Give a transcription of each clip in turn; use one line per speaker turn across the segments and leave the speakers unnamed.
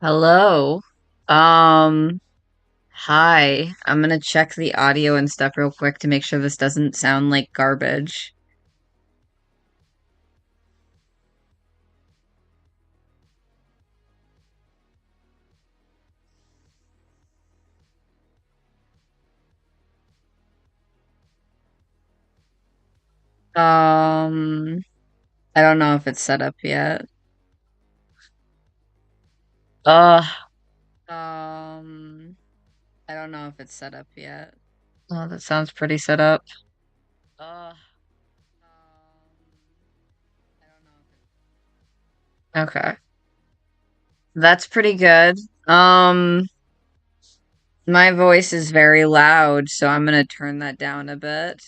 Hello. Um, Hi. I'm gonna check the audio and stuff real quick to make sure this doesn't sound like garbage. Um, I don't know if it's set up yet. Ugh. Um, I don't know if it's set up yet. Oh, that sounds pretty set up. Ugh. I don't know Okay. That's pretty good. Um, my voice is very loud, so I'm gonna turn that down a bit.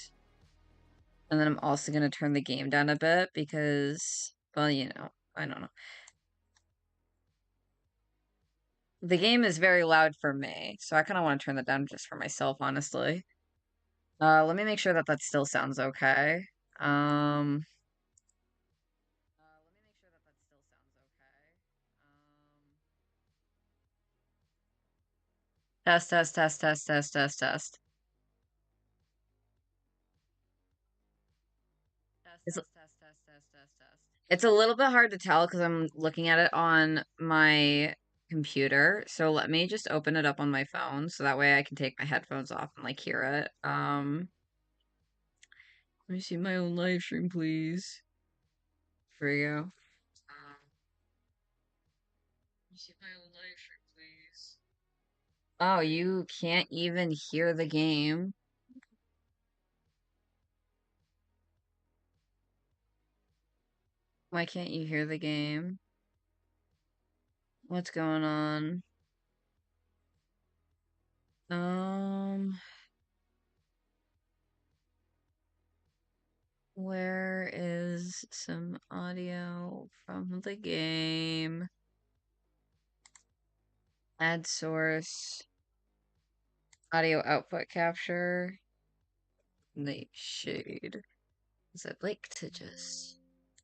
And then I'm also gonna turn the game down a bit because, well, I don't know. The game is very loud for me, so I kind of want to turn that down just for myself, honestly. Let me make sure that that still sounds okay. Um, Let me make sure that that still sounds okay. Test, test, test, test, test, test, test. It's, it's a little bit hard to tell because I'm looking at it on my computer. So let me just open it up on my phone so that way I can take my headphones off and like hear it. Let me see my own live stream, please. Here we go. Let me see my own live stream, please. Oh, you can't even hear the game. Why can't you hear the game? What's going on? Um, where is some audio from the game? Add source, audio output capture, Nightshade. Is it like to just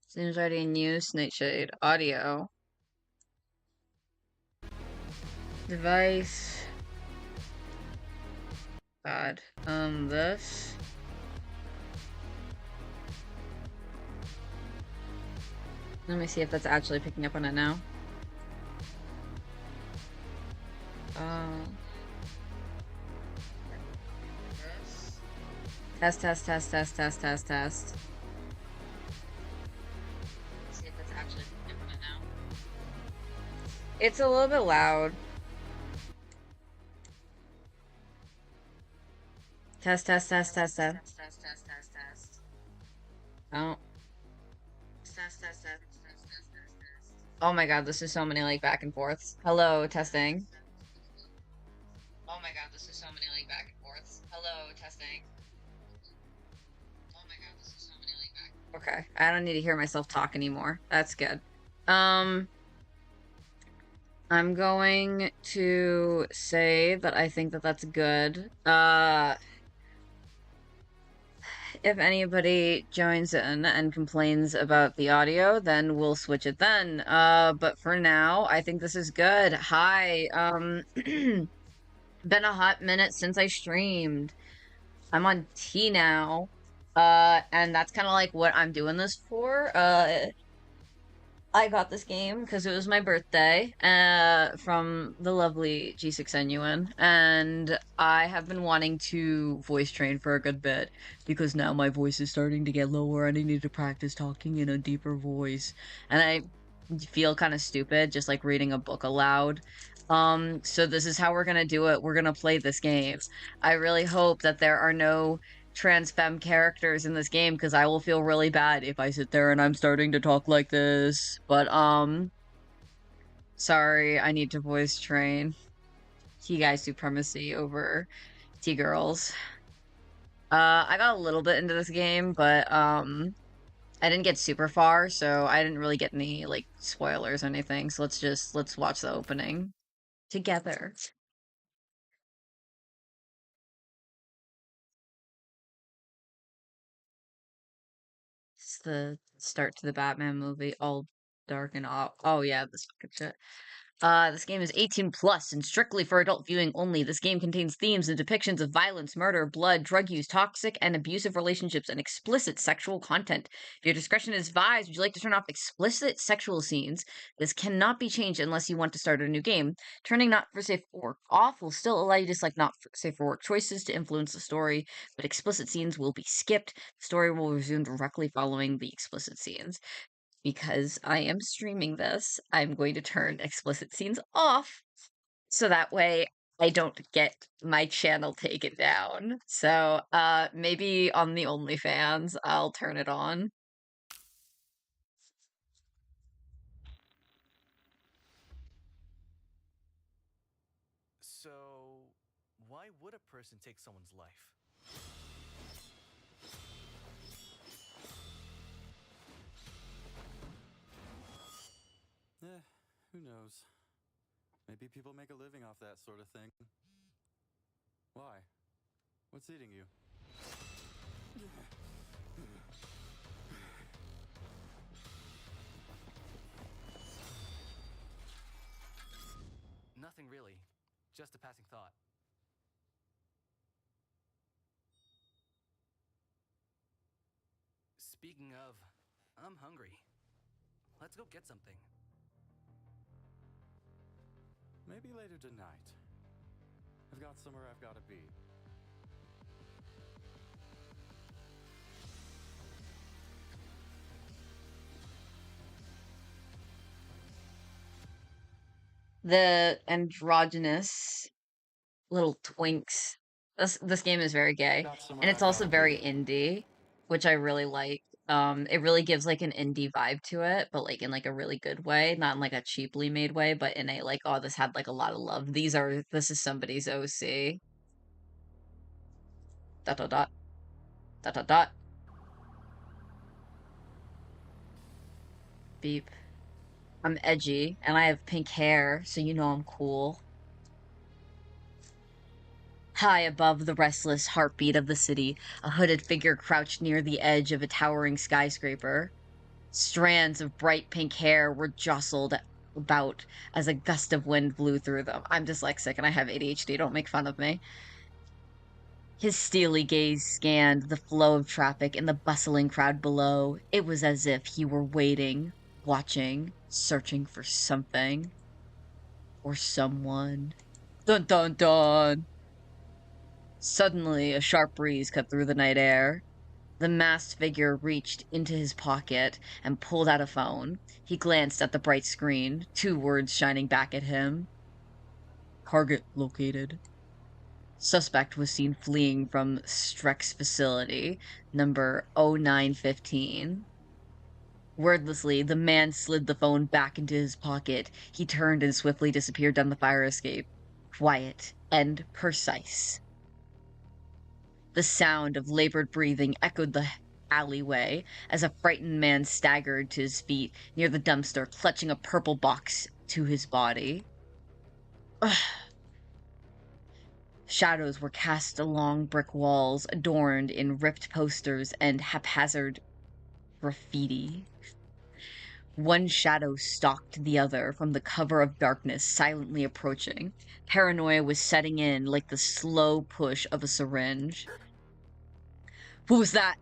seems already in use? Nightshade audio device. God. This. Let me see if that's actually picking up on it now. Um, test, test, test, test, test, test, test. Let's see if that's actually picking up on it now. It's a little bit loud. Test, test, test, test, test. Test, test, test, test, test. Oh. Test, test, test, test, test, test, test. Oh my god, this is so many like back and forths. Hello, testing. Oh my god, this is so many like back and forths. Hello, testing. Oh my god, this is so many like back. Okay, I don't need to hear myself talk anymore. That's good. Um, I'm going to say that I think that that's good. If anybody joins in and complains about the audio, then we'll switch it then. But for now, I think this is good. Hi, been a hot minute since I streamed. I'm on T now. And that's kind of like what I'm doing this for. I got this game because it was my birthday, from the lovely G6NUN, and I have been wanting to voice train for a good bit because now my voice is starting to get lower and I need to practice talking in a deeper voice. And I feel kind of stupid just like reading a book aloud. So this is how we're gonna do it. We're gonna play this game. I really hope that there are no trans femme characters in this game because I will feel really bad if I sit there and I'm starting to talk like this. But sorry, I need to voice train T guy supremacy over T girls. I got a little bit into this game, but I didn't get super far, so I didn't really get any like spoilers or anything. So let's watch the opening together. It's the start to the Batman movie, all dark and all. Oh yeah, this fucking shit. This game is 18 plus and strictly for adult viewing only. This game contains themes and depictions of violence, murder, blood, drug use, toxic and abusive relationships, and explicit sexual content. If your discretion is advised, would you like to turn off explicit sexual scenes? This cannot be changed unless you want to start a new game. Turning not for safe for work off will still allow you to select not for safe for work choices to influence the story, but explicit scenes will be skipped. The story will resume directly following the explicit scenes. Because I am streaming this, I'm going to turn explicit scenes off so that way I don't get my channel taken down. So, maybe on the OnlyFans, I'll turn it on.
So, why would a person take someone's life?
Who knows? Maybe people make a living off that sort of thing. Why? What's eating you?
Nothing really. Just a passing thought. Speaking of, I'm hungry. Let's go get something.
Maybe later tonight. I've got somewhere I've got to be.
The androgynous little twinks. This game is very gay,
Got somewhere
and it's
I've got
also
to
very
be.
indie, which I really like. It really gives like an indie vibe to it, but like in like a really good way, not in like a cheaply made way, but in a like, oh, this had like a lot of love. This is somebody's OC. Dot dot dot dot dot dot. Beep. I'm edgy and I have pink hair, so you know I'm cool. High above the restless heartbeat of the city, a hooded figure crouched near the edge of a towering skyscraper. Strands of bright pink hair were jostled about as a gust of wind blew through them. I'm dyslexic and I have ADHD, don't make fun of me. His steely gaze scanned the flow of traffic and the bustling crowd below. It was as if he were waiting, watching, searching for something or someone. Dun dun dun! Suddenly, a sharp breeze cut through the night air. The masked figure reached into his pocket and pulled out a phone. He glanced at the bright screen, two words shining back at him. Target located. Suspect was seen fleeing from Streck's facility, number 0915. Wordlessly, the man slid the phone back into his pocket. He turned and swiftly disappeared down the fire escape. Quiet and precise. The sound of labored breathing echoed the alleyway as a frightened man staggered to his feet near the dumpster, clutching a purple box to his body. Ugh. Shadows were cast along brick walls, adorned in ripped posters and haphazard graffiti. One shadow stalked the other from the cover of darkness, silently approaching. Paranoia was setting in like the slow push of a syringe. Who was that?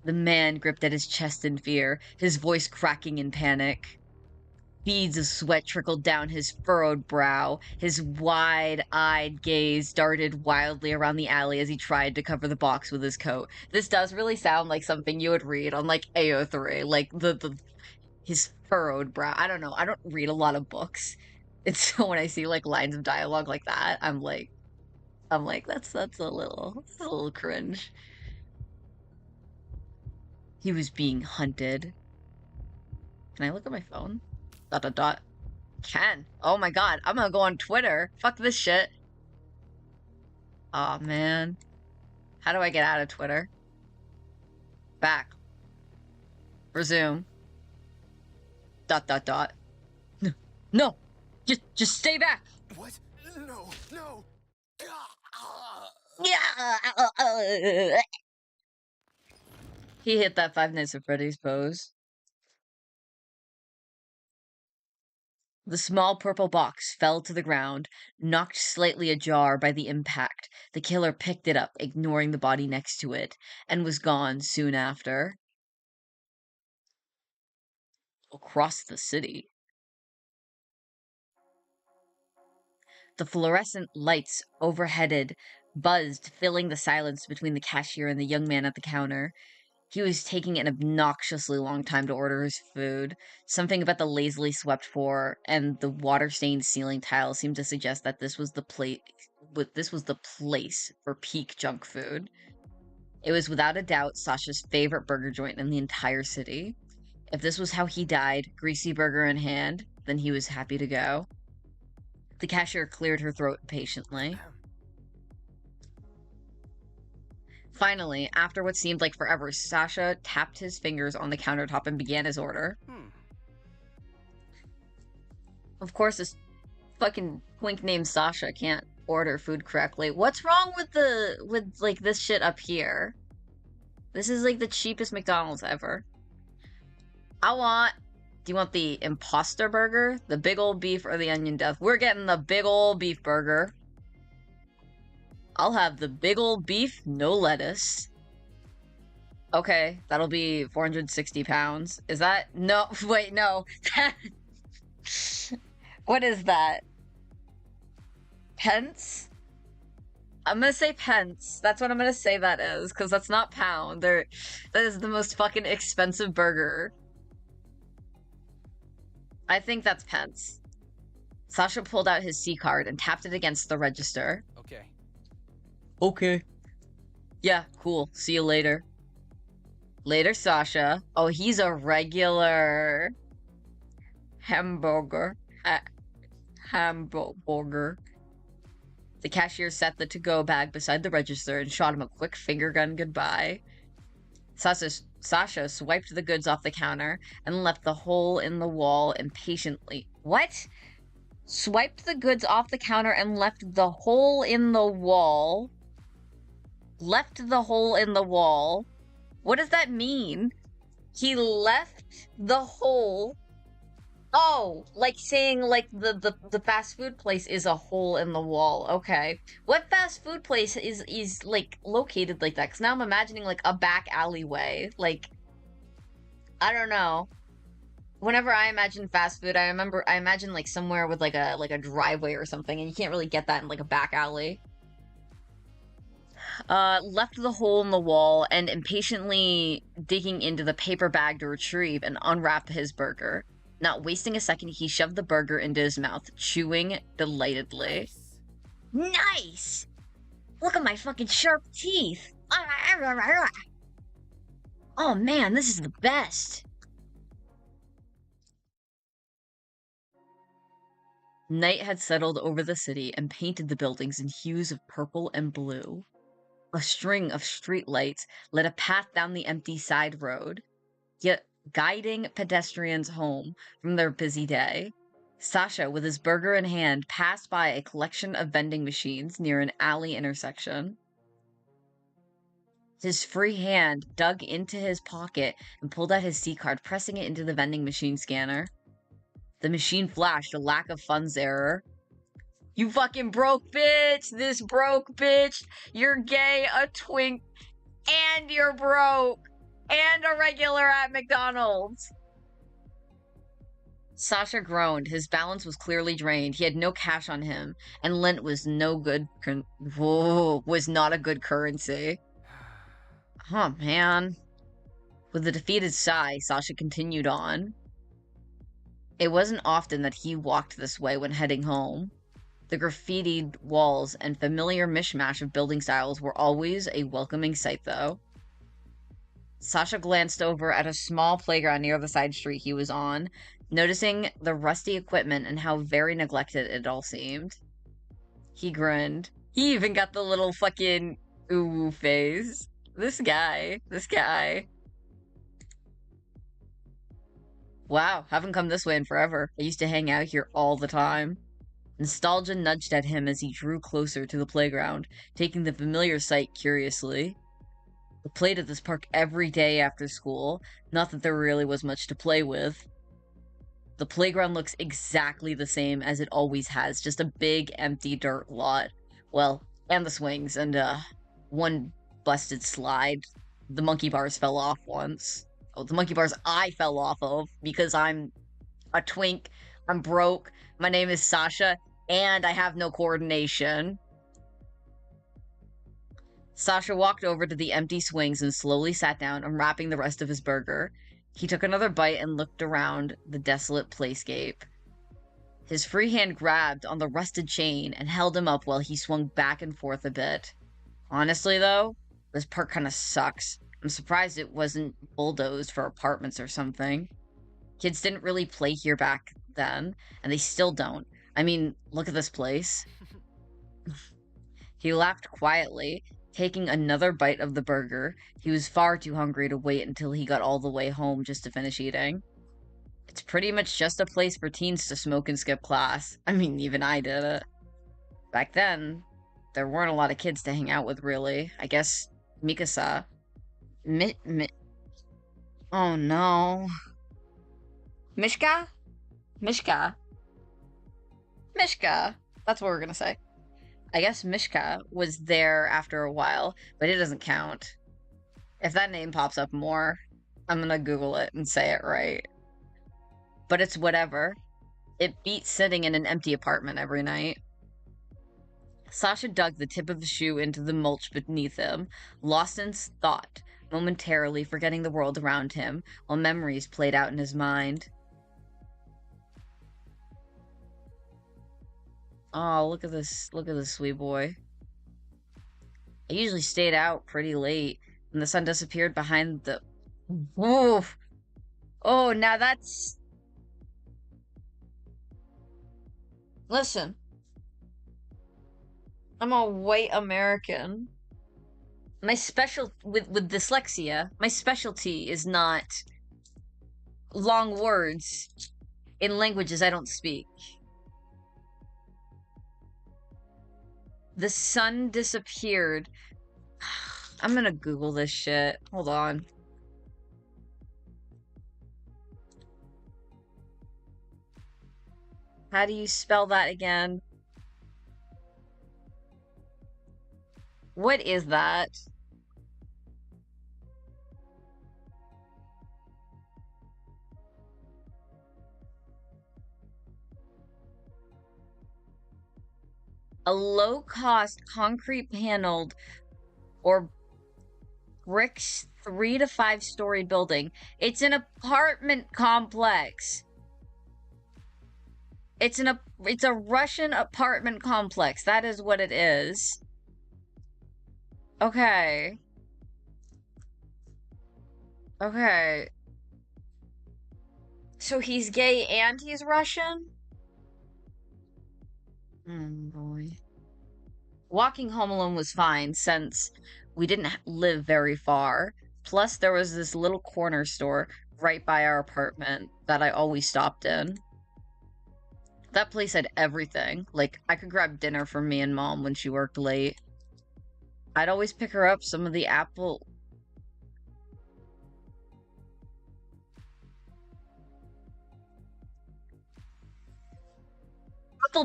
The man gripped at his chest in fear, his voice cracking in panic. Beads of sweat trickled down his furrowed brow. His wide-eyed gaze darted wildly around the alley as he tried to cover the box with his coat. This does really sound like something you would read on like AO3, like the his furrowed brow. I don't know. I don't read a lot of books. And so when I see like lines of dialogue like that, I'm like that's a little cringe. He was being hunted. Can I look at my phone? Dot dot dot. Can. Oh my god. I'm gonna go on Twitter. Fuck this shit. Aw, man. How do I get out of Twitter? Back. Resume. Dot dot dot. No. Just stay back.
What? No, no!
Yeah. He hit that Five Nights at Freddy's pose. The small purple box fell to the ground, knocked slightly ajar by the impact. The killer picked it up, ignoring the body next to it, and was gone soon after. Across the city. The fluorescent lights overhead buzzed, filling the silence between the cashier and the young man at the counter. He was taking an obnoxiously long time to order his food. Something about the lazily swept floor and the water-stained ceiling tile seemed to suggest that this was the place for peak junk food. It was without a doubt Sasha's favorite burger joint in the entire city. If this was how he died, greasy burger in hand, then he was happy to go. The cashier cleared her throat impatiently. Finally, after what seemed like forever, Sasha tapped his fingers on the countertop and began his order. Of course, this fucking twink named Sasha can't order food correctly. What's wrong with like, this shit up here? This is, like, the cheapest McDonald's ever. Do you want the imposter burger, the big old beef, or the onion death? We're getting the big old beef burger. I'll have the big old beef, no lettuce. Okay, that'll be 460 pounds. Is that? No, wait, no. What is that? Pence? I'm gonna say pence. That's what I'm gonna say that is, because that's not pound. That is the most fucking expensive burger. I think that's pence. Sasha pulled out his C-card and tapped it against the register. Okay. Yeah, cool. See you later. Later, Sasha. Oh, he's a regular hamburger. Hamburger. The cashier set the to-go bag beside the register and shot him a quick finger gun goodbye. Sasha swiped the goods off the counter and left the hole in the wall impatiently. What? Swiped the goods off the counter and left the hole in the wall. Left the hole in the wall? What does that mean? He left the hole. Oh, like saying like the fast food place is a hole in the wall. Okay. What fast food place is like located like that? Cause now I'm imagining like a back alleyway. Like, I don't know. Whenever I imagine fast food, I imagine like somewhere with like a driveway or something, and you can't really get that in like a back alley. Left the hole in the wall and impatiently digging into the paper bag to retrieve and unwrap his burger. Not wasting a second, he shoved the burger into his mouth, chewing delightedly. Nice! Look at my fucking sharp teeth! Oh man, this is the best! Night had settled over the city and painted the buildings in hues of purple and blue. A string of streetlights led a path down the empty side road, yet guiding pedestrians home from their busy day. Sasha, with his burger in hand, passed by a collection of vending machines near an alley intersection. His free hand dug into his pocket and pulled out his C-card, pressing it into the vending machine scanner. The machine flashed a lack of funds error. You fucking broke bitch! This broke bitch! You're gay, a twink, and you're broke! And a regular at McDonald's! Sasha groaned. His balance was clearly drained. He had no cash on him, and lint was was not a good currency. Oh, man. With a defeated sigh, Sasha continued on. It wasn't often that he walked this way when heading home. The graffitied walls and familiar mishmash of building styles were always a welcoming sight, though. Sasha glanced over at a small playground near the side street he was on, noticing the rusty equipment and how very neglected it all seemed. He grinned. He even got the little fucking ooh face. This guy. Wow, haven't come this way in forever. I used to hang out here all the time. Nostalgia nudged at him as he drew closer to the playground, taking the familiar sight curiously. I played at this park every day after school, not that there really was much to play with. The playground looks exactly the same as it always has, just a big empty dirt lot. Well, and the swings, and one busted slide. The monkey bars fell off once. Oh, the monkey bars I fell off of because I'm a twink, I'm broke, my name is Sasha, and I have no coordination. Sasha walked over to the empty swings and slowly sat down, unwrapping the rest of his burger. He took another bite and looked around the desolate playscape. His free hand grabbed on the rusted chain and held him up while he swung back and forth a bit. Honestly, though, this park kind of sucks. I'm surprised it wasn't bulldozed for apartments or something. Kids didn't really play here back then, and they still don't. I mean, look at this place. He laughed quietly, taking another bite of the burger. He was far too hungry to wait until he got all the way home just to finish eating. It's pretty much just a place for teens to smoke and skip class. I mean, even I did it. Back then, there weren't a lot of kids to hang out with, really. I guess Mikasa. Oh no. Mishka? Mishka. Mishka. That's what we're gonna say. I guess Mishka was there after a while, but it doesn't count. If that name pops up more, I'm gonna Google it and say it right. But it's whatever. It beats sitting in an empty apartment every night. Sasha dug the tip of the shoe into the mulch beneath him, lost in thought, momentarily forgetting the world around him, while memories played out in his mind. Oh, look at this sweet boy. I usually stayed out pretty late, and the sun disappeared behind the... Whoa! Oh, now that's... Listen. I'm a white American. My with dyslexia, my specialty is not long words in languages I don't speak. The sun disappeared. I'm gonna Google this shit. Hold on. How do you spell that again? What is that? A low-cost concrete paneled or bricks 3 to 5 story building. It's an apartment complex. It's a Russian apartment complex. That is what it is. Okay. Okay. So he's gay and he's Russian? Boy. Walking home alone was fine since we didn't live very far. Plus, there was this little corner store right by our apartment that I always stopped in. That place had everything. Like, I could grab dinner for me and Mom when she worked late. I'd always pick her up some of the apple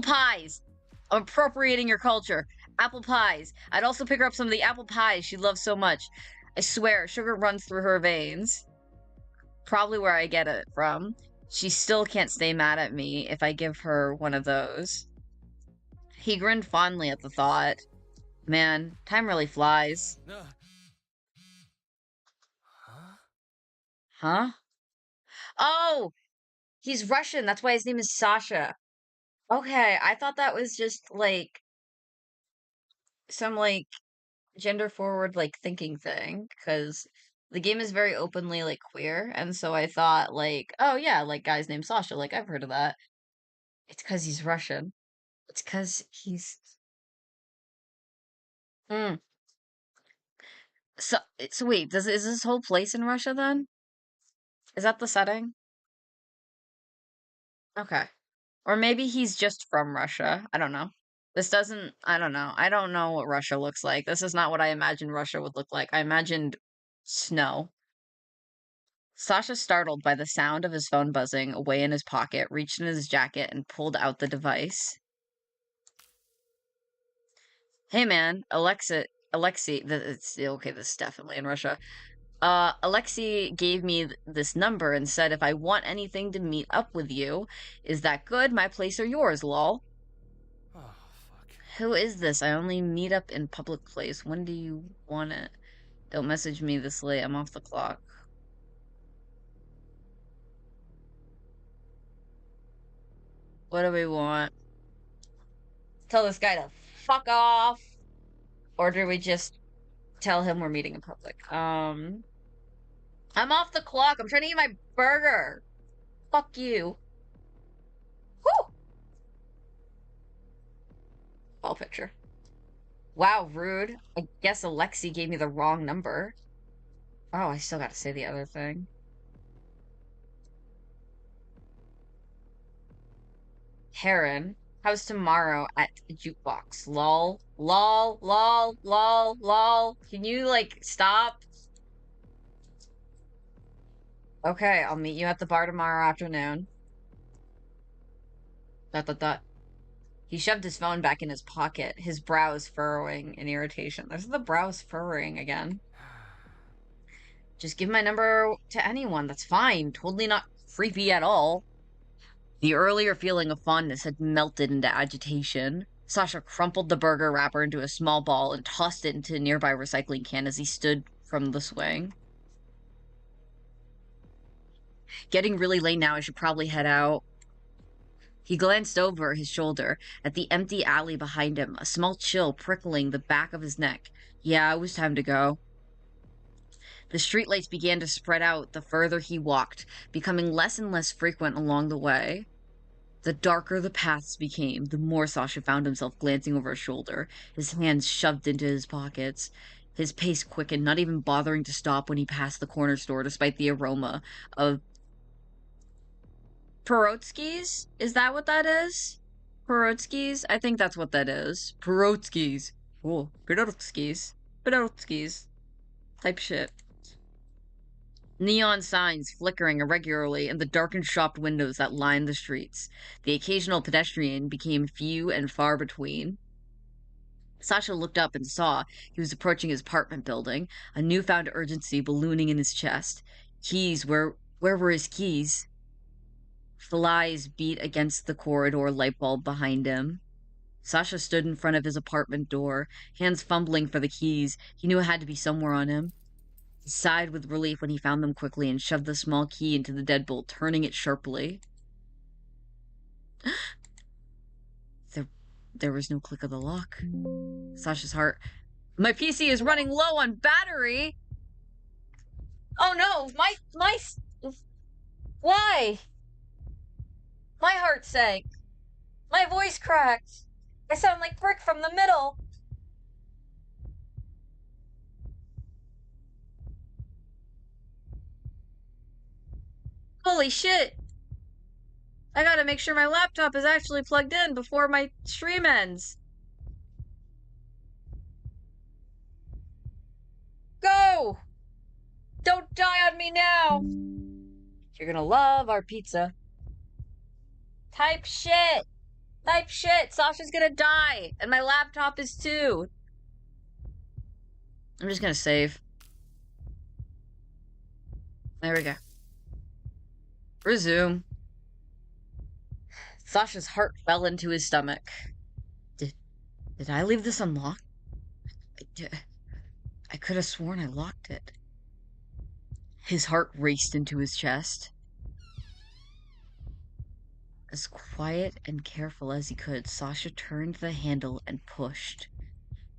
pies. I'm appropriating your culture. Apple pies. I'd also pick her up some of the apple pies she loves so much. I swear, sugar runs through her veins. Probably where I get it from. She still can't stay mad at me if I give her one of those. He grinned fondly at the thought. Man, time really flies.
Huh?
Huh? Oh! He's Russian. That's why his name is Sasha. Okay, I thought that was just, like, some, like, gender forward, like, thinking thing. Because the game is very openly, like, queer. And so I thought, like, oh, yeah, like, guy's named Sasha. Like, I've heard of that. It's because he's Russian. It's because he's... Mm. So wait, is this whole place in Russia then? Is that the setting? Okay. Or maybe he's just from Russia. I don't know. This doesn't, I don't know. I don't know what Russia looks like. This is not what I imagined Russia would look like. I imagined snow. Sasha, startled by the sound of his phone buzzing away in his pocket, reached in his jacket and pulled out the device. Hey man, Alexei, it's okay, this is definitely in Russia. Alexei gave me this number and said if I want anything to meet up with you. Is that good? My place or yours, lol.
Oh, fuck.
Who is this? I only meet up in public place. When do you want it? Don't message me this late. I'm off the clock. What do we want? Tell this guy to fuck off? Or do we just tell him we're meeting in public? I'm off the clock. I'm trying to eat my burger. Fuck you. Whew! Ball picture. Wow, rude. I guess Alexei gave me the wrong number. Oh, I still gotta say the other thing. Heron, how's tomorrow at the jukebox? Lol. Lol, lol, lol, lol. Can you, like, stop? Okay, I'll meet you at the bar tomorrow afternoon. ... He shoved his phone back in his pocket, his brows furrowing in irritation. There's the brows furrowing again. Just give my number to anyone, that's fine. Totally not creepy at all. The earlier feeling of fondness had melted into agitation. Sasha crumpled the burger wrapper into a small ball and tossed it into a nearby recycling can as he stood from the swing. Getting really late now, I should probably head out. He glanced over his shoulder at the empty alley behind him, a small chill prickling the back of his neck. Yeah, it was time to go. The streetlights began to spread out the further he walked, becoming less and less frequent along the way. The darker the paths became, the more Sasha found himself glancing over his shoulder, his hands shoved into his pockets. His pace quickened, not even bothering to stop when he passed the corner store, despite the aroma of Perotskis? Is that what that is? Perotskis? I think that's what that is. Perotskis. Oh, Perotskis. Perotskis. Type shit. Neon signs flickering irregularly in the darkened shop windows that lined the streets. The occasional pedestrian became few and far between. Sasha looked up and saw he was approaching his apartment building, a newfound urgency ballooning in his chest. Keys, where were his keys? Flies beat against the corridor light bulb behind him. Sasha stood in front of his apartment door, hands fumbling for the keys. He knew it had to be somewhere on him. He sighed with relief when he found them quickly and shoved the small key into the deadbolt, turning it sharply. There was no click of the lock. Sasha's heart... My PC is running low on battery! Oh no! Why? My heart sank. My voice cracked. I sound like Brick from the middle. Holy shit! I gotta make sure my laptop is actually plugged in before my stream ends. Go! Don't die on me now! You're gonna love our pizza. Type shit! Type shit! Sasha's gonna die! And my laptop is too! I'm just gonna save. There we go. Resume. Sasha's heart fell into his stomach. Did I leave this unlocked? I could have sworn I locked it. His heart raced into his chest. As quiet and careful as he could, Sasha turned the handle and pushed.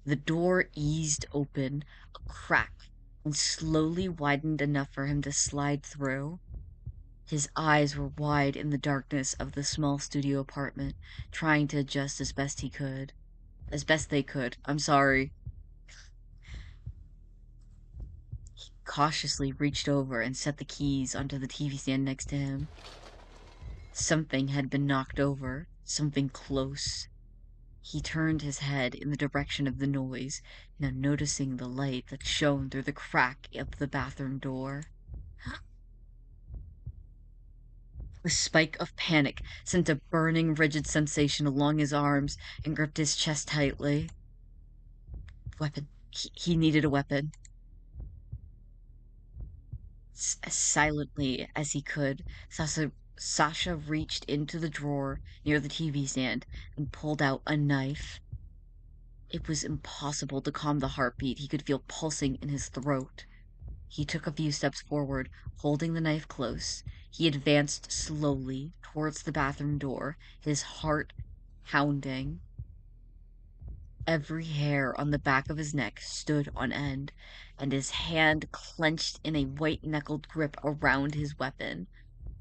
The door eased open, a crack, and slowly widened enough for him to slide through. His eyes were wide in the darkness of the small studio apartment, trying to adjust as best he could. As best they could. I'm sorry. He cautiously reached over and set the keys onto the TV stand next to him. Something had been knocked over, something close. He turned his head in the direction of the noise, now noticing the light that shone through the crack of the bathroom door. A spike of panic sent a burning, rigid sensation along his arms and gripped his chest tightly. Weapon. He needed a weapon. As silently as he could, Sasha reached into the drawer near the TV stand and pulled out a knife. It was impossible to calm the heartbeat he could feel pulsing in his throat. He took a few steps forward, holding the knife close. He advanced slowly towards the bathroom door, his heart pounding. Every hair on the back of his neck stood on end, and his hand clenched in a white-knuckled grip around his weapon.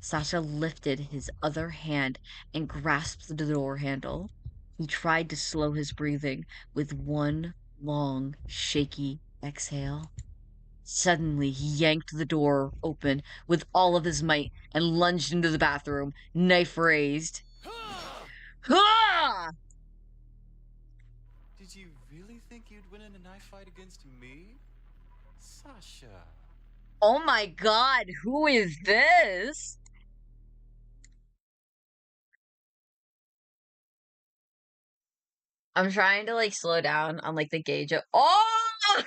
Sasha lifted his other hand and grasped the door handle. He tried to slow his breathing with one long, shaky exhale. Suddenly, he yanked the door open with all of his might and lunged into the bathroom, knife raised. Ah!
Did you really think you'd win in a knife fight against me? Sasha.
Oh my god, who is this? I'm trying to like slow down on like the gauge of oh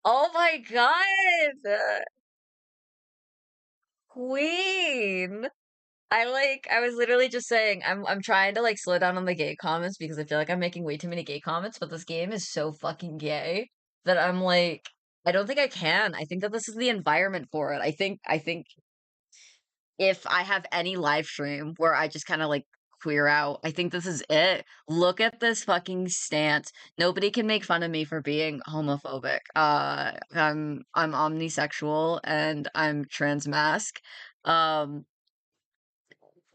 oh my god, Queen. I was literally just saying I'm trying to like slow down on the gay comments because I feel like I'm making way too many gay comments, but this game is so fucking gay that I'm like I don't think I can. I think that this is the environment for it. I think if I have any live stream where I just kind of like queer out, I think this is it. Look at this fucking stance. Nobody can make fun of me for being homophobic. I'm omnisexual and I'm transmasc. Um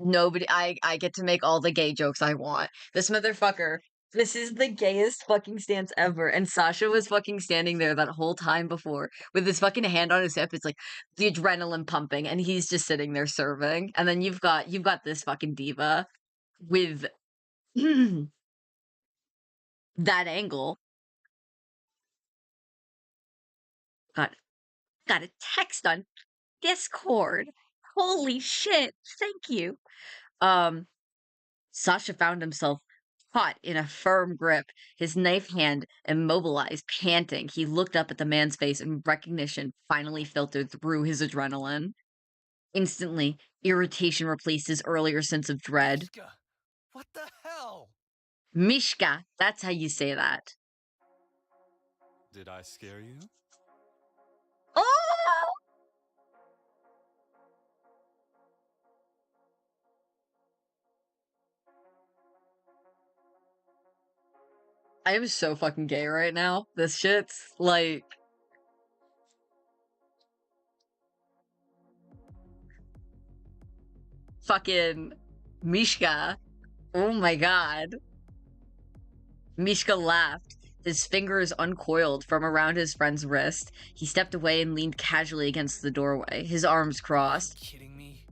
Nobody, I get to make all the gay jokes I want. This motherfucker, this is the gayest fucking stance ever. And Sasha was fucking standing there that whole time before with his fucking hand on his hip. It's like the adrenaline pumping, and he's just sitting there serving. And then you've got this fucking diva with that angle. Got got a text on Discord. Holy shit. Thank you. Um Sasha found himself caught in a firm grip, his knife hand immobilized, panting. He looked up at the man's face, and recognition finally filtered through his adrenaline. Instantly, irritation replaced his earlier sense of dread.
Mishka, what the hell?
Mishka, that's how you say that.
Did I scare you?
Oh! I am so fucking gay right now. This shit's like fucking Mishka. Oh my god. Mishka laughed. His fingers uncoiled from around his friend's wrist. He stepped away and leaned casually against the doorway, his arms crossed.
Kidding me?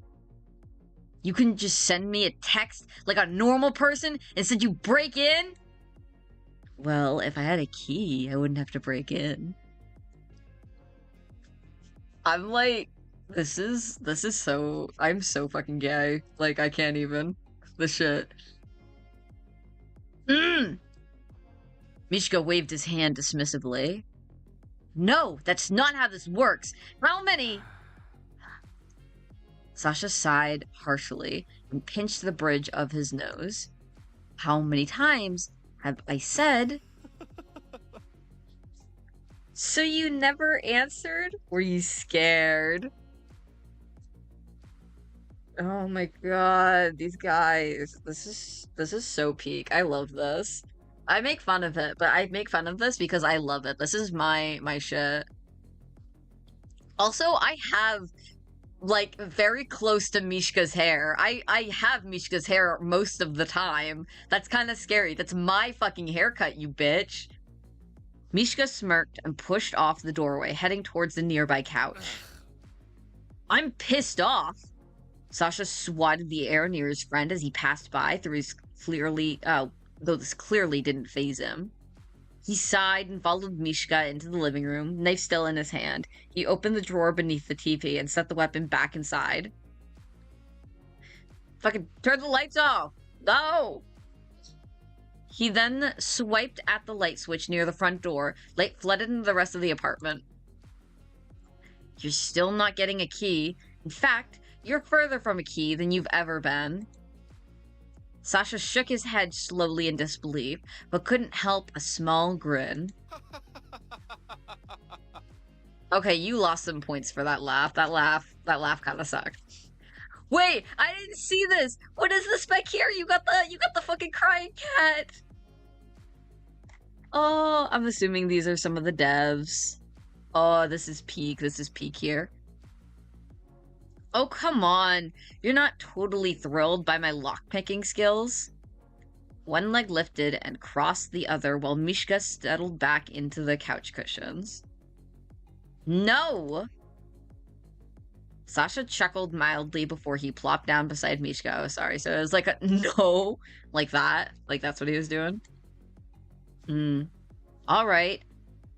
You can just send me a text like a normal person instead you break in? Well, if I had a key, I wouldn't have to break in. I'm like, this is so, I'm so fucking gay. Like, I can't even. The shit. Mishka waved his hand dismissively. No, that's not how this works. How many? Sasha sighed harshly and pinched the bridge of his nose. How many times have I said? So you never answered? Were you scared? Oh my god, these guys. This is so peak. I love this. I make fun of it, but I make fun of this because I love it. This is my shit. Also, I have like very close to Mishka's hair. I have Mishka's hair most of the time. That's kind of scary. That's my fucking haircut, you bitch. Mishka smirked and pushed off the doorway, heading towards the nearby couch. I'm pissed off. Sasha swatted the air near his friend as he passed by through his though this clearly didn't faze him. He sighed and followed Mishka into the living room, knife still in his hand. He opened the drawer beneath the TV and set the weapon back inside. Fucking turn the lights off! No! He then swiped at the light switch near the front door. Light flooded into the rest of the apartment. You're still not getting a key. In fact, you're further from a key than you've ever been. Sasha shook his head slowly in disbelief, but couldn't help a small grin. Okay, you lost some points for that laugh. That laugh kind of sucked. Wait, I didn't see this. What is this back here? You got the fucking crying cat. Oh, I'm assuming these are some of the devs. Oh, this is peak. This is peak here. Oh, come on. You're not totally thrilled by my lockpicking skills? One leg lifted and crossed the other while Mishka settled back into the couch cushions. No! Sasha chuckled mildly before he plopped down beside Mishka. Oh, sorry. So it was like a no, like that. Like that's what he was doing. All right.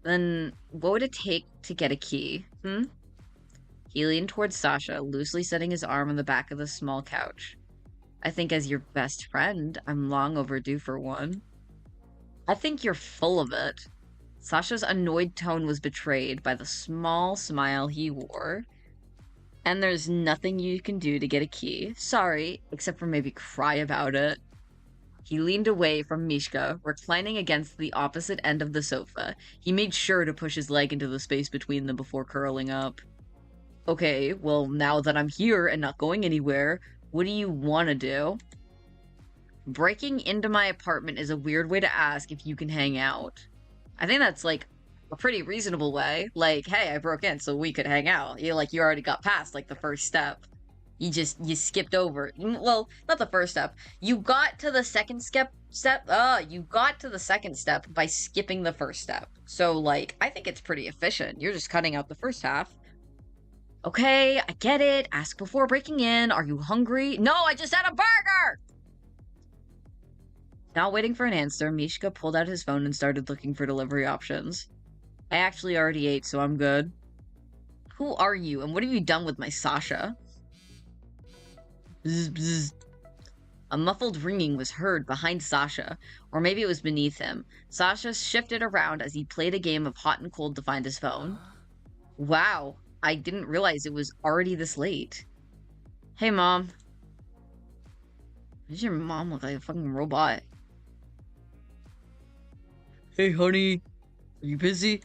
Then what would it take to get a key? He leaned towards Sasha, loosely setting his arm on the back of the small couch. I think as your best friend, I'm long overdue for one. I think you're full of it. Sasha's annoyed tone was betrayed by the small smile he wore. And there's nothing you can do to get a key. Sorry, except for maybe cry about it. He leaned away from Mishka, reclining against the opposite end of the sofa. He made sure to push his leg into the space between them before curling up. Okay, well, now that I'm here and not going anywhere, what do you want to do? Breaking into my apartment is a weird way to ask if you can hang out. I think that's, like, a pretty reasonable way. Like, hey, I broke in so we could hang out. You already got past, like, the first step. You skipped over. Well, not the first step. You got to the second you got to the second step by skipping the first step. So, like, I think it's pretty efficient. You're just cutting out the first half. Okay, I get it. Ask before breaking in. Are you hungry? No, I just had a burger! Not waiting for an answer, Mishka pulled out his phone and started looking for delivery options. I actually already ate, so I'm good. Who are you, and what have you done with my Sasha? Bzz, bzz. A muffled ringing was heard behind Sasha, or maybe it was beneath him. Sasha shifted around as he played a game of hot and cold to find his phone. Wow, I didn't realize it was already this late. Hey, Mom. Does your mom look like a fucking robot? Hey, honey. Are you busy?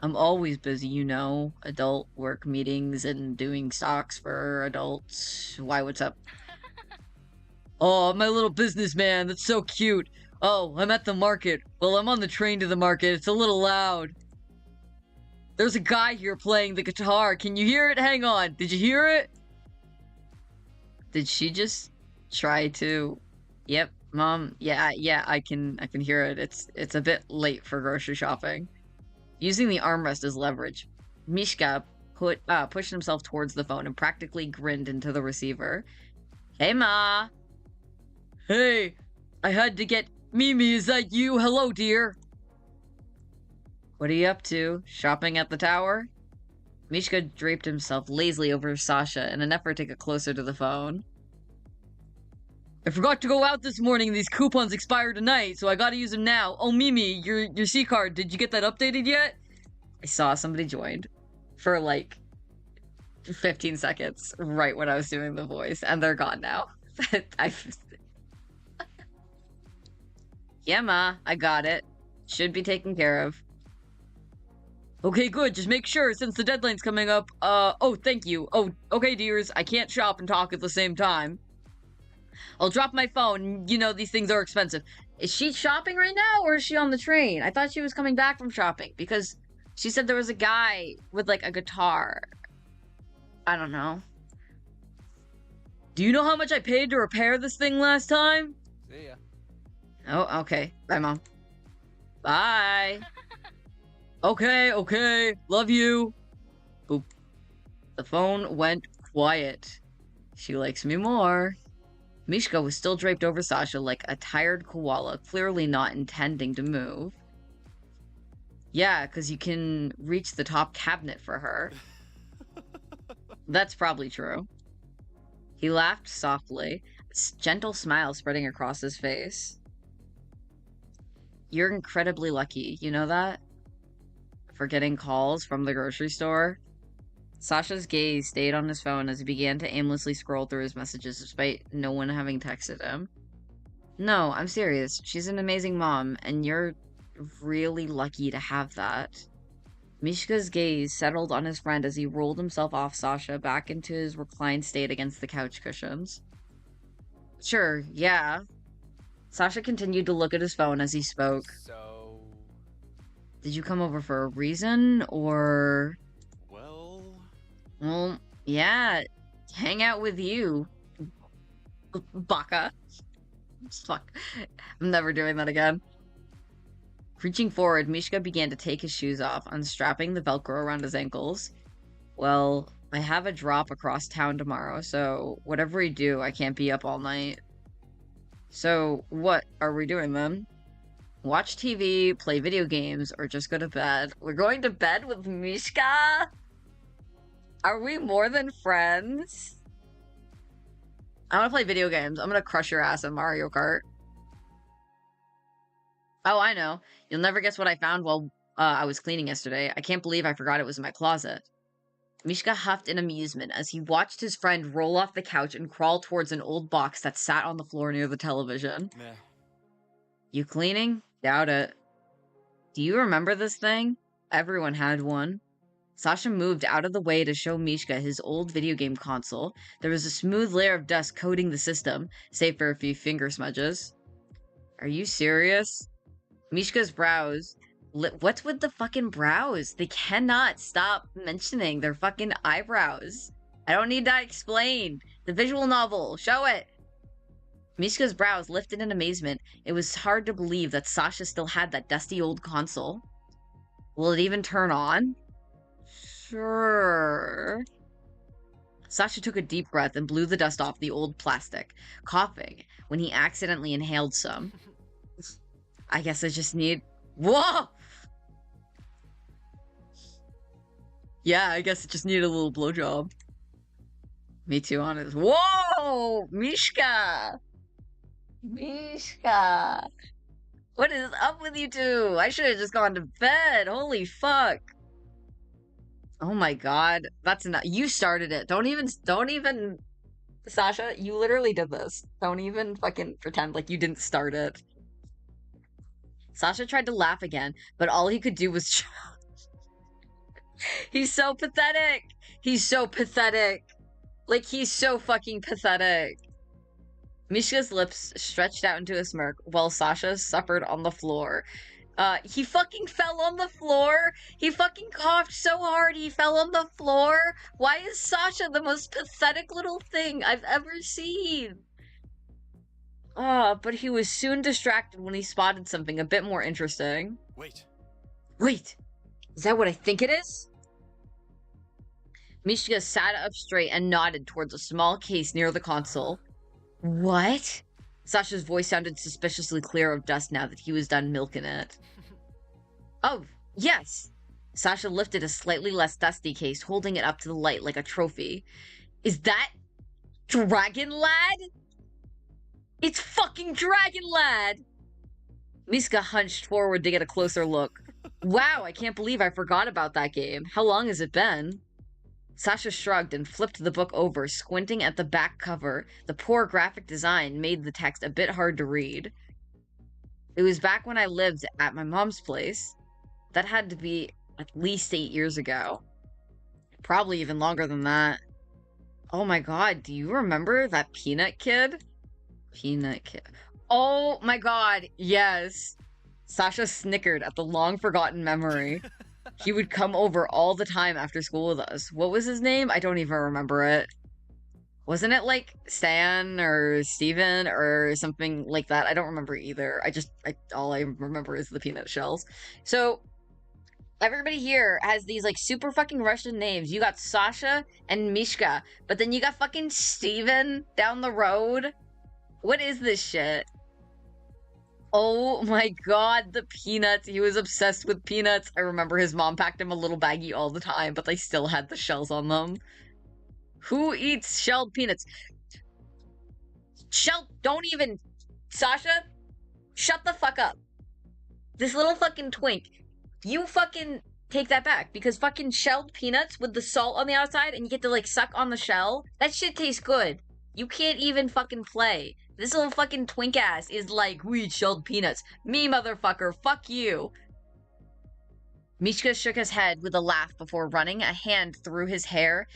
I'm always busy, you know. Adult work meetings and doing stocks for adults. Why, what's up? Oh, my little businessman. That's so cute. Oh, I'm at the market. Well, I'm on the train to the market. It's a little loud. There's a guy here playing the guitar. Can you hear it? Hang on. Did you hear it? Did she just try to... Yep, Mom. Yeah, I can hear it. It's a bit late for grocery shopping. Using the armrest as leverage, Mishka pushed himself towards the phone and practically grinned into the receiver. Hey, Ma. Hey, I had to get... Mimi, is that you? Hello, dear. What are you up to? Shopping at the tower? Mishka draped himself lazily over Sasha in an effort to get closer to the phone. I forgot to go out this morning and these coupons expire tonight, so I gotta use them now. Oh, Mimi, your C-card, did you get that updated yet? I saw somebody joined for like 15 seconds right when I was doing the voice, and they're gone now. Yeah, Ma, I got it. Should be taken care of. Okay, good. Just make sure, since the deadline's coming up. Oh, thank you. Oh, okay, dears. I can't shop and talk at the same time. I'll drop my phone. You know, these things are expensive. Is she shopping right now, or is she on the train? I thought she was coming back from shopping, because she said there was a guy with, like, a guitar. I don't know. Do you know how much I paid to repair this thing last time?
See ya.
Oh, okay. Bye, Mom. Bye. Okay. Love you. Boop. The phone went quiet. She likes me more. Mishka was still draped over Sasha like a tired koala, clearly not intending to move. Yeah, because you can reach the top cabinet for her. That's probably true. He laughed softly, a gentle smile spreading across his face. You're incredibly lucky, you know that? For getting calls from the grocery store. Sasha's gaze stayed on his phone as he began to aimlessly scroll through his messages despite no one having texted him. No, I'm serious. She's an amazing mom, and you're really lucky to have that. Mishka's gaze settled on his friend as he rolled himself off Sasha back into his reclined state against the couch cushions. Sure, yeah. Sasha continued to look at his phone as he spoke.
So...
Did you come over for a reason, or... Well, yeah, hang out with you, Baka. Fuck, I'm never doing that again. Reaching forward, Mishka began to take his shoes off, unstrapping the Velcro around his ankles. Well, I have a drop across town tomorrow, so whatever we do, I can't be up all night. So, what are we doing then? Watch TV, play video games, or just go to bed? We're going to bed with Mishka? Are we more than friends? I want to play video games. I'm going to crush your ass in Mario Kart. Oh, I know. You'll never guess what I found while I was cleaning yesterday. I can't believe I forgot it was in my closet. Mishka huffed in amusement as he watched his friend roll off the couch and crawl towards an old box that sat on the floor near the television.
Meh.
You cleaning? Doubt it. Do you remember this thing? Everyone had one. Sasha moved out of the way to show Mishka his old video game console. There was a smooth layer of dust coating the system, save for a few finger smudges. Are you serious? Mishka's brows... What's with the fucking brows? They cannot stop mentioning their fucking eyebrows. I don't need to explain. The visual novel. Show it. Mishka's brows lifted in amazement. It was hard to believe that Sasha still had that dusty old console. Will it even turn on? Sure. Sasha took a deep breath and blew the dust off the old plastic, coughing when he accidentally inhaled some. I guess I just need... Whoa! Yeah, I guess it just needed a little blowjob. Me too, honest. Whoa! Mishka! Mishka! What is up with you two? I should have just gone to bed. Holy fuck. Oh my god. That's enough. You started it. Don't even... Sasha, you literally did this. Don't even fucking pretend like you didn't start it. Sasha tried to laugh again, but all he could do was... He's so pathetic! He's so pathetic! Like, he's so fucking pathetic. Mishka's lips stretched out into a smirk, while Sasha suffered on the floor. He fucking fell on the floor! He fucking coughed so hard he fell on the floor! Why is Sasha the most pathetic little thing I've ever seen? But he was soon distracted when he spotted something a bit more interesting.
Wait.
Wait! Is that what I think it is? Mishka sat up straight and nodded towards a small case near the console. What? Sasha's voice sounded suspiciously clear of dust now that he was done milking it. Oh, yes! Sasha lifted a slightly less dusty case, holding it up to the light like a trophy. Is that... Dragon Lad? It's fucking Dragon Lad! Mishka hunched forward to get a closer look. Wow, I can't believe I forgot about that game. How long has it been? Sasha shrugged and flipped the book over, squinting at the back cover. The poor graphic design made the text a bit hard to read. It was back when I lived at my mom's place. That had to be at least 8 years ago. Probably even longer than that. Oh my god, do you remember that Peanut Kid? Peanut Kid. Oh my god, yes. Sasha snickered at the long-forgotten memory. He would come over all the time after school with us. What was his name? I don't even remember it. Wasn't it like Stan or Steven or something like that? I don't remember either. All I remember is the peanut shells. So, everybody here has these like super fucking Russian names. You got Sasha and Mishka, but then you got fucking Steven down the road. What is this shit? Oh my god, the peanuts. He was obsessed with peanuts. I remember his mom packed him a little baggie all the time, but they still had the shells on them. Who eats shelled peanuts? Don't even... Sasha, shut the fuck up. This little fucking twink. You fucking take that back, because fucking shelled peanuts with the salt on the outside and you get to, like, suck on the shell, that shit tastes good. You can't even fucking play. This little fucking twink ass is like, we eat shelled peanuts. Me, motherfucker, fuck you. Mishka shook his head with a laugh before running a hand through his hair,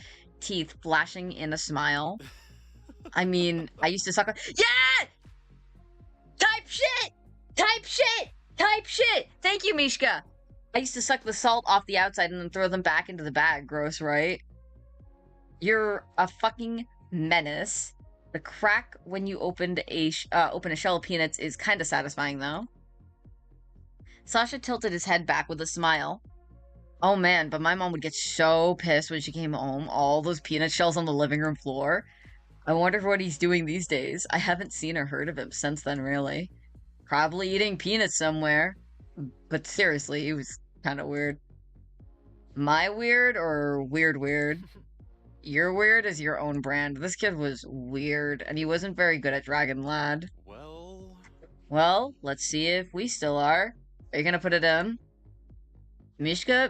teeth flashing in a smile. I mean, I used to suck on— Yeah! Type shit! Type shit! Type shit! Thank you, Mishka! I used to suck the salt off the outside and then throw them back into the bag. Gross, right? You're a fucking menace. The crack when you open a shell of peanuts is kind of satisfying, though. Sasha tilted his head back with a smile. Oh man, but my mom would get so pissed when she came home. All those peanut shells on the living room floor. I wonder what he's doing these days. I haven't seen or heard of him since then, really. Probably eating peanuts somewhere. But seriously, he was kind of weird. My weird or weird? Your weird is your own brand. This kid was weird, and he wasn't very good at Dragon Lad. Well, let's see if we still are. Are you gonna put it in? Mishka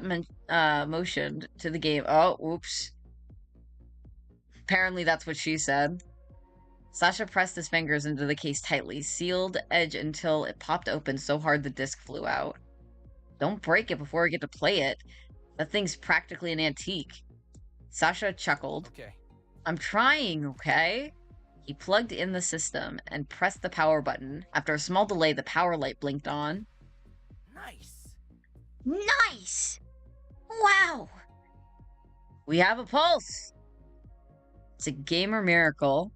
motioned to the game. Oh, oops. Apparently that's what she said. Sasha pressed his fingers into the case tightly, sealed edge until it popped open so hard the disc flew out. Don't break it before I get to play it. That thing's practically an antique. Sasha chuckled.
Okay.
I'm trying, okay? He plugged in the system and pressed the power button. After a small delay, the power light blinked on.
Nice.
Nice! Wow! We have a pulse! It's a gamer miracle.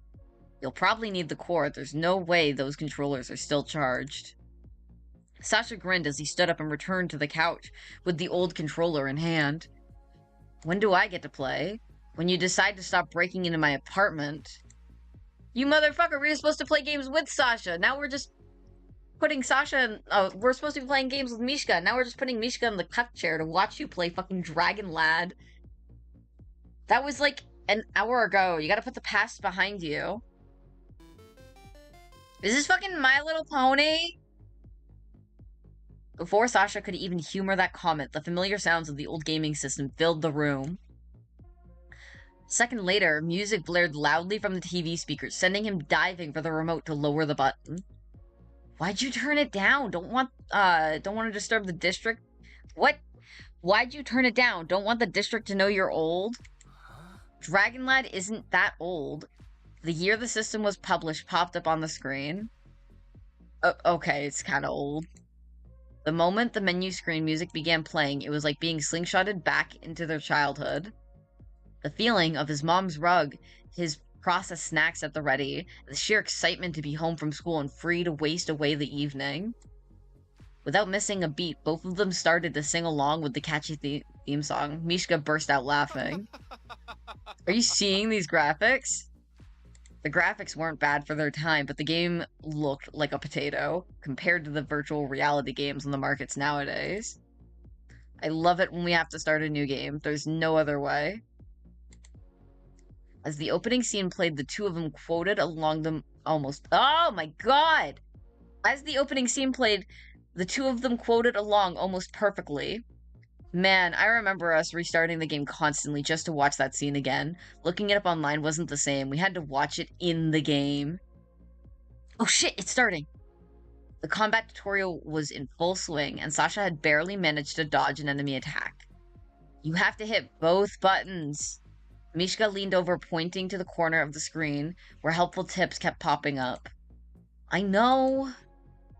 You'll probably need the cord. There's no way those controllers are still charged. Sasha grinned as he stood up and returned to the couch with the old controller in hand. When do I get to play? When you decide to stop breaking into my apartment. You motherfucker, we were supposed to play games with Sasha. Now we're just putting Sasha in... we're supposed to be playing games with Mishka. Now we're just putting Mishka in the cup chair to watch you play fucking Dragon Lad. That was like an hour ago. You gotta put the past behind you. Is this fucking My Little Pony? Before Sasha could even humor that comment, the familiar sounds of the old gaming system filled the room. A second later, music blared loudly from the TV speakers, sending him diving for the remote to lower the button. Why'd you turn it down? Don't want to disturb the district? What? Why'd you turn it down? Don't want the district to know you're old? Dragon Lad isn't that old. The year the system was published popped up on the screen. Okay, it's kind of old. The moment the menu screen music began playing, it was like being slingshotted back into their childhood. The feeling of his mom's rug, his processed snacks at the ready, the sheer excitement to be home from school and free to waste away the evening. Without missing a beat, both of them started to sing along with the catchy theme song. Mishka burst out laughing. Are you seeing these graphics? The graphics weren't bad for their time, but the game looked like a potato compared to the virtual reality games on the markets nowadays. I love it when we have to start a new game. There's no other way. As the opening scene played, the two of them quoted along them almost... Oh my god! As the opening scene played, the two of them quoted along almost perfectly. Man, I remember us restarting the game constantly just to watch that scene again. Looking it up online wasn't the same. We had to watch it in the game. Oh shit, it's starting! The combat tutorial was in full swing, and Sasha had barely managed to dodge an enemy attack. You have to hit both buttons. Mishka leaned over, pointing to the corner of the screen, where helpful tips kept popping up. I know.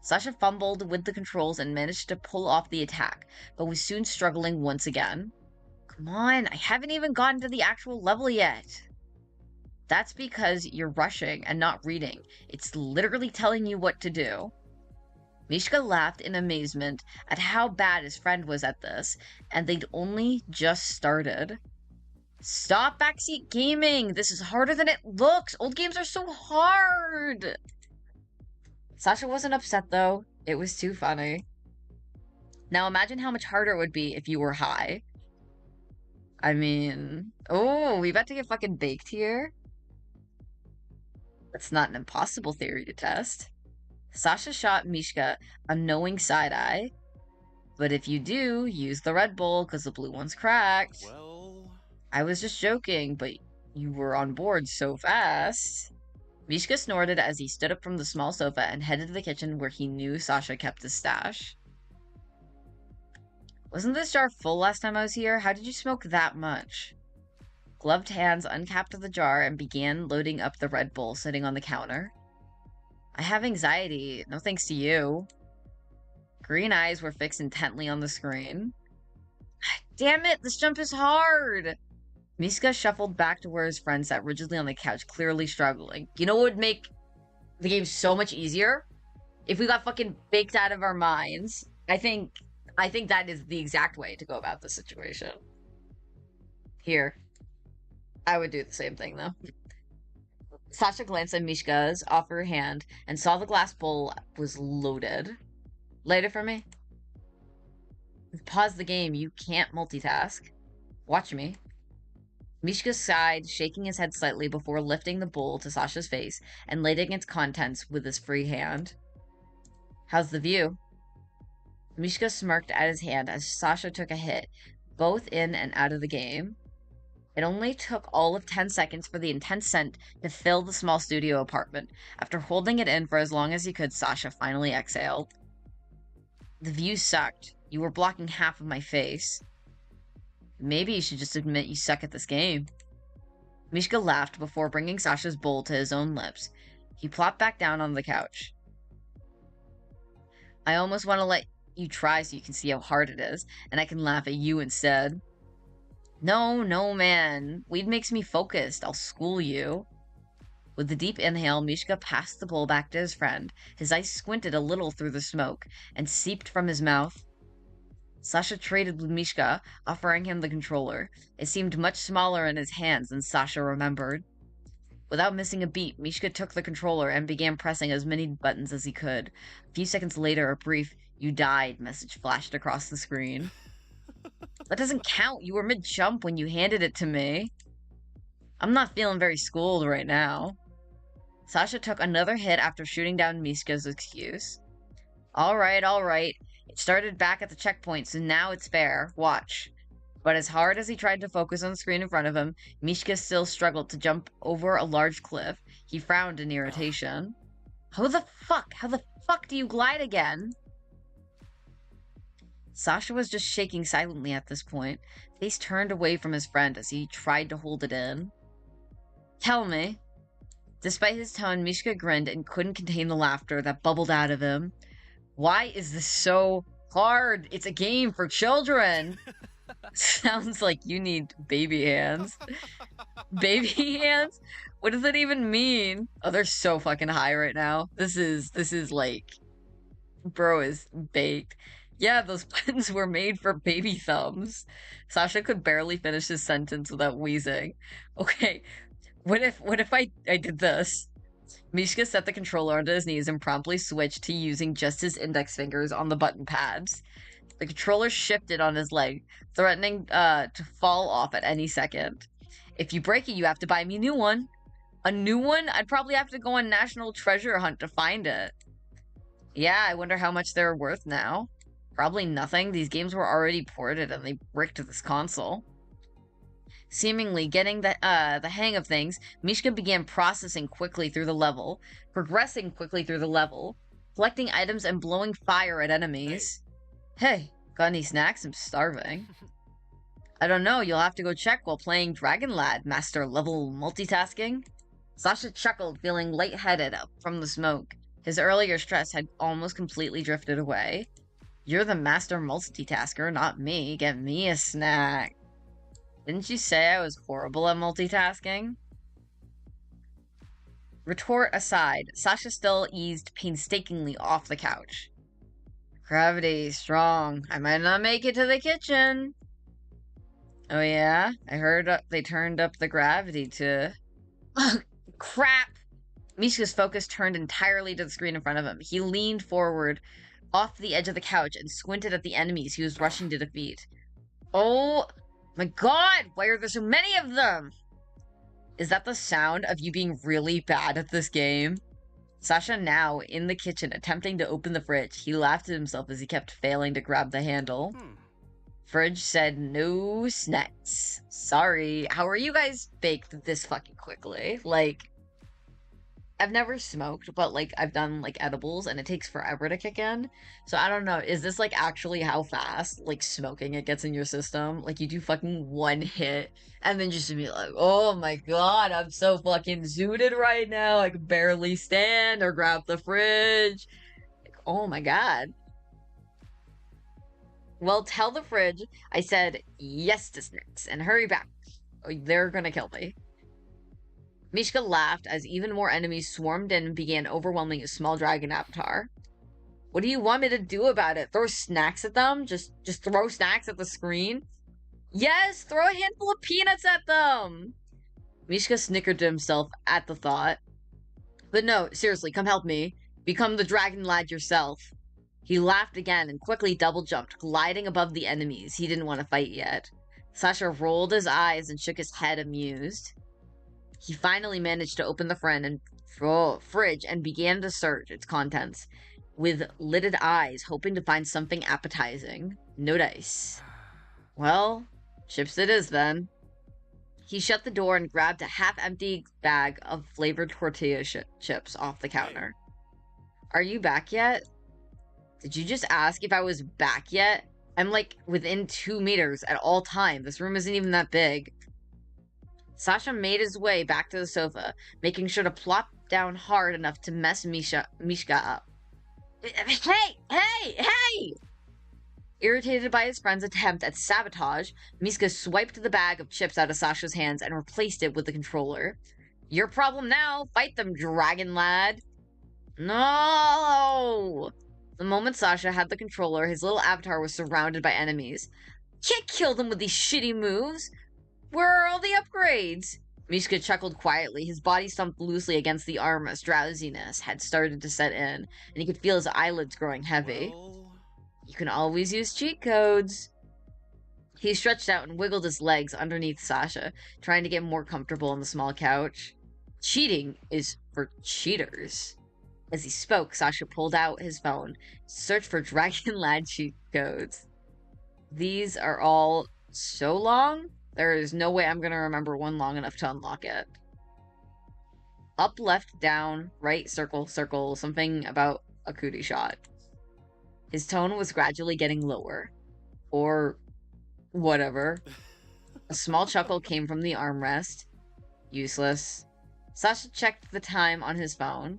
Sasha fumbled with the controls and managed to pull off the attack, but was soon struggling once again. Come on, I haven't even gotten to the actual level yet. That's because you're rushing and not reading. It's literally telling you what to do. Mishka laughed in amazement at how bad his friend was at this, and they'd only just started. Stop backseat gaming! This is harder than it looks! Old games are so hard! Sasha wasn't upset though. It was too funny. Now imagine how much harder it would be if you were high. I mean, oh, we about to get fucking baked here. That's not an impossible theory to test. Sasha shot Mishka a knowing side eye. But if you do, use the Red Bull because the blue one's cracked.
Well,
I was just joking, but you were on board so fast. Mishka snorted as he stood up from the small sofa and headed to the kitchen where he knew Sasha kept his stash. Wasn't this jar full last time I was here? How did you smoke that much? Gloved hands uncapped the jar and began loading up the Red Bull sitting on the counter. I have anxiety, no thanks to you. Green eyes were fixed intently on the screen. Damn it, this jump is hard! Mishka shuffled back to where his friend sat rigidly on the couch, clearly struggling. You know what would make the game so much easier? If we got fucking baked out of our minds. I think that is the exact way to go about the situation. Here. I would do the same thing, though. Sasha glanced at Mishka's off her hand and saw the glass bowl was loaded. Light it for me. Pause the game. You can't multitask. Watch me. Mishka sighed, shaking his head slightly before lifting the bowl to Sasha's face and ladling its contents with his free hand. How's the view? Mishka smirked at his hand as Sasha took a hit, both in and out of the game. It only took all of 10 seconds for the intense scent to fill the small studio apartment. After holding it in for as long as he could, Sasha finally exhaled. The view sucked. You were blocking half of my face. Maybe you should just admit you suck at this game. Mishka laughed before bringing Sasha's bowl to his own lips. He plopped back down on the couch. I almost want to let you try so you can see how hard it is, and I can laugh at you instead. No, man. Weed makes me focused. I'll school you. With a deep inhale, Mishka passed the bowl back to his friend. His eyes squinted a little through the smoke and seeped from his mouth. Sasha traded with Mishka, offering him the controller. It seemed much smaller in his hands than Sasha remembered. Without missing a beat, Mishka took the controller and began pressing as many buttons as he could. A few seconds later, a brief "You died" message flashed across the screen. That doesn't count. You were mid-jump when you handed it to me. I'm not feeling very schooled right now. Sasha took another hit after shooting down Mishka's excuse. All right. It started back at the checkpoint, so now it's fair. Watch. But as hard as he tried to focus on the screen in front of him, Mishka still struggled to jump over a large cliff. He frowned in irritation. How the fuck do you glide again? Sasha was just shaking silently at this point. Face turned away from his friend as he tried to hold it in. Tell me. Despite his tone, Mishka grinned and couldn't contain the laughter that bubbled out of him. Why is this so hard? It's a game for children. Sounds like you need baby hands. Baby hands? What does that even mean? Oh, they're so fucking high right now. This is like, bro is baked. Yeah, those buttons were made for baby thumbs. Sasha could barely finish his sentence without wheezing. Okay, what if I did this? Mishka set the controller onto his knees and promptly switched to using just his index fingers on the button pads. The controller shifted on his leg, threatening to fall off at any second. If you break it, you have to buy me a new one. A new one? I'd probably have to go on National Treasure Hunt to find it. Yeah, I wonder how much they're worth now. Probably nothing. These games were already ported and they bricked this console. Seemingly getting the hang of things, Mishka began progressing quickly through the level, collecting items and blowing fire at enemies. Hey, got any snacks? I'm starving. I don't know, you'll have to go check while playing Dragon Lad, master level multitasking. Sasha chuckled, feeling lightheaded up from the smoke. His earlier stress had almost completely drifted away. You're the master multitasker, not me. Get me a snack. Didn't you say I was horrible at multitasking? Retort aside, Sasha still eased painstakingly off the couch. Gravity, strong. I might not make it to the kitchen. Oh yeah? I heard they turned up the gravity to... Crap! Mishka's focus turned entirely to the screen in front of him. He leaned forward off the edge of the couch and squinted at the enemies he was rushing to defeat. Oh my god, why are there so many of them? Is that the sound of you being really bad at this game? Sasha now in the kitchen attempting to open the fridge. He laughed at himself as he kept failing to grab the handle. Fridge said no snacks. Sorry. How are you guys baked this fucking quickly? Like, I've never smoked, but like I've done like edibles and it takes forever to kick in. So I don't know, is this like actually how fast like smoking it gets in your system? Like you do fucking one hit and then just be like, oh my god, I'm so fucking zooted right now. I can barely stand or grab the fridge. Like, oh my god. Well, tell the fridge I said yes to snacks and hurry back. Or they're gonna kill me. Mishka laughed as even more enemies swarmed in and began overwhelming his small dragon avatar. What do you want me to do about it? Throw snacks at them? Just throw snacks at the screen? Yes, throw a handful of peanuts at them! Mishka snickered to himself at the thought. But no, seriously, come help me. Become the dragon lad yourself. He laughed again and quickly double jumped, gliding above the enemies. He didn't want to fight yet. Sasha rolled his eyes and shook his head amused. He finally managed to open the fridge and began to search its contents with lidded eyes, hoping to find something appetizing. No dice. Well, chips it is then. He shut the door and grabbed a half-empty bag of flavored tortilla chips off the counter. Are you back yet? Did you just ask if I was back yet? I'm like within 2 meters at all times. This room isn't even that big. Sasha made his way back to the sofa, making sure to plop down hard enough to mess Mishka up. Hey! Irritated by his friend's attempt at sabotage, Mishka swiped the bag of chips out of Sasha's hands and replaced it with the controller. Your problem now. Fight them, dragon lad. No! The moment Sasha had the controller, his little avatar was surrounded by enemies. Can't kill them with these shitty moves. Where are all the upgrades? Mishka chuckled quietly. His body stumped loosely against the arm as drowsiness had started to set in, and he could feel his eyelids growing heavy.
Well,
You can always use cheat codes. He stretched out and wiggled his legs underneath Sasha, trying to get more comfortable on the small couch. Cheating is for cheaters. As he spoke, Sasha pulled out his phone, searched for Dragon Lad cheat codes. These are all so long, there is no way I'm going to remember one long enough to unlock it. Up, left, down, right, circle, circle, something about a cootie shot. His tone was gradually getting lower. Or whatever. A small chuckle came from the armrest. Useless. Sasha checked the time on his phone.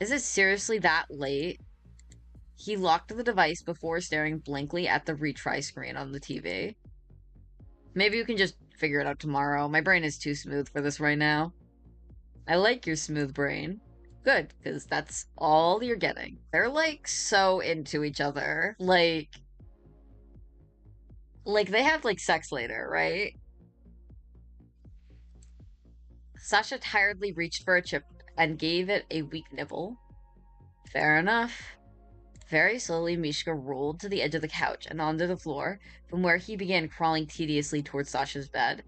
Is it seriously that late? He locked the device before staring blankly at the retry screen on the TV. Maybe you can just figure it out tomorrow. My brain is too smooth for this right now. I like your smooth brain. Good, because that's all you're getting. They're, like, so into each other. Like, they have, like, sex later, right? Sasha tiredly reached for a chip and gave it a weak nibble. Fair enough. Very slowly, Mishka rolled to the edge of the couch and onto the floor, from where he began crawling tediously towards Sasha's bed.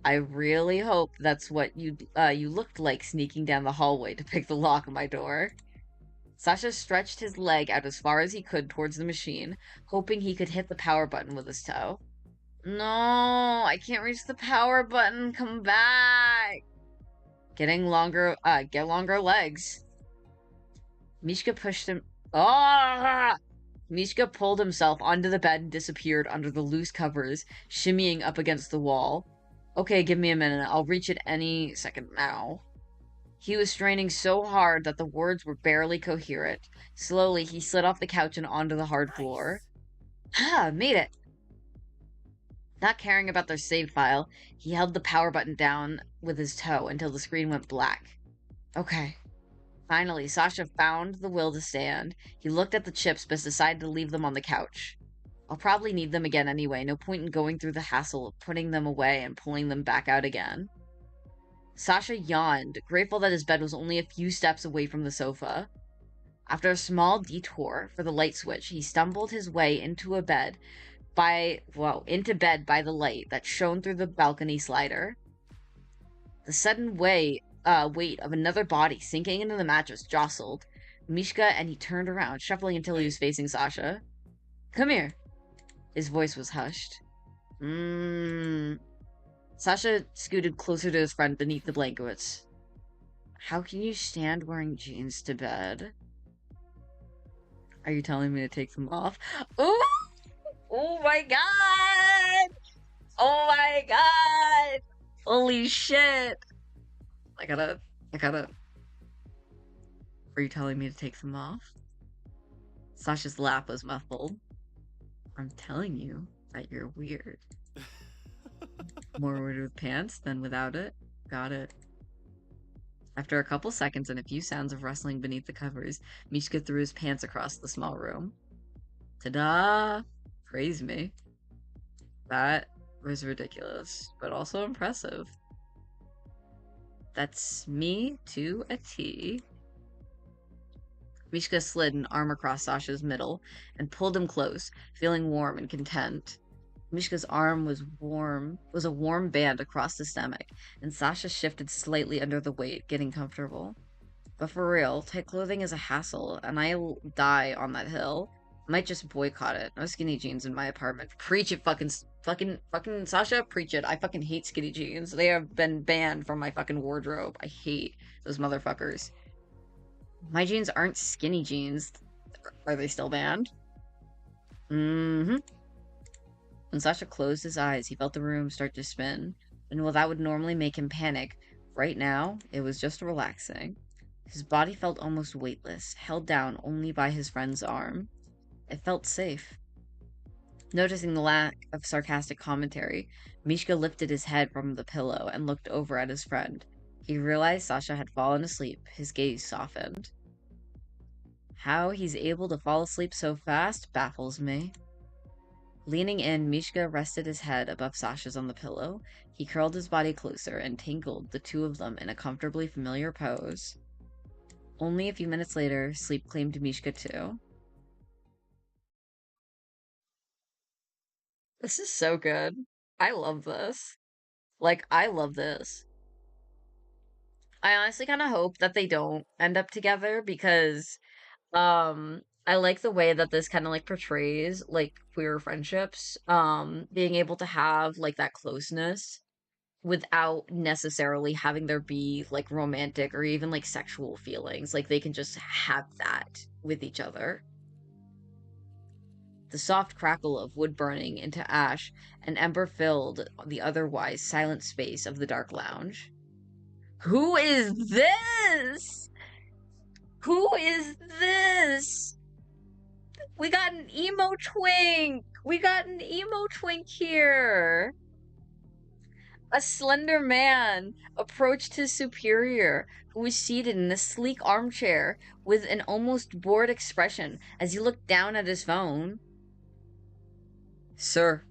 I really hope that's what you looked like sneaking down the hallway to pick the lock on my door. Sasha stretched his leg out as far as he could towards the machine, hoping he could hit the power button with his toe. No, I can't reach the power button. Come back. Get longer legs. Mishka pushed him. Ah! Mishka pulled himself onto the bed and disappeared under the loose covers, shimmying up against the wall. Okay, give me a minute. I'll reach it any second now. He was straining so hard that the words were barely coherent. Slowly, he slid off the couch and onto the hard floor. Ah, made it! Not caring about their save file, he held the power button down with his toe until the screen went black. Okay. Finally, Sasha found the will to stand. He looked at the chips but decided to leave them on the couch. I'll probably need them again anyway. No point in going through the hassle of putting them away and pulling them back out again. Sasha yawned, grateful that his bed was only a few steps away from the sofa. After a small detour for the light switch, he stumbled his way into bed by the light that shone through the balcony slider. The sudden weight of another body sinking into the mattress jostled Mishka, and he turned around, shuffling until he was facing Sasha. Come here. His voice was hushed. Sasha scooted closer to his friend beneath the blankets. How can you stand wearing jeans to bed? Are you telling me to take them off? Ooh! Oh my god! Oh my god! Holy shit! I gotta... Are you telling me to take them off? Sasha's laugh was muffled. I'm telling you that you're weird. More weird with pants than without it. Got it. After a couple seconds and a few sounds of rustling beneath the covers, Mishka threw his pants across the small room. Ta-da! Praise me. That was ridiculous, but also impressive. That's me to a T. Mishka slid an arm across Sasha's middle and pulled him close, feeling warm and content. Mishka's arm was a warm band across the stomach, and Sasha shifted slightly under the weight, getting comfortable. But for real, tight clothing is a hassle, and I'll die on that hill. I might just boycott it. No skinny jeans in my apartment. Preach it, fucking Sasha, preach it. I fucking hate skinny jeans. They have been banned from my fucking wardrobe. I hate those motherfuckers. My jeans aren't skinny jeans. Are they still banned? Mm-hmm. When Sasha closed his eyes, he felt the room start to spin. And while that would normally make him panic, right now, it was just relaxing. His body felt almost weightless, held down only by his friend's arm. It felt safe. Noticing the lack of sarcastic commentary, Mishka lifted his head from the pillow and looked over at his friend. He realized Sasha had fallen asleep. His gaze softened. How he's able to fall asleep so fast baffles me. Leaning in, Mishka rested his head above Sasha's on the pillow. He curled his body closer and tangled the two of them in a comfortably familiar pose. Only a few minutes later, sleep claimed Mishka too. This is so good. I love this. Like, I love this. I honestly kind of hope that they don't end up together because I like the way that this kind of like portrays like queer friendships, being able to have like that closeness without necessarily having there be like romantic or even like sexual feelings. Like they can just have that with each other. The soft crackle of wood burning into ash and ember filled the otherwise silent space of the dark lounge. Who is this? Who is this? We got an emo twink! We got an emo twink here! A slender man approached his superior, who was seated in a sleek armchair with an almost bored expression as he looked down at his phone. Sir.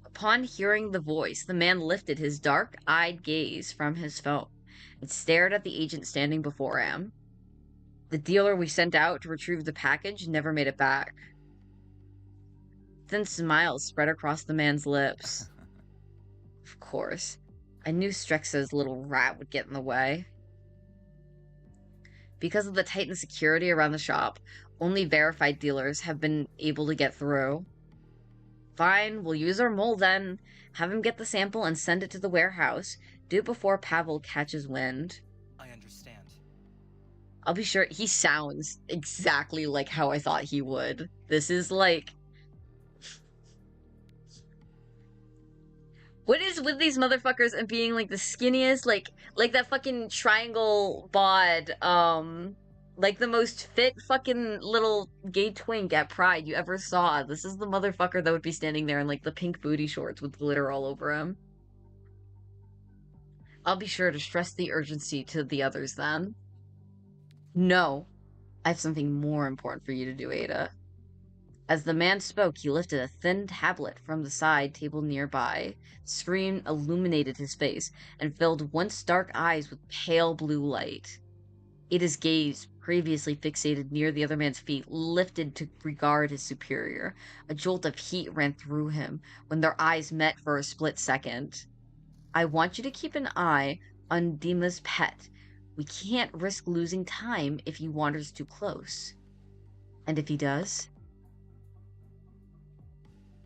Upon hearing the voice, the man lifted his dark-eyed gaze from his phone and stared at the agent standing before him. The dealer we sent out to retrieve the package never made it back. Thin smiles spread across the man's lips. Of course. I knew Strexa's little rat would get in the way. Because of the tightened security around the shop, only verified dealers have been able to get through. Fine, we'll use our mole then. Have him get the sample and send it to the warehouse. Do it before Pavel catches wind.
I understand.
I'll be sure. He sounds exactly like how I thought he would. This is like... What is with these motherfuckers and being like the skinniest, like that fucking triangle bod, like the most fit fucking little gay twink at Pride you ever saw. This is the motherfucker that would be standing there in like the pink booty shorts with glitter all over him. I'll be sure to stress the urgency to the others then. No, I have something more important for you to do, Ada. As the man spoke, he lifted a thin tablet from the side table nearby. The screen illuminated his face and filled once dark eyes with pale blue light. Ada's gaze, previously fixated near the other man's feet, lifted to regard his superior. A jolt of heat ran through him when their eyes met for a split second. I want you to keep an eye on Dima's pet. We can't risk losing time if he wanders too close. And if he does?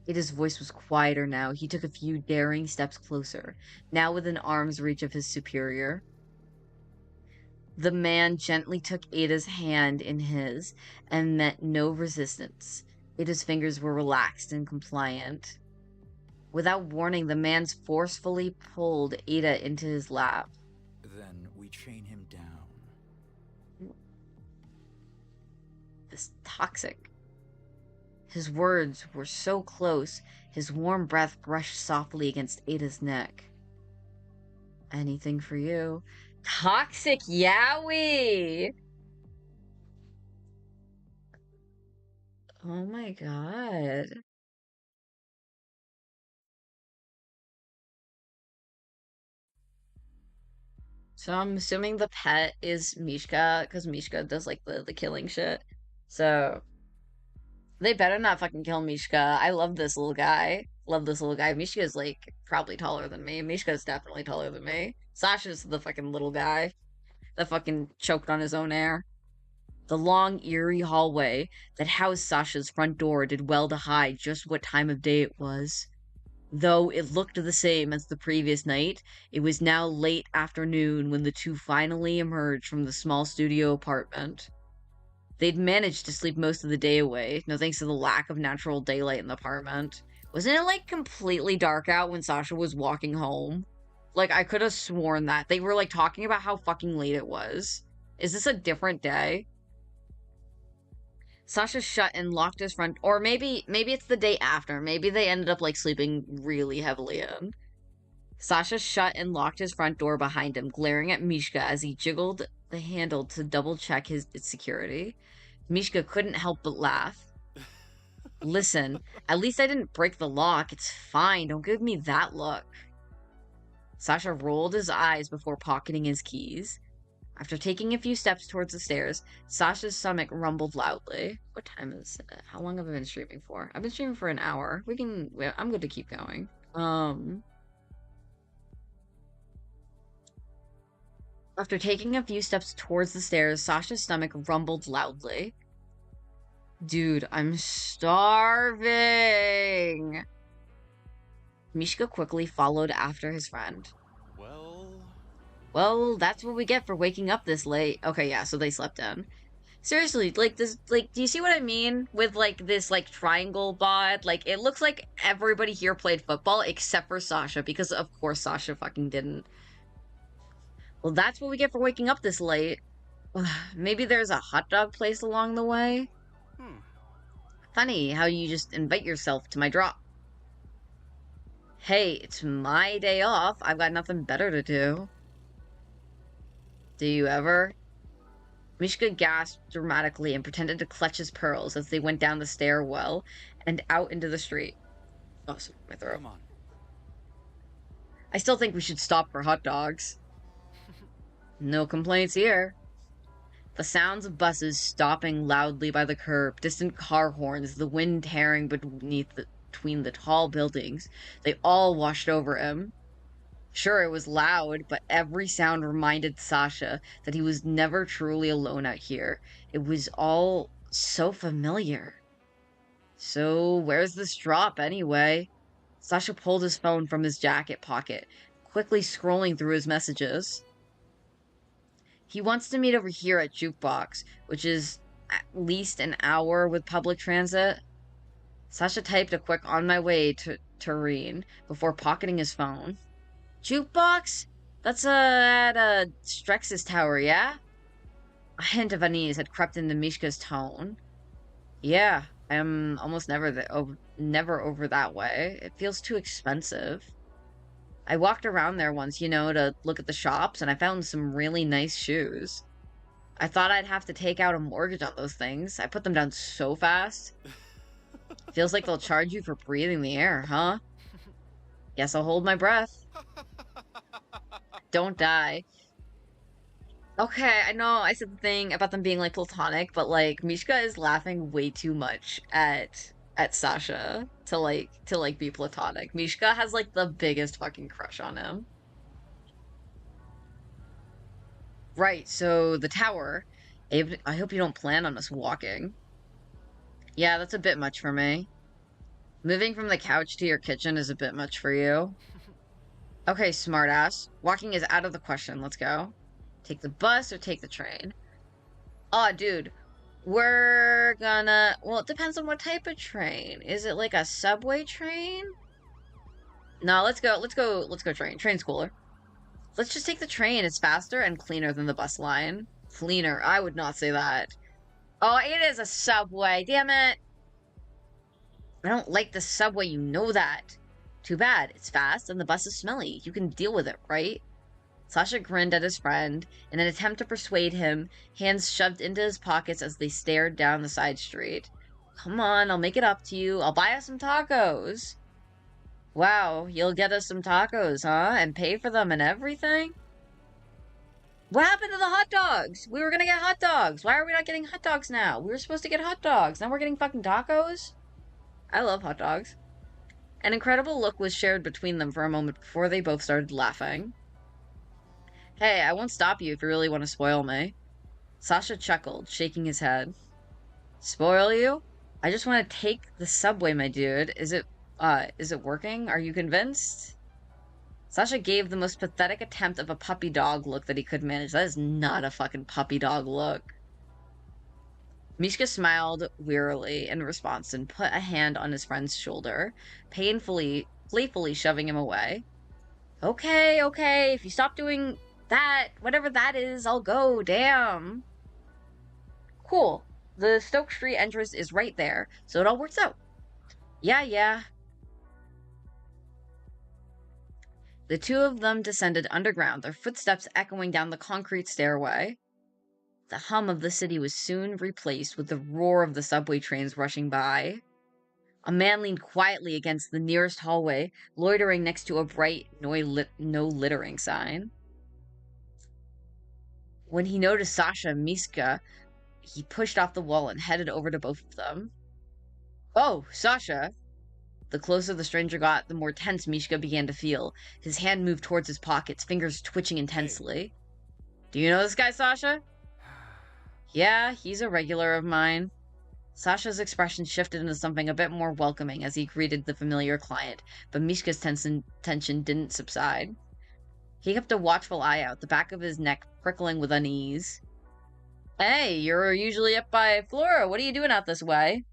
Ada's voice was quieter now. He took a few daring steps closer, now within arm's reach of his superior. The man gently took Ada's hand in his and met no resistance. Ada's fingers were relaxed and compliant. Without warning, the man forcefully pulled Ada into his lap.
Then we chain him down.
This toxic. His words were so close, his warm breath brushed softly against Ada's neck. Anything for you. Toxic Yowie! Oh my god. So I'm assuming the pet is Mishka, because Mishka does like the killing shit. So they better not fucking kill Mishka. I love this little guy. Love this little guy. Mishka is like probably taller than me. Mishka is definitely taller than me. Sasha's the fucking little guy that fucking choked on his own air. The long, eerie hallway that housed Sasha's front door did well to hide just what time of day it was. Though it looked the same as the previous night, it was now late afternoon when the two finally emerged from the small studio apartment. They'd managed to sleep most of the day away, no thanks to the lack of natural daylight in the apartment. Wasn't it like completely dark out when Sasha was walking home? Like, I could have sworn that. They were like talking about how fucking late it was. Is this a different day? Sasha shut and locked his front, or maybe it's the day after. Maybe they ended up like sleeping really heavily in. Sasha shut and locked his front door behind him, glaring at Mishka as he jiggled the handle to double check its security. Mishka couldn't help but laugh. Listen, at least I didn't break the lock. It's fine. Don't give me that look. Sasha rolled his eyes before pocketing his keys. After taking a few steps towards the stairs, Sasha's stomach rumbled loudly. What time is it? How long have I been streaming for? I've been streaming for an hour. I'm good to keep going. After taking a few steps towards the stairs, Sasha's stomach rumbled loudly. Dude, I'm starving! Mishka quickly followed after his friend. Well, that's what we get for waking up this late. Okay, yeah, so they slept in. Seriously, like, this, like, do you see what I mean with, like, this, like, triangle bot? Like, it looks like everybody here played football except for Sasha, because of course Sasha fucking didn't. Well, that's what we get for waking up this late. Maybe there's a hot dog place along the way? Funny how you just invite yourself to my drop. Hey, it's my day off. I've got nothing better to do. Do you ever? Mishka gasped dramatically and pretended to clutch his pearls as they went down the stairwell and out into the street. Oh, sorry, my throat.
Come on.
I still think we should stop for hot dogs. No complaints here. The sounds of buses stopping loudly by the curb, distant car horns, the wind tearing between the tall buildings, they all washed over him. Sure, it was loud, but every sound reminded Sasha that he was never truly alone out here. It was all so familiar. So, where's this drop, anyway? Sasha pulled his phone from his jacket pocket, quickly scrolling through his messages. He wants to meet over here at Jukebox, which is at least an hour with public transit. Sasha typed a quick "on my way" to Tureen before pocketing his phone. Jukebox? That's at Strex's tower, yeah? A hint of unease had crept into Mishka's tone. Yeah, I'm almost never over that way. It feels too expensive. I walked around there once, you know, to look at the shops, and I found some really nice shoes. I thought I'd have to take out a mortgage on those things. I put them down so fast. Feels like they'll charge you for breathing the air, huh? Guess I'll hold my breath. Don't die. Okay, I know I said the thing about them being like platonic, but like Mishka is laughing way too much at Sasha to be platonic. Mishka has like the biggest fucking crush on him. Right, so the tower. I hope you don't plan on us walking. Yeah, that's a bit much for me. Moving from the couch to your kitchen is a bit much for you. Okay, smartass. Walking is out of the question. Let's go. Take the bus or take the train? Oh, dude. We're gonna... Well, it depends on what type of train. Is it like a subway train? No, let's go train. Train's cooler. Let's just take the train. It's faster and cleaner than the bus line. Cleaner. I would not say that. Oh, it is a subway. Damn it. I don't like the subway. You know that. Too bad. It's fast and the bus is smelly. You can deal with it, right? Sasha grinned at his friend in an attempt to persuade him, hands shoved into his pockets as they stared down the side street. Come on, I'll make it up to you. I'll buy us some tacos. Wow, you'll get us some tacos, huh? And pay for them and everything? What happened to the hot dogs? We were gonna get hot dogs. Why are we not getting hot dogs now? We were supposed to get hot dogs. Now we're getting fucking tacos? I love hot dogs. An incredible look was shared between them for a moment before they both started laughing. Hey, I won't stop you if you really want to spoil me. Sasha chuckled, shaking his head. Spoil you? I just want to take the subway, my dude. Is it working? Are you convinced? Sasha gave the most pathetic attempt of a puppy dog look that he could manage. That is not a fucking puppy dog look. Mishka smiled wearily in response and put a hand on his friend's shoulder, playfully shoving him away. Okay, if you stop doing that, whatever that is, I'll go, damn. Cool. The Stoke Street entrance is right there, so it all works out. Yeah. The two of them descended underground, their footsteps echoing down the concrete stairway. The hum of the city was soon replaced with the roar of the subway trains rushing by. A man leaned quietly against the nearest hallway, loitering next to a bright no littering sign. When he noticed Sasha and Mishka, he pushed off the wall and headed over to both of them. Oh, Sasha! The closer the stranger got, the more tense Mishka began to feel. His hand moved towards his pockets, fingers twitching intensely. Hey. Do you know this guy, Sasha? Yeah, he's a regular of mine. Sasha's expression shifted into something a bit more welcoming as he greeted the familiar client, but Mishka's tension didn't subside. He kept a watchful eye out, the back of his neck prickling with unease. Hey, you're usually up by Flora. What are you doing out this way?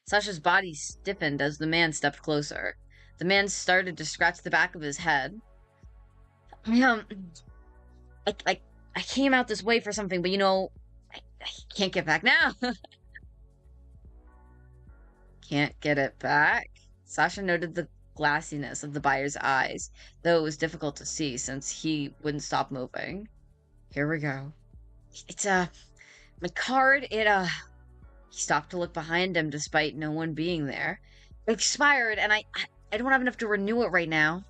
Sasha's body stiffened as the man stepped closer. The man started to scratch the back of his head. I came out this way for something, but I can't get back now. Can't get it back? Sasha noted the glassiness of the buyer's eyes, though it was difficult to see since he wouldn't stop moving. Here we go. It's, my card, he stopped to look behind him despite no one being there. It expired, and I don't have enough to renew it right now.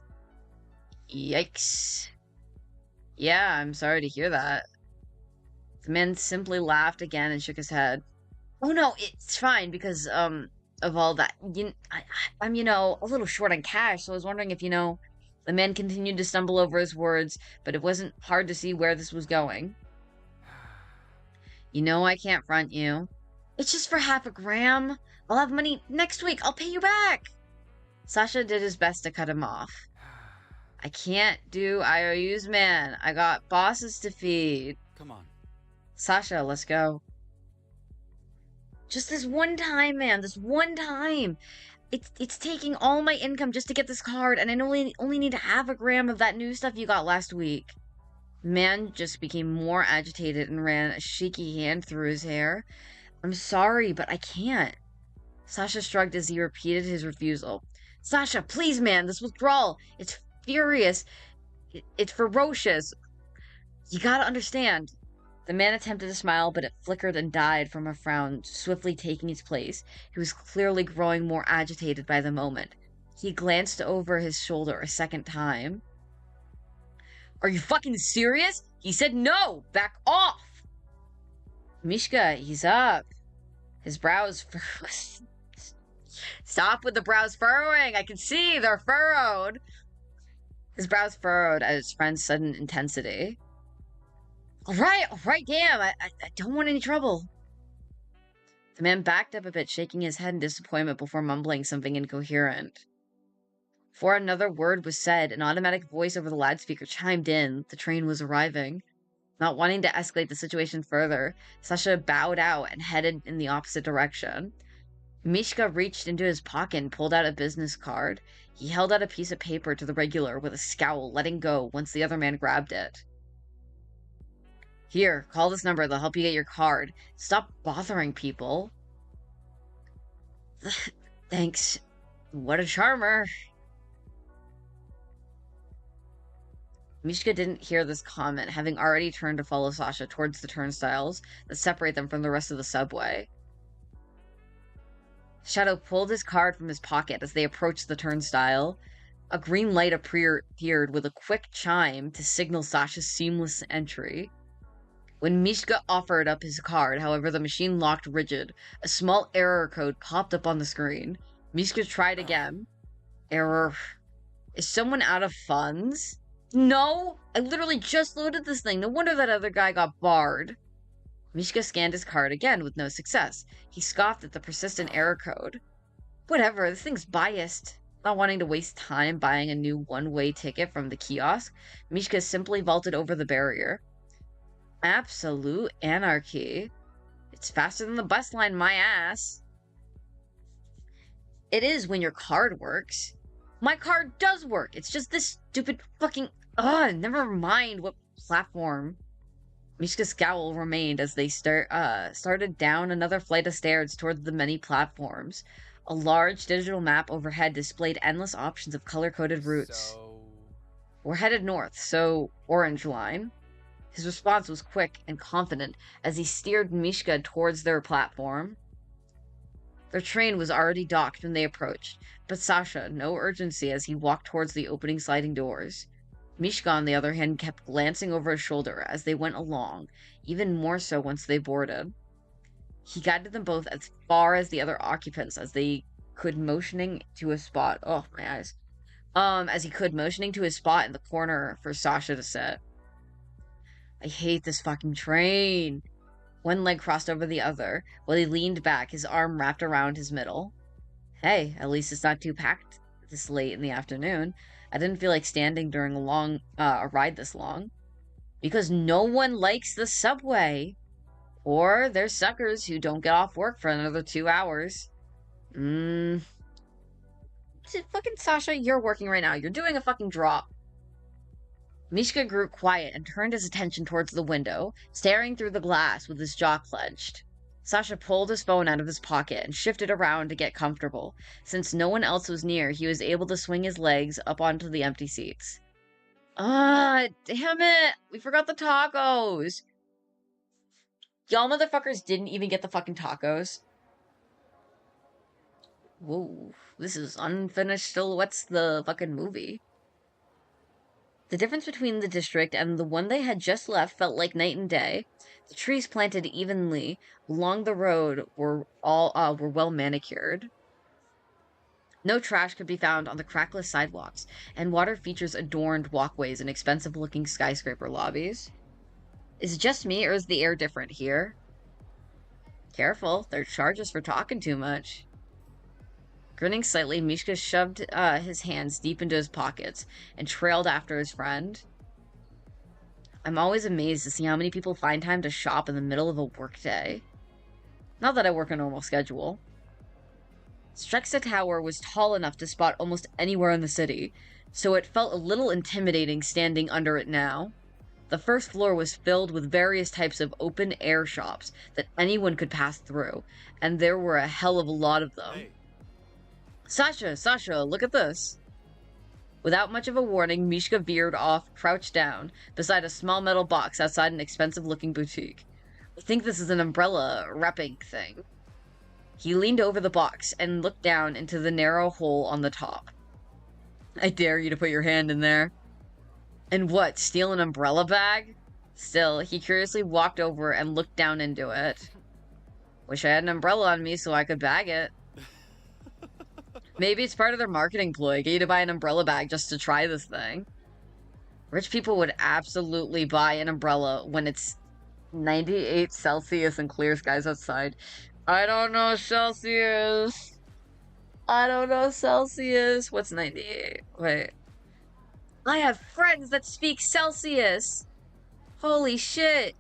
Yikes. Yeah, I'm sorry to hear that. The man simply laughed again and shook his head. Oh no, it's fine because, of all that. I'm, a little short on cash, so I was wondering if, The man continued to stumble over his words, but it wasn't hard to see where this was going. I can't front you. It's just for half a gram. I'll have money next week. I'll pay you back. Sasha did his best to cut him off. I can't do IOUs, man. I got bosses to feed.
Come on.
Sasha, let's go. Just this one time, man. This one time. It's taking all my income just to get this card, and I only need half a gram of that new stuff you got last week. The man just became more agitated and ran a shaky hand through his hair. I'm sorry, but I can't. Sasha shrugged as he repeated his refusal. Sasha, please, man, this withdrawal. It's furious. It's ferocious. You gotta understand. The man attempted to smile, but it flickered and died from a frown, swiftly taking its place. He was clearly growing more agitated by the moment. He glanced over his shoulder a second time. Are you fucking serious? He said no! Back off! Mishka, he's up. His brows... Stop with the brows furrowing! I can see they're furrowed! His brows furrowed at his friend's sudden intensity. All right, damn, I don't want any trouble. The man backed up a bit, shaking his head in disappointment before mumbling something incoherent. Before another word was said, an automatic voice over the loudspeaker chimed in. The train was arriving. Not wanting to escalate the situation further, Sasha bowed out and headed in the opposite direction. Mishka reached into his pocket and pulled out a business card. He held out a piece of paper to the regular with a scowl, letting go once the other man grabbed it. Here, call this number. They'll help you get your card. Stop bothering people. Thanks. What a charmer. Mishka didn't hear this comment, having already turned to follow Sasha towards the turnstiles that separate them from the rest of the subway. Shadow pulled his card from his pocket as they approached the turnstile. A green light appeared with a quick chime to signal Sasha's seamless entry. When Mishka offered up his card, however, the machine locked rigid. A small error code popped up on the screen. Mishka tried again. Error. Is someone out of funds? No! I literally just loaded this thing. No wonder that other guy got barred. Mishka scanned his card again with no success. He scoffed at the persistent error code. Whatever, this thing's biased. Not wanting to waste time buying a new one-way ticket from the kiosk, Mishka simply vaulted over the barrier. Absolute anarchy. It's faster than the bus line, my ass. It is when your card works. My card does work. It's just this stupid fucking... never mind what platform. Mishka's scowl remained as they started down another flight of stairs towards the many platforms. A large digital map overhead displayed endless options of color-coded routes. We're headed north, so orange line. His response was quick and confident as he steered Mishka towards their platform. Their train was already docked when they approached, but Sasha, no urgency as he walked towards the opening sliding doors. Mishka, on the other hand, kept glancing over his shoulder as they went along, even more so once they boarded. He guided them both as far as the other occupants as they could, motioning to a spot. Oh, my eyes. As he could, motioning to his spot in the corner for Sasha to sit. I hate this fucking train. One leg crossed over the other, while he leaned back, his arm wrapped around his middle. Hey, at least it's not too packed this late in the afternoon. I didn't feel like standing during a ride this long. Because no one likes the subway. Or there's suckers who don't get off work for another 2 hours. Fucking Sasha, you're working right now. You're doing a fucking drop. Mishka grew quiet and turned his attention towards the window, staring through the glass with his jaw clenched. Sasha pulled his phone out of his pocket and shifted around to get comfortable. Since no one else was near, he was able to swing his legs up onto the empty seats. Damn it! We forgot the tacos! Y'all motherfuckers didn't even get the fucking tacos. Whoa, this is Unfinished Silhouettes, the fucking movie. The difference between the district and the one they had just left felt like night and day. The trees planted evenly along the road were well manicured. No trash could be found on the crackless sidewalks, and water features adorned walkways and expensive-looking skyscraper lobbies. Is it just me, or is the air different here? Careful, there's charges for talking too much. Grinning slightly, Mishka shoved his hands deep into his pockets and trailed after his friend. I'm always amazed to see how many people find time to shop in the middle of a workday. Not that I work a normal schedule. Strexa Tower was tall enough to spot almost anywhere in the city, so it felt a little intimidating standing under it now. The first floor was filled with various types of open-air shops that anyone could pass through, and there were a hell of a lot of them.
Hey.
Sasha, look at this. Without much of a warning, Mishka veered off, crouched down, beside a small metal box outside an expensive-looking boutique. I think this is an umbrella wrapping thing. He leaned over the box and looked down into the narrow hole on the top. I dare you to put your hand in there. And what, steal an umbrella bag? Still, he curiously walked over and looked down into it. Wish I had an umbrella on me so I could bag it. Maybe it's part of their marketing ploy, get you to buy an umbrella bag just to try this thing. Rich people would absolutely buy an umbrella when it's 98 Celsius and clear skies outside. I don't know Celsius. I don't know Celsius. What's 98? Wait. I have friends that speak Celsius. Holy shit.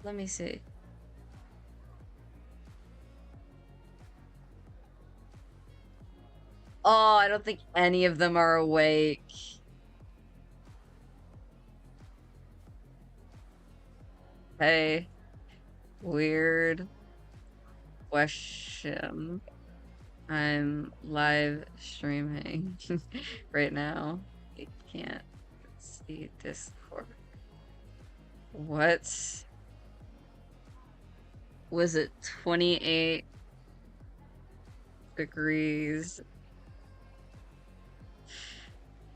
Let me see. Oh, I don't think any of them are awake. Hey. Weird question. I'm live streaming right now. I can't see Discord. What? Was it 28 degrees?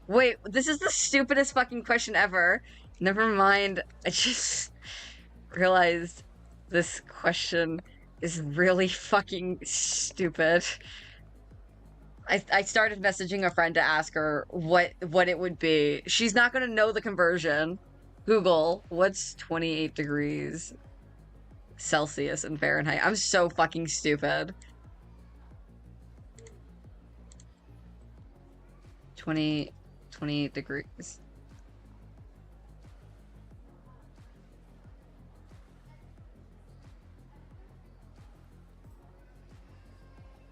Wait, this is the stupidest fucking question ever. Never mind. I just realized this question is really fucking stupid. I started messaging a friend to ask her what it would be. She's not gonna know the conversion. Google, what's 28 degrees Celsius in Fahrenheit? I'm so fucking stupid. 28 degrees.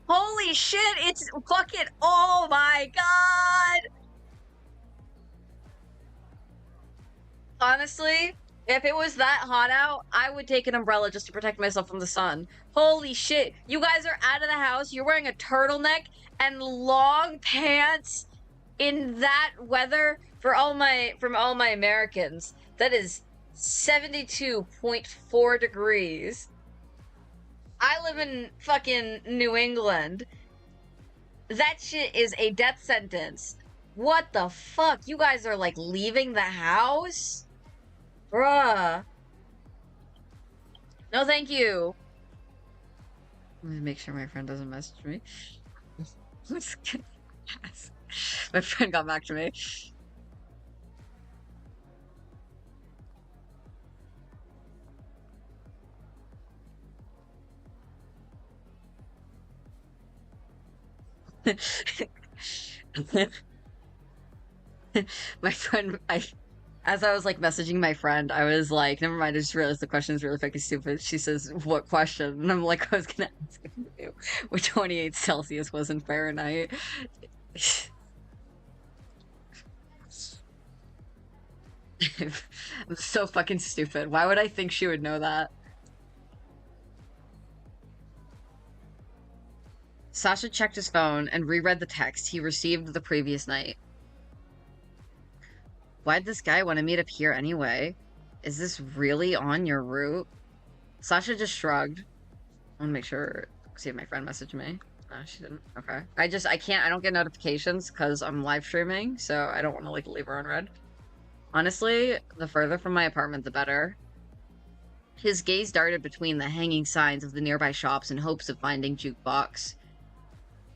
Holy shit, it's fucking, oh my god! Honestly, if it was that hot out, I would take an umbrella just to protect myself from the sun. Holy shit, you guys are out of the house, you're wearing a turtleneck and long pants in that weather from all my Americans. That is 72.4 degrees. I live in fucking New England. That shit is a death sentence. What the fuck? You guys are like leaving the house? Bruh. No, thank you. Let me make sure my friend doesn't message me. My friend got back to me. My friend, as I was like messaging my friend, I was like, never mind, I just realized the question is really fucking stupid. She says, what question? And I'm like, I was gonna ask you what 28 Celsius was in Fahrenheit. I'm so fucking stupid. Why would I think she would know that? Sasha checked his phone and reread the text he received the previous night. Why'd this guy want to meet up here anyway? Is this really on your route? Sasha just shrugged. I want to make sure, see if my friend messaged me. No, she didn't. Okay. I don't get notifications because I'm live streaming, so I don't want to like leave her on red. Honestly, the further from my apartment, the better. His gaze darted between the hanging signs of the nearby shops in hopes of finding Jukebox.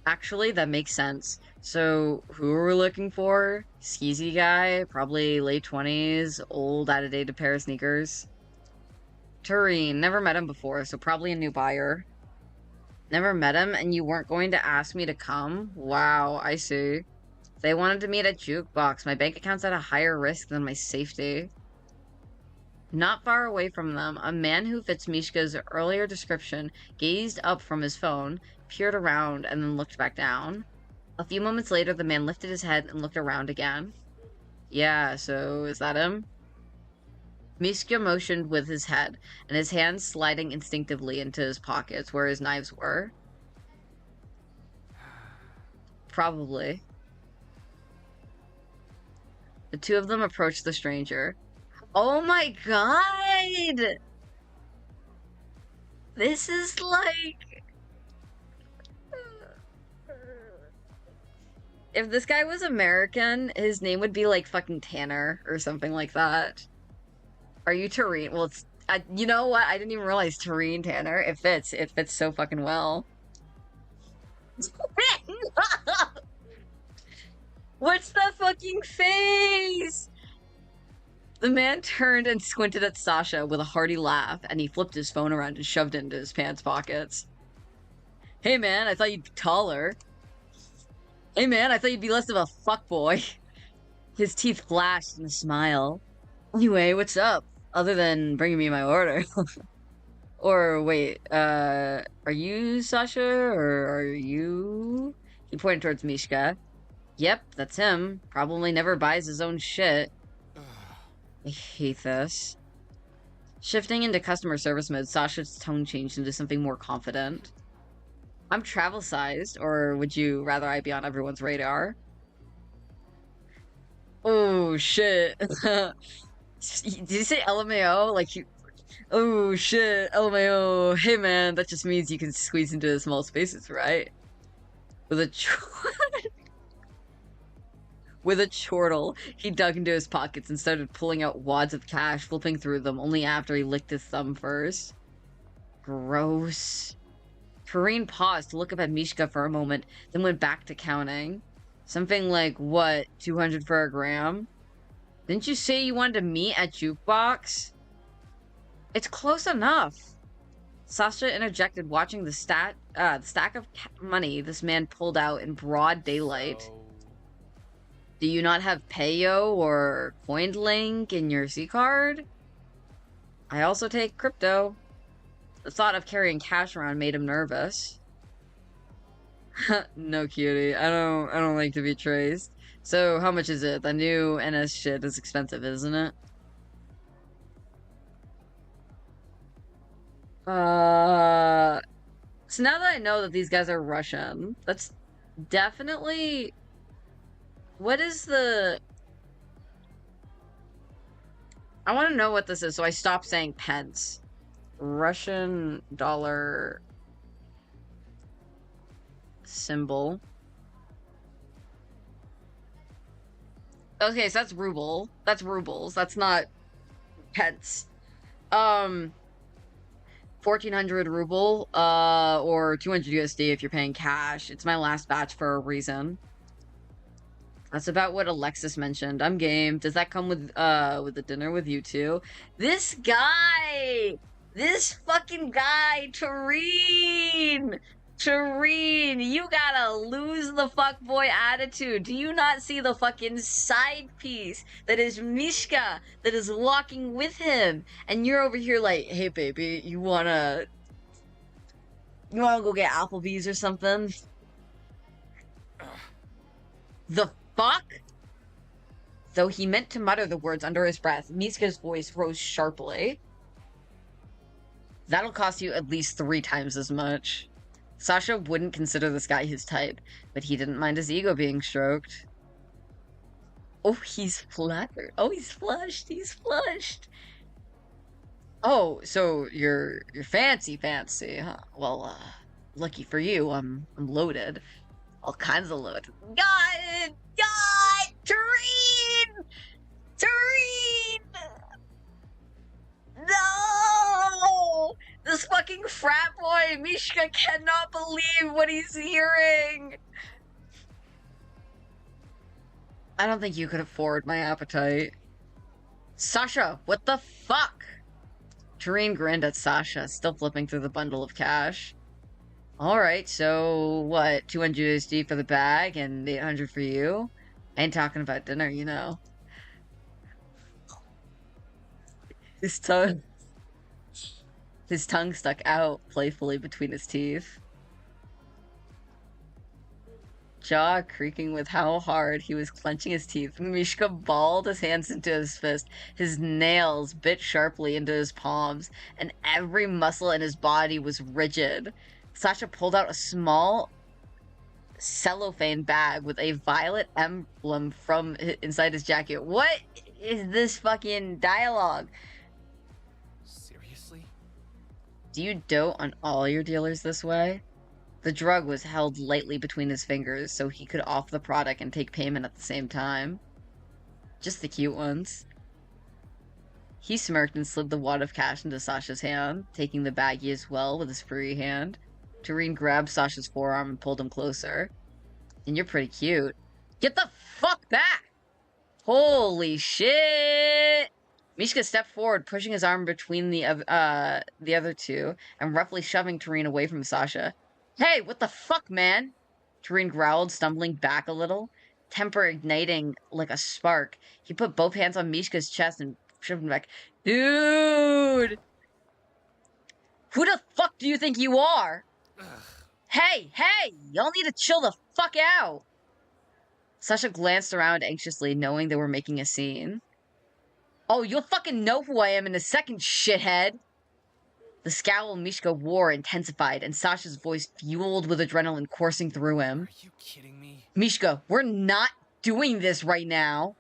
Actually, that makes sense. So, who are we looking for? Skeezy guy, probably late 20s, old, out-of-date pair of sneakers. Tureen, never met him before, so probably a new buyer. Never met him, and you weren't going to ask me to come? Wow, I see. They wanted to meet at Jukebox. My bank account's at a higher risk than my safety. Not far away from them, a man who fits Mishka's earlier description gazed up from his phone, peered around, and then looked back down. A few moments later, the man lifted his head and looked around again. Yeah, so is that him? Mishka motioned with his head, and his hands sliding instinctively into his pockets where his knives were. Probably. The two of them approached the stranger. Oh my god! This is like... If this guy was American, his name would be like fucking Tanner or something like that. Are you Tareen? Well, it's... you know what? I didn't even realize Tareen Tanner. It fits. It fits so fucking well. What's that fucking face? The man turned and squinted at Sasha with a hearty laugh, and he flipped his phone around and shoved it into his pants pockets. Hey man, I thought you'd be taller. Hey man, I thought you'd be less of a fuckboy. His teeth flashed in a smile. Anyway, what's up? Other than bringing me my order. Or wait, are you Sasha, or are you... He pointed towards Mishka. Yep, that's him. Probably never buys his own shit. I hate this. Shifting into customer service mode, Sasha's tone changed into something more confident. I'm travel-sized, or would you rather I be on everyone's radar? Oh, shit. Did you say LMAO? Like, you... Oh, shit, LMAO. Hey, man, that just means you can squeeze into the small spaces, right? With a... With a chortle, he dug into his pockets and started pulling out wads of cash, flipping through them only after he licked his thumb first. Gross. Kareen paused to look up at Mishka for a moment, then went back to counting. Something like, what, 200 for a gram? Didn't you say you wanted to meet at Jukebox? It's close enough. Sasha interjected, watching the stack of money this man pulled out in broad daylight.
So,
Do you not have Payo or CoinLink in your C-card? I also take crypto. The thought of carrying cash around made him nervous. No, cutie. I don't like to be traced. So, how much is it? The new NS shit is expensive, isn't it? So now that I know that these guys are Russian, that's definitely... What is the... I want to know what this is, so I stop saying pence. Russian dollar symbol. Okay, so that's ruble. That's rubles. That's not pence. 1400 ruble, or 200 USD if you're paying cash. It's my last batch for a reason. That's about what Alexis mentioned. I'm game. Does that come with the dinner with you too? This guy! This fucking guy, Tareen! Tareen, you gotta lose the fuckboy attitude. Do you not see the fucking side piece that is Mishka that is walking with him? And you're over here like, hey baby, you wanna go get Applebee's or something? The fuck? Though he meant to mutter the words under his breath, Mishka's voice rose sharply. That'll cost you at least 3 times as much. Sasha wouldn't consider this guy his type, but he didn't mind his ego being stroked. Oh, he's flattered. Oh, he's flushed. He's flushed. Oh, so you're fancy, huh? Well, lucky for you, I'm loaded. All kinds of load. God! Tareen! Tareen! No! This fucking frat boy, Mishka, cannot believe what he's hearing! I don't think you could afford my appetite. Sasha, what the fuck? Tareen grinned at Sasha, still flipping through the bundle of cash. Alright, so what, 200 USD for the bag and 800 for you? I ain't talking about dinner, you know. His tongue stuck out playfully between his teeth. jaw creaking with how hard he was clenching his teeth. Mishka balled his hands into his fist. His nails bit sharply into his palms, and every muscle in his body was rigid. Sasha pulled out a small cellophane bag with a violet emblem from inside his jacket. What is this fucking dialogue?
Seriously?
Do you dote on all your dealers this way? The drug was held lightly between his fingers so he could offer the product and take payment at the same time. Just the cute ones. He smirked and slid the wad of cash into Sasha's hand, taking the baggie as well with his free hand. Tareen grabbed Sasha's forearm and pulled him closer. And you're pretty cute. Get the fuck back! Holy shit! Mishka stepped forward, pushing his arm between the other two, and roughly shoving Tareen away from Sasha. Hey, what the fuck, man? Tareen growled, stumbling back a little, temper igniting like a spark. He put both hands on Mishka's chest and shoved him back. Dude! Who the fuck do you think you are?
Ugh.
Hey, y'all need to chill the fuck out. Sasha glanced around anxiously, knowing they were making a scene. Oh, you'll fucking know who I am in a second, shithead. The scowl Mishka wore intensified, and Sasha's voice fueled with adrenaline coursing through him.
Are you kidding me?
Mishka, we're not doing this right now.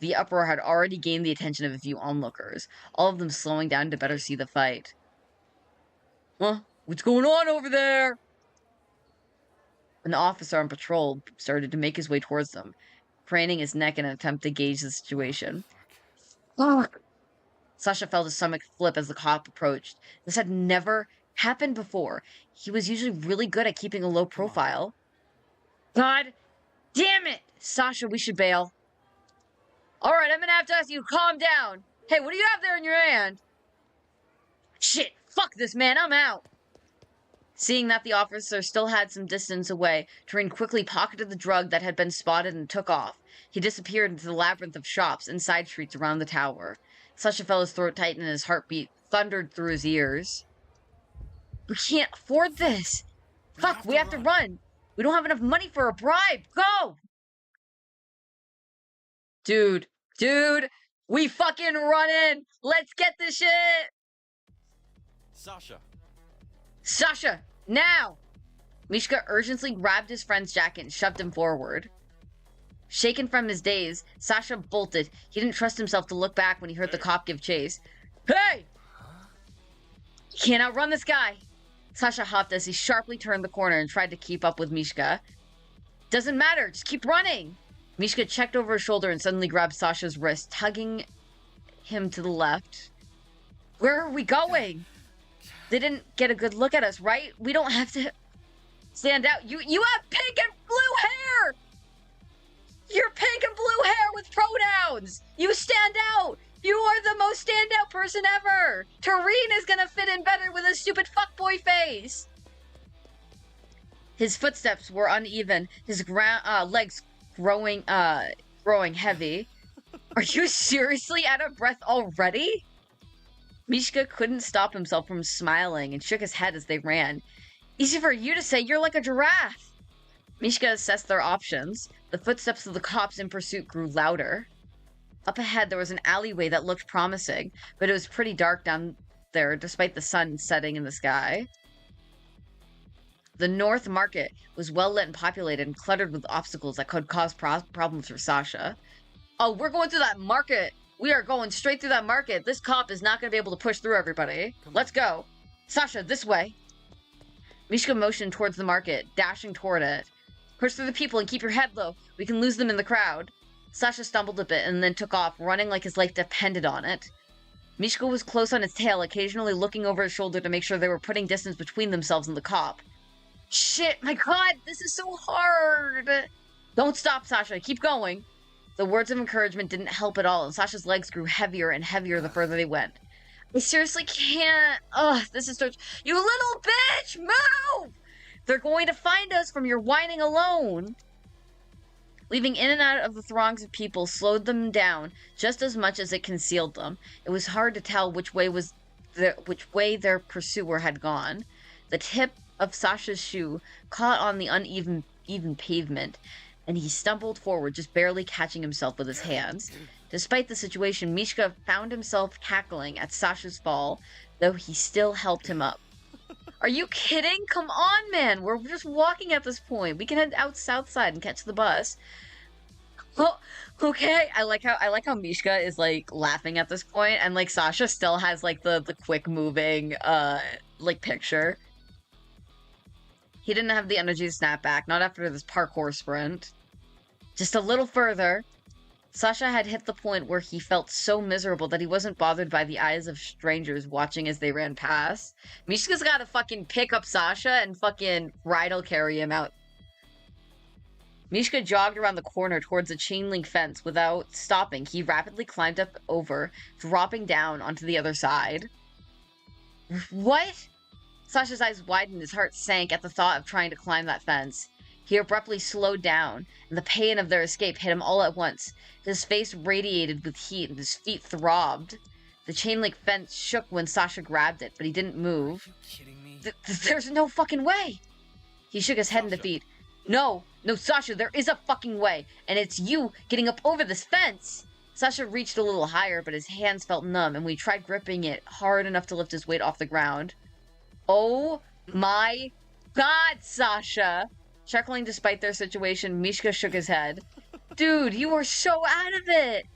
The uproar had already gained the attention of a few onlookers, all of them slowing down to better see the fight. Huh? What's going on over there? An officer on patrol started to make his way towards them, craning his neck in an attempt to gauge the situation. Fuck! Sasha felt his stomach flip as the cop approached. This had never happened before. He was usually really good at keeping a low profile. God damn it! Sasha, we should bail. Alright, I'm gonna have to ask you to calm down. Hey, what do you have there in your hand? Shit, fuck this, man, I'm out. Seeing that the officer still had some distance away, Tareen quickly pocketed the drug that had been spotted and took off. He disappeared into the labyrinth of shops and side streets around the tower. Sasha felt his throat tighten and his heartbeat thundered through his ears. We can't afford this. Fuck, we have to run. We don't have enough money for a bribe. Go! Dude, we fucking running. Let's get this shit. Sasha, now! Mishka urgently grabbed his friend's jacket and shoved him forward. Shaken from his daze, Sasha bolted. He didn't trust himself to look back when he heard the cop give chase. Hey! You can't outrun this guy! Sasha hopped as he sharply turned the corner and tried to keep up with Mishka. Doesn't matter, just keep running! Mishka checked over his shoulder and suddenly grabbed Sasha's wrist, tugging him to the left. Where are we going? They didn't get a good look at us, right? We don't have to stand out. You have pink and blue hair! You're pink and blue hair with pronouns! You stand out! You are the most standout person ever! Tareen is gonna fit in better with a stupid fuckboy face! His footsteps were uneven, his legs growing heavy. Are you seriously out of breath already? Mishka couldn't stop himself from smiling and shook his head as they ran. Easy for you to say, you're like a giraffe. Mishka assessed their options. The footsteps of the cops in pursuit grew louder. Up ahead, there was an alleyway that looked promising, but it was pretty dark down there despite the sun setting in the sky. The North Market was well lit and populated and cluttered with obstacles that could cause problems for Sasha. Oh, we're going through that market! We are going straight through that market. This cop is not going to be able to push through everybody. Let's go. Sasha, this way. Mishka motioned towards the market, dashing toward it. Push through the people and keep your head low. We can lose them in the crowd. Sasha stumbled a bit and then took off, running like his life depended on it. Mishka was close on his tail, occasionally looking over his shoulder to make sure they were putting distance between themselves and the cop. Shit, my god, this is so hard. Don't stop, Sasha. Keep going. The words of encouragement didn't help at all, and Sasha's legs grew heavier and heavier the further they went. I seriously can't. Ugh, this is so... You little bitch! Move! They're going to find us from your whining alone. Leaving in and out of the throngs of people slowed them down just as much as it concealed them. It was hard to tell which way their pursuer had gone. The tip of Sasha's shoe caught on the uneven even pavement, and he stumbled forward, just barely catching himself with his hands. Despite the situation, Mishka found himself cackling at Sasha's fall, though he still helped him up. Are you kidding? Come on, man! We're just walking at this point. We can head out south side and catch the bus. Oh, okay. I like how Mishka is like laughing at this point, and like Sasha still has like the quick moving like picture. He didn't have the energy to snap back, not after this parkour sprint. Just a little further. Sasha had hit the point where he felt so miserable that he wasn't bothered by the eyes of strangers watching as they ran past. Mishka's gotta fucking pick up Sasha and fucking bridal carry him out. Mishka jogged around the corner towards a chain link fence without stopping. He rapidly climbed up over, dropping down onto the other side. What? Sasha's eyes widened, his heart sank at the thought of trying to climb that fence. He abruptly slowed down, and the pain of their escape hit him all at once. His face radiated with heat, and his feet throbbed. The chain link fence shook when Sasha grabbed it, but he didn't move.
Are you kidding me?
There's no fucking way! He shook his head in defeat. No, Sasha, there is a fucking way, and it's you getting up over this fence! Sasha reached a little higher, but his hands felt numb, and we tried gripping it hard enough to lift his weight off the ground. Oh my god, Sasha! Chuckling despite their situation, Mishka shook his head. Dude, you are so out of it!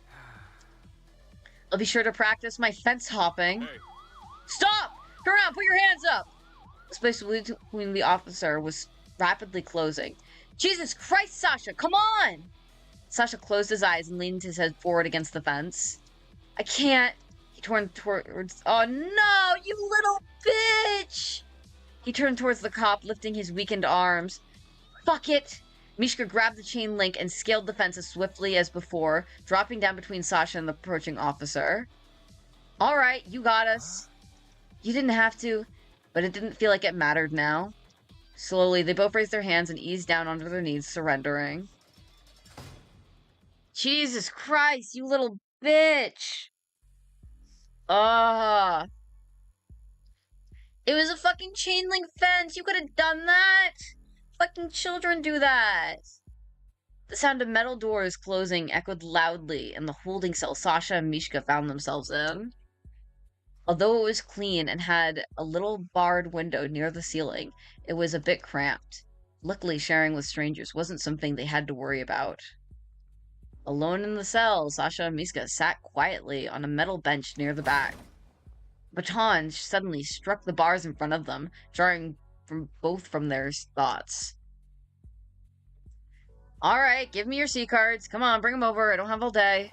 I'll be sure to practice my fence hopping.
Hey.
Stop! Turn around, put your hands up! The space between the officer was rapidly closing. Jesus Christ, Sasha, come on! Sasha closed his eyes and leaned his head forward against the fence. I can't. He turned towards... Oh no, you little bitch! He turned towards the cop, lifting his weakened arms. Fuck it! Mishka grabbed the chain link and scaled the fence as swiftly as before, dropping down between Sasha and the approaching officer. Alright, you got us. You didn't have to, but it didn't feel like it mattered now. Slowly, they both raised their hands and eased down onto their knees, surrendering. Jesus Christ, you little bitch! It was a fucking chain link fence! You could have done that! Fucking children do that! The sound of metal doors closing echoed loudly in the holding cell Sasha and Mishka found themselves in. Although it was clean and had a little barred window near the ceiling, it was a bit cramped. Luckily, sharing with strangers wasn't something they had to worry about. Alone in the cell, Sasha and Mishka sat quietly on a metal bench near the back. A baton suddenly struck the bars in front of them, jarring both from their thoughts. Alright, give me your C-cards. Come on, bring them over. I don't have all day.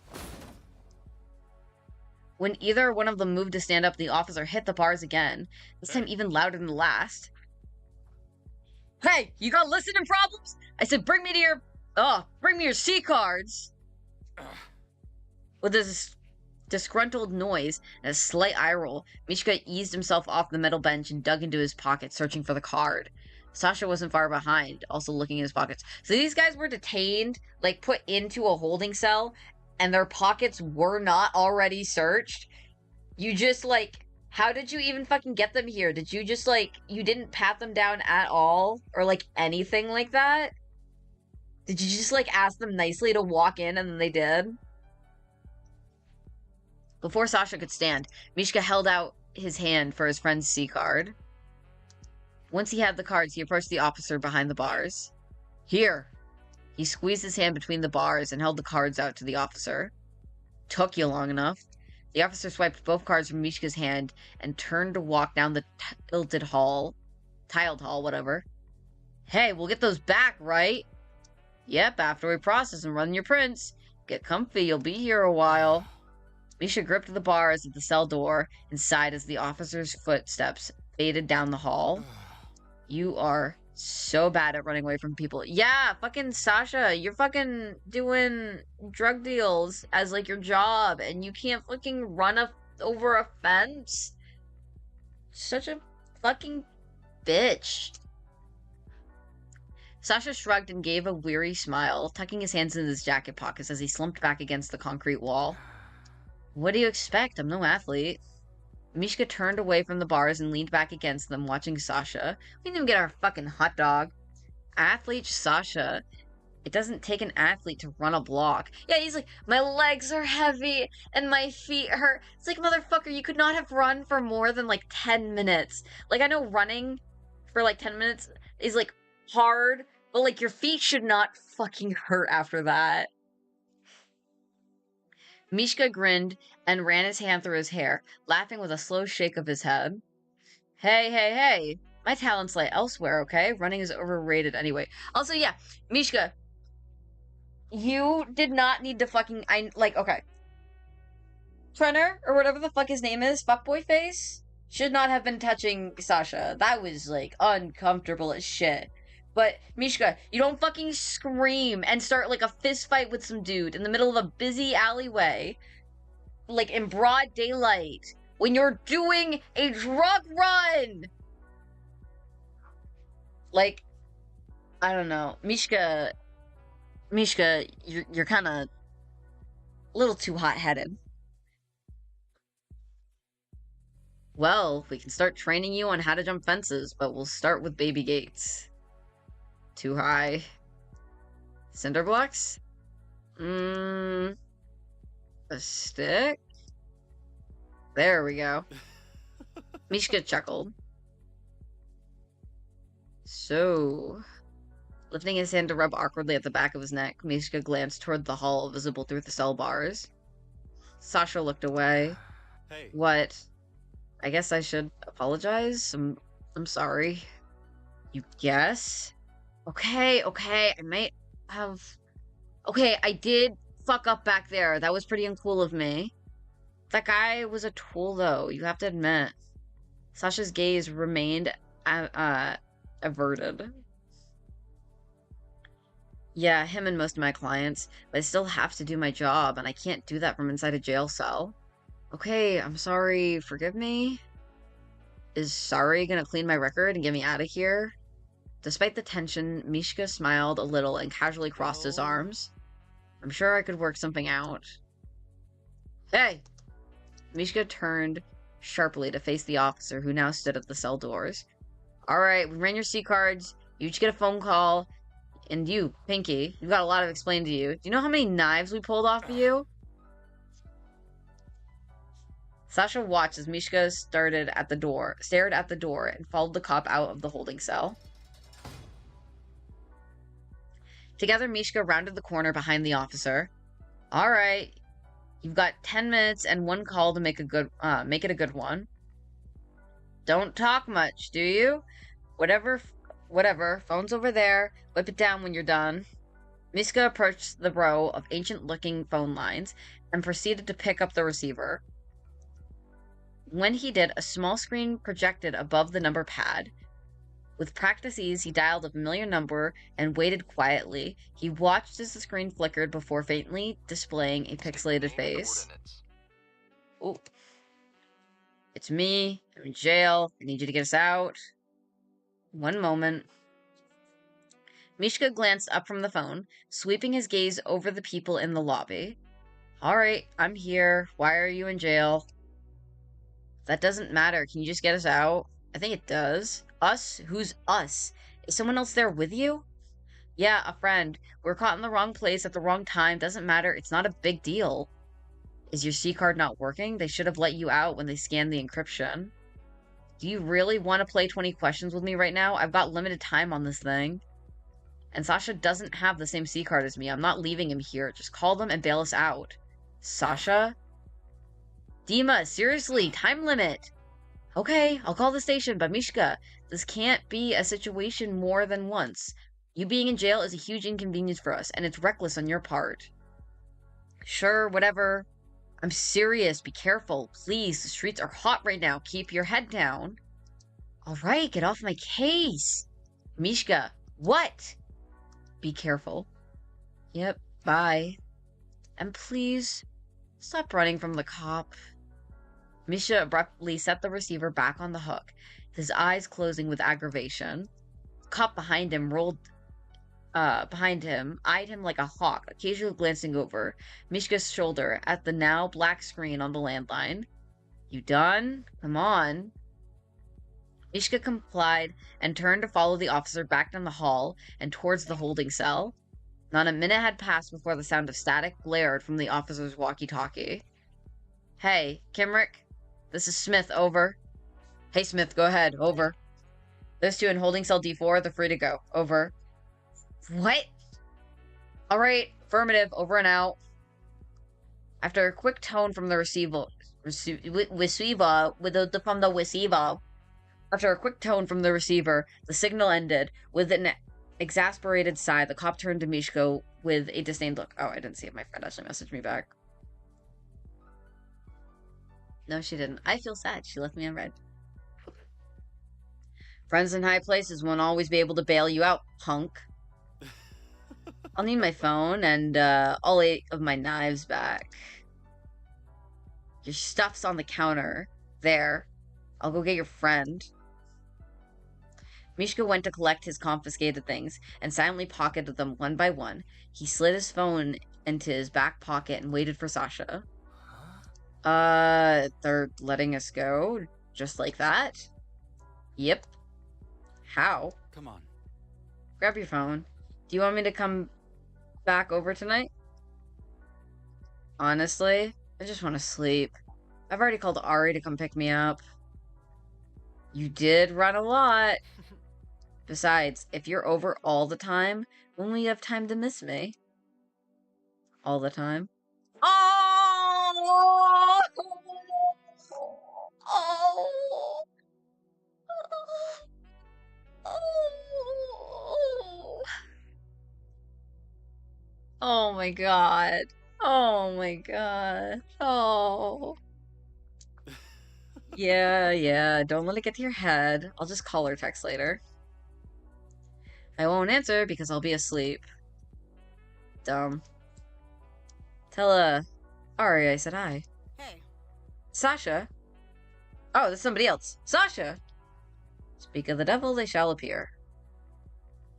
When either one of them moved to stand up, the officer hit the bars again, this time even louder than the last. Hey, you got listening problems? I said bring me your C-cards! With a disgruntled noise and a slight eye roll, Mishka eased himself off the metal bench and dug into his pocket, searching for the card. Sasha wasn't far behind, also looking in his pockets. So these guys were detained, like put into a holding cell, and their pockets were not already searched. You just, like, how did you even fucking get them here? Did you just, like, you didn't pat them down at all? Or, like, anything like that? Did you just, like, ask them nicely to walk in and then they did? Before Sasha could stand, Mishka held out his hand for his friend's C-card. Once he had the cards, he approached the officer behind the bars. Here. He squeezed his hand between the bars and held the cards out to the officer. Took you long enough. The officer swiped both cards from Mishka's hand and turned to walk down the tiled hall, whatever. Hey, we'll get those back, right? Yep, after we process and run your prints. Get comfy, you'll be here a while. Mishka gripped the bars at the cell door and sighed as the officer's footsteps faded down the hall. You are so bad at running away from people. Yeah, fucking Sasha, you're fucking doing drug deals as, like, your job, and you can't fucking run over a fence? Such a fucking bitch. Sasha shrugged and gave a weary smile, tucking his hands in his jacket pockets as he slumped back against the concrete wall. What do you expect? I'm no athlete. Mishka turned away from the bars and leaned back against them, watching Sasha. We didn't even get our fucking hot dog. Athlete Sasha. It doesn't take an athlete to run a block. Yeah, he's like, my legs are heavy and my feet hurt. It's like, motherfucker, you could not have run for more than like 10 minutes. Like, I know running for like 10 minutes is like hard, but like your feet should not fucking hurt after that. Mishka grinned and ran his hand through his hair, laughing with a slow shake of his head. Hey, hey, hey. My talents lie elsewhere, okay? Running is overrated anyway. Also, yeah, Mishka, you did not need to fucking... okay. Trenner, or whatever the fuck his name is, fuckboy face, should not have been touching Sasha. That was, like, uncomfortable as shit. But, Mishka, you don't fucking scream and start, like, a fist fight with some dude in the middle of a busy alleyway, like, in broad daylight, when you're doing a drug run! Like, I don't know. Mishka, you're kind of a little too hot-headed. Well, we can start training you on how to jump fences, but we'll start with baby gates. Too high. Cinder blocks? A stick? There we go. Mishka chuckled. So, lifting his hand to rub awkwardly at the back of his neck, Mishka glanced toward the hull visible through the cell bars. Sasha looked away.
Hey.
What? I guess I should apologize? I'm sorry. You guess? Okay, I might have... Okay, I did fuck up back there. That was pretty uncool of me. That guy was a tool, though, you have to admit. Sasha's gaze remained averted. Yeah, him and most of my clients, but I still have to do my job, and I can't do that from inside a jail cell. Okay, I'm sorry, forgive me? Is sorry gonna clean my record and get me out of here? Despite the tension, Mishka smiled a little and casually crossed his arms. I'm sure I could work something out. Hey! Mishka turned sharply to face the officer who now stood at the cell doors. Alright, we ran your C-cards, you each get a phone call, and you, Pinky, you've got a lot of explained to you. Do you know how many knives we pulled off of you? Sasha watched as Mishka stared at the door, and followed the cop out of the holding cell. Together, Mishka rounded the corner behind the officer. Alright, you've got 10 minutes and one call to make it a good one. Don't talk much, do you? Whatever, phone's over there, whip it down when you're done. Mishka approached the row of ancient-looking phone lines and proceeded to pick up the receiver. When he did, a small screen projected above the number pad. With practice ease, he dialed a familiar number and waited quietly. He watched as the screen flickered before faintly displaying a pixelated face. Oh. It's me. I'm in jail. I need you to get us out. One moment. Mishka glanced up from the phone, sweeping his gaze over the people in the lobby. Alright, I'm here. Why are you in jail? That doesn't matter. Can you just get us out? I think it does. Us? Who's us? Is someone else there with you? Yeah, a friend. We're caught in the wrong place at the wrong time. Doesn't matter. It's not a big deal. Is your C-card not working? They should have let you out when they scanned the encryption. Do you really want to play 20 questions with me right now? I've got limited time on this thing. And Sasha doesn't have the same C-card as me. I'm not leaving him here. Just call them and bail us out. Sasha? Dima, seriously, time limit. Okay, I'll call the station, but Mishka, this can't be a situation more than once. You being in jail is a huge inconvenience for us, and it's reckless on your part. Sure, whatever. I'm serious, be careful, please. The streets are hot right now. Keep your head down. Alright, get off my case. Mishka, what? Be careful. Yep, bye. And please, stop running from the cop. Mishka abruptly set the receiver back on the hook, his eyes closing with aggravation. The cop behind him eyed him like a hawk, occasionally glancing over Mishka's shoulder at the now black screen on the landline. You done? Come on. Mishka complied and turned to follow the officer back down the hall and towards the holding cell. Not a minute had passed before the sound of static blared from the officer's walkie-talkie. Hey, Kimrick? This is Smith, over. Hey, Smith, go ahead, over. Those two in holding cell D4, they're free to go, over. What? Alright, affirmative, over and out. After a quick tone from the receiver, after a quick tone from the receiver, the signal ended. With an exasperated sigh, the cop turned to Mishka with a disdained look. Oh, I didn't see it. My friend actually messaged me back. No, she didn't. I feel sad. She left me on red. Friends in high places won't always be able to bail you out, punk. I'll need my phone and all 8 of my knives back. Your stuff's on the counter. There. I'll go get your friend. Mishka went to collect his confiscated things and silently pocketed them one by one. He slid his phone into his back pocket and waited for Sasha. They're letting us go? Just like that? Yep. How?
Come on.
Grab your phone. Do you want me to come back over tonight? Honestly, I just want to sleep. I've already called Ari to come pick me up. You did run a lot. Besides, if you're over all the time, when will you have time to miss me? All the time? Oh! Oh! Oh! Oh my god. Oh my god. Oh. Yeah, don't let it get to your head. I'll just call or text later. I won't answer because I'll be asleep. Dumb. Tell, Ari I said hi.
Hey.
Sasha? Oh, that's somebody else. Sasha! Speak of the devil, they shall appear.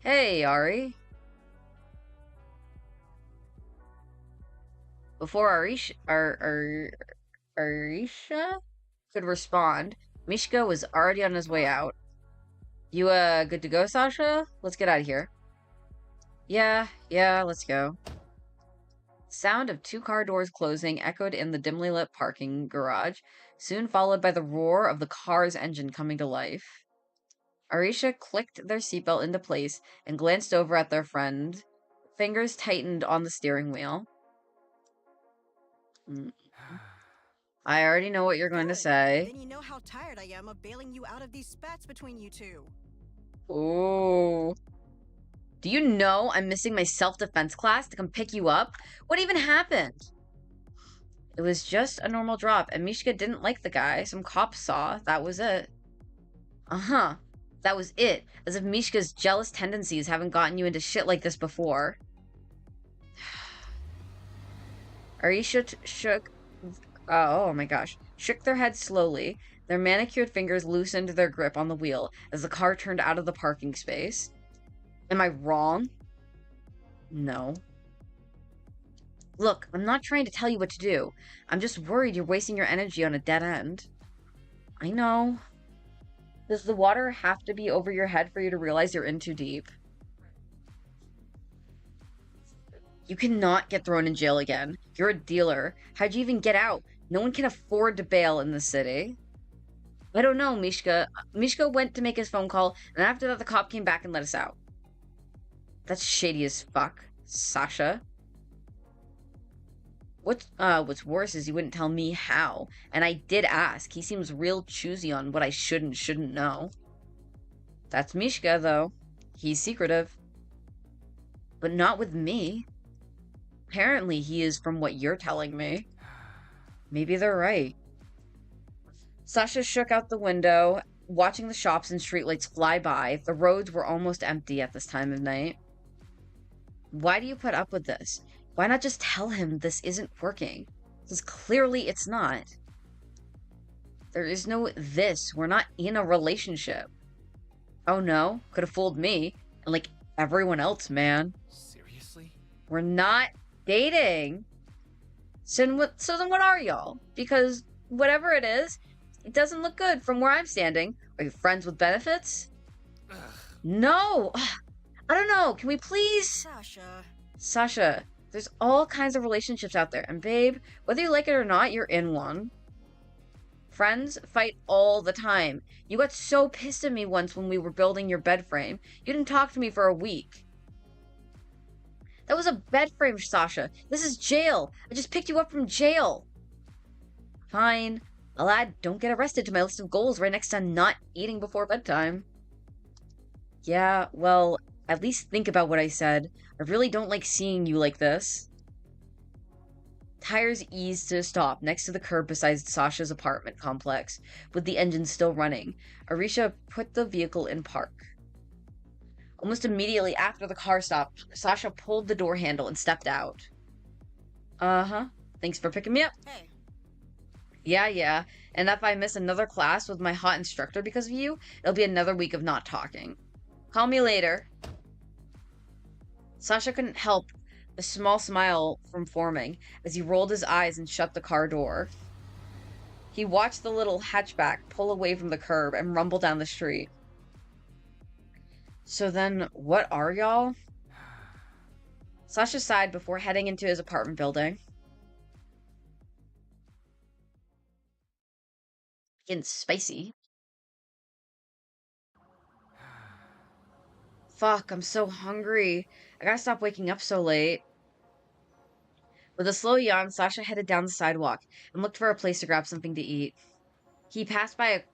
Hey, Ari. Before Arisha could respond, Mishka was already on his way out. You, good to go, Sasha? Let's get out of here. Yeah, let's go. Sound of 2 car doors closing echoed in the dimly lit parking garage, soon followed by the roar of the car's engine coming to life. Arisha clicked their seatbelt into place and glanced over at their friend. Fingers tightened on the steering wheel. I already know what you're going to say.
Then you know how tired I am of bailing you out of these spats between you two.
Ooh. Do you know I'm missing my self-defense class to come pick you up? What even happened? It was just a normal drop, and Mishka didn't like the guy. Some cops saw. That was it. Uh-huh. That was it. As if Mishka's jealous tendencies haven't gotten you into shit like this before. Arisha shook... oh my gosh. Shook their heads slowly. Their manicured fingers loosened their grip on the wheel as the car turned out of the parking space. Am I wrong? No. Look, I'm not trying to tell you what to do. I'm just worried you're wasting your energy on a dead end. I know. Does the water have to be over your head for you to realize you're in too deep? You cannot get thrown in jail again. You're a dealer. How'd you even get out? No one can afford to bail in the city. I don't know, Mishka. Mishka went to make his phone call, and after that the cop came back and let us out. That's shady as fuck, Sasha. What's worse is he wouldn't tell me how, and I did ask. He seems real choosy on what I should and shouldn't know. That's Mishka, though. He's secretive. But not with me. Apparently he is, from what you're telling me. Maybe they're right. Sasha shook out the window, watching the shops and streetlights fly by. The roads were almost empty at this time of night. Why do you put up with this? Why not just tell him this isn't working? Because clearly it's not. There is no this. We're not in a relationship. Oh no, could have fooled me. And like everyone else, man.
Seriously?
We're not dating. So then what are y'all? Because whatever it is, It doesn't look good from where I'm standing. Are you friends with benefits?
Ugh.
No! I don't know. Can we please?
Sasha.
Sasha, there's all kinds of relationships out there. And babe, whether you like it or not, you're in one. Friends fight all the time. You got so pissed at me once when we were building your bed frame. You didn't talk to me for a week. That was a bed frame, Sasha. This is jail. I just picked you up from jail. Fine. I'll add don't get arrested to my list of goals right next to not eating before bedtime. Yeah, well, at least think about what I said. I really don't like seeing you like this. Tires eased to a stop next to the curb beside Sasha's apartment complex, with the engine still running. Arisha put the vehicle in park. Almost immediately after the car stopped, Sasha pulled the door handle and stepped out. Uh-huh. Thanks for picking me up.
Hey.
Yeah. And if I miss another class with my hot instructor because of you, it'll be another week of not talking. Call me later. Sasha couldn't help a small smile from forming as he rolled his eyes and shut the car door. He watched the little hatchback pull away from the curb and rumble down the street. So then, what are y'all? Sasha sighed before heading into his apartment building. Getting spicy. Fuck, I'm so hungry. I gotta stop waking up so late. With a slow yawn, Sasha headed down the sidewalk and looked for a place to grab something to eat. He passed by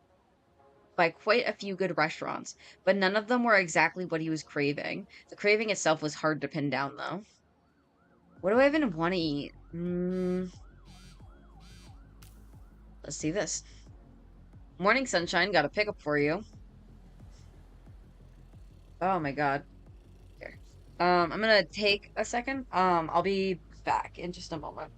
quite a few good restaurants, but none of them were exactly what he was craving. The craving itself was hard to pin down, though. What do I even want to eat? Let's see this. Morning, sunshine. Got a pickup for you. Oh my god. Here. I'm gonna take a second. I'll be back in just a moment.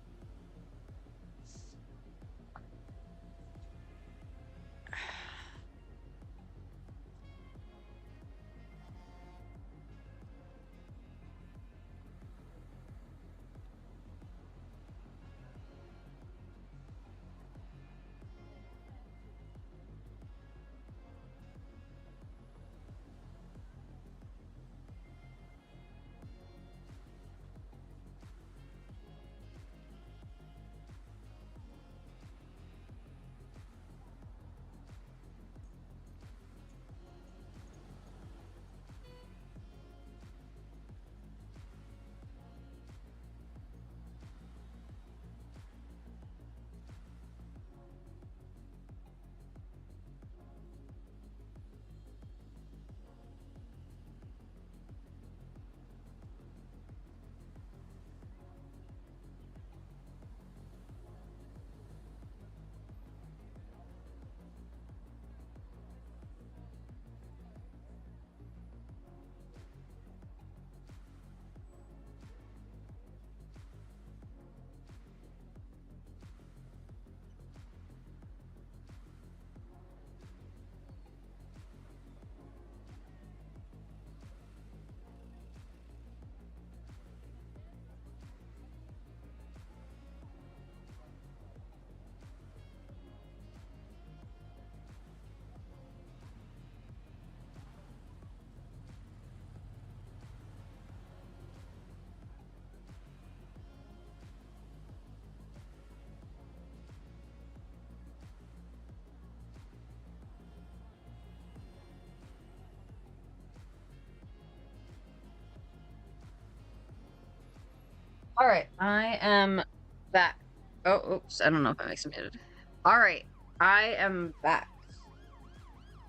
Alright, I am back. Oh, oops, I don't know if that makes me muted. Alright, I am back.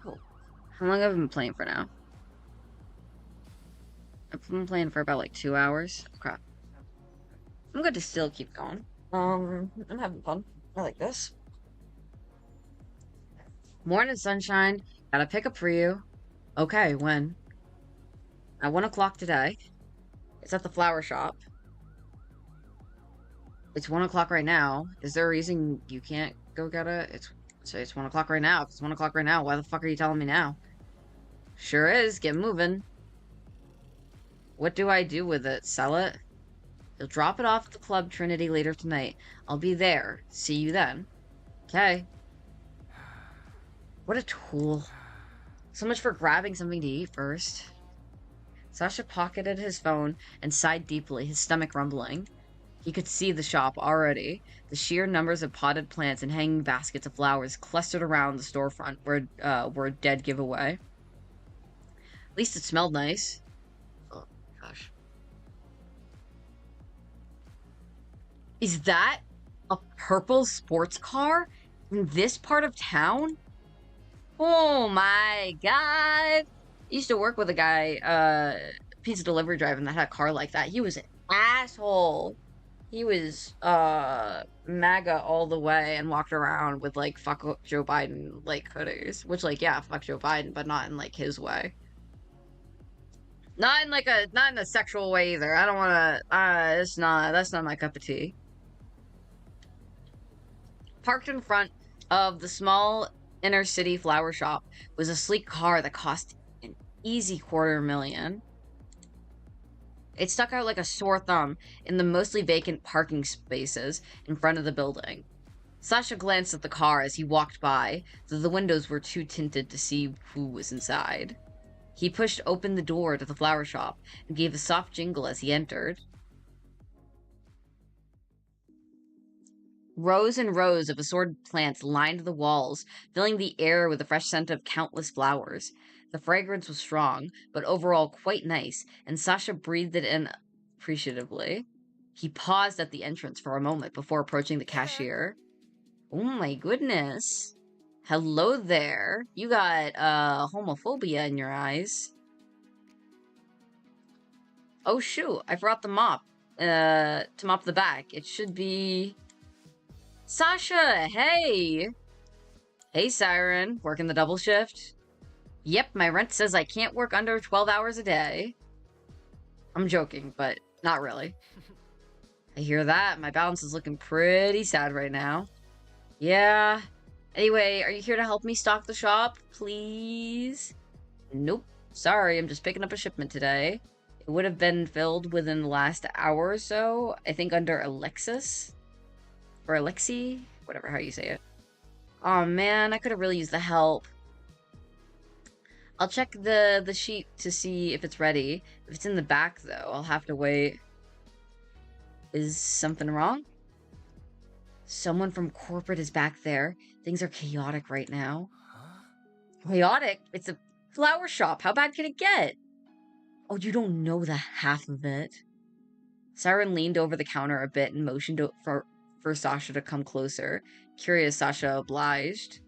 Cool. How long have I been playing for now? I've been playing for about like 2 hours. Crap. I'm good to still keep going. I'm having fun. I like this. Morning, sunshine. Got a pickup for you. Okay, when? At 1 o'clock today. It's at the flower shop. It's 1 o'clock right now. Is there a reason you can't go get it? It's 1 o'clock right now. If it's 1 o'clock right now, why the fuck are you telling me now? Sure is. Get moving. What do I do with it? Sell it? You'll drop it off at the Club Trinity later tonight. I'll be there. See you then. Okay. What a tool. So much for grabbing something to eat first. Sasha pocketed his phone and sighed deeply, his stomach rumbling. He could see the shop already. The sheer numbers of potted plants and hanging baskets of flowers clustered around the storefront were a dead giveaway. At least it smelled nice. Oh, gosh. Is that a purple sports car in this part of town? Oh my god. I used to work with a guy, pizza delivery driver that had a car like that. He was an asshole. He was, MAGA all the way and walked around with, like, fuck Joe Biden, like, hoodies. Which, like, yeah, fuck Joe Biden, but not in, like, his way. Not in a sexual way either. I don't wanna, that's not my cup of tea. Parked in front of the small inner city flower shop was a sleek car that cost an easy $250,000. It stuck out like a sore thumb in the mostly vacant parking spaces in front of the building. Sasha glanced at the car as he walked by, though the windows were too tinted to see who was inside. He pushed open the door to the flower shop and gave a soft jingle as he entered. Rows and rows of assorted plants lined the walls, filling the air with the fresh scent of countless flowers. The fragrance was strong, but overall quite nice, and Sasha breathed it in appreciatively. He paused at the entrance for a moment before approaching the cashier. Oh my goodness. Hello there. You got, homophobia in your eyes. Oh shoot, I forgot the mop. To mop the back. It should be... Sasha, hey! Hey, Siren. Working the double shift? Yep, my rent says I can't work under 12 hours a day. I'm joking, but not really. I hear that. My balance is looking pretty sad right now. Yeah. Anyway, are you here to help me stock the shop, please? Nope. Sorry, I'm just picking up a shipment today. It would have been filled within the last hour or so. I think under Alexis? Or Alexi? Whatever, how you say it. Oh man, I could have really used the help. I'll check the sheet to see if it's ready. If it's in the back, though, I'll have to wait. Is something wrong? Someone from corporate is back there. Things are chaotic right now. Chaotic? It's a flower shop. How bad can it get? Oh, you don't know the half of it. Siren leaned over the counter a bit and motioned for Sasha to come closer. Curious, Sasha obliged.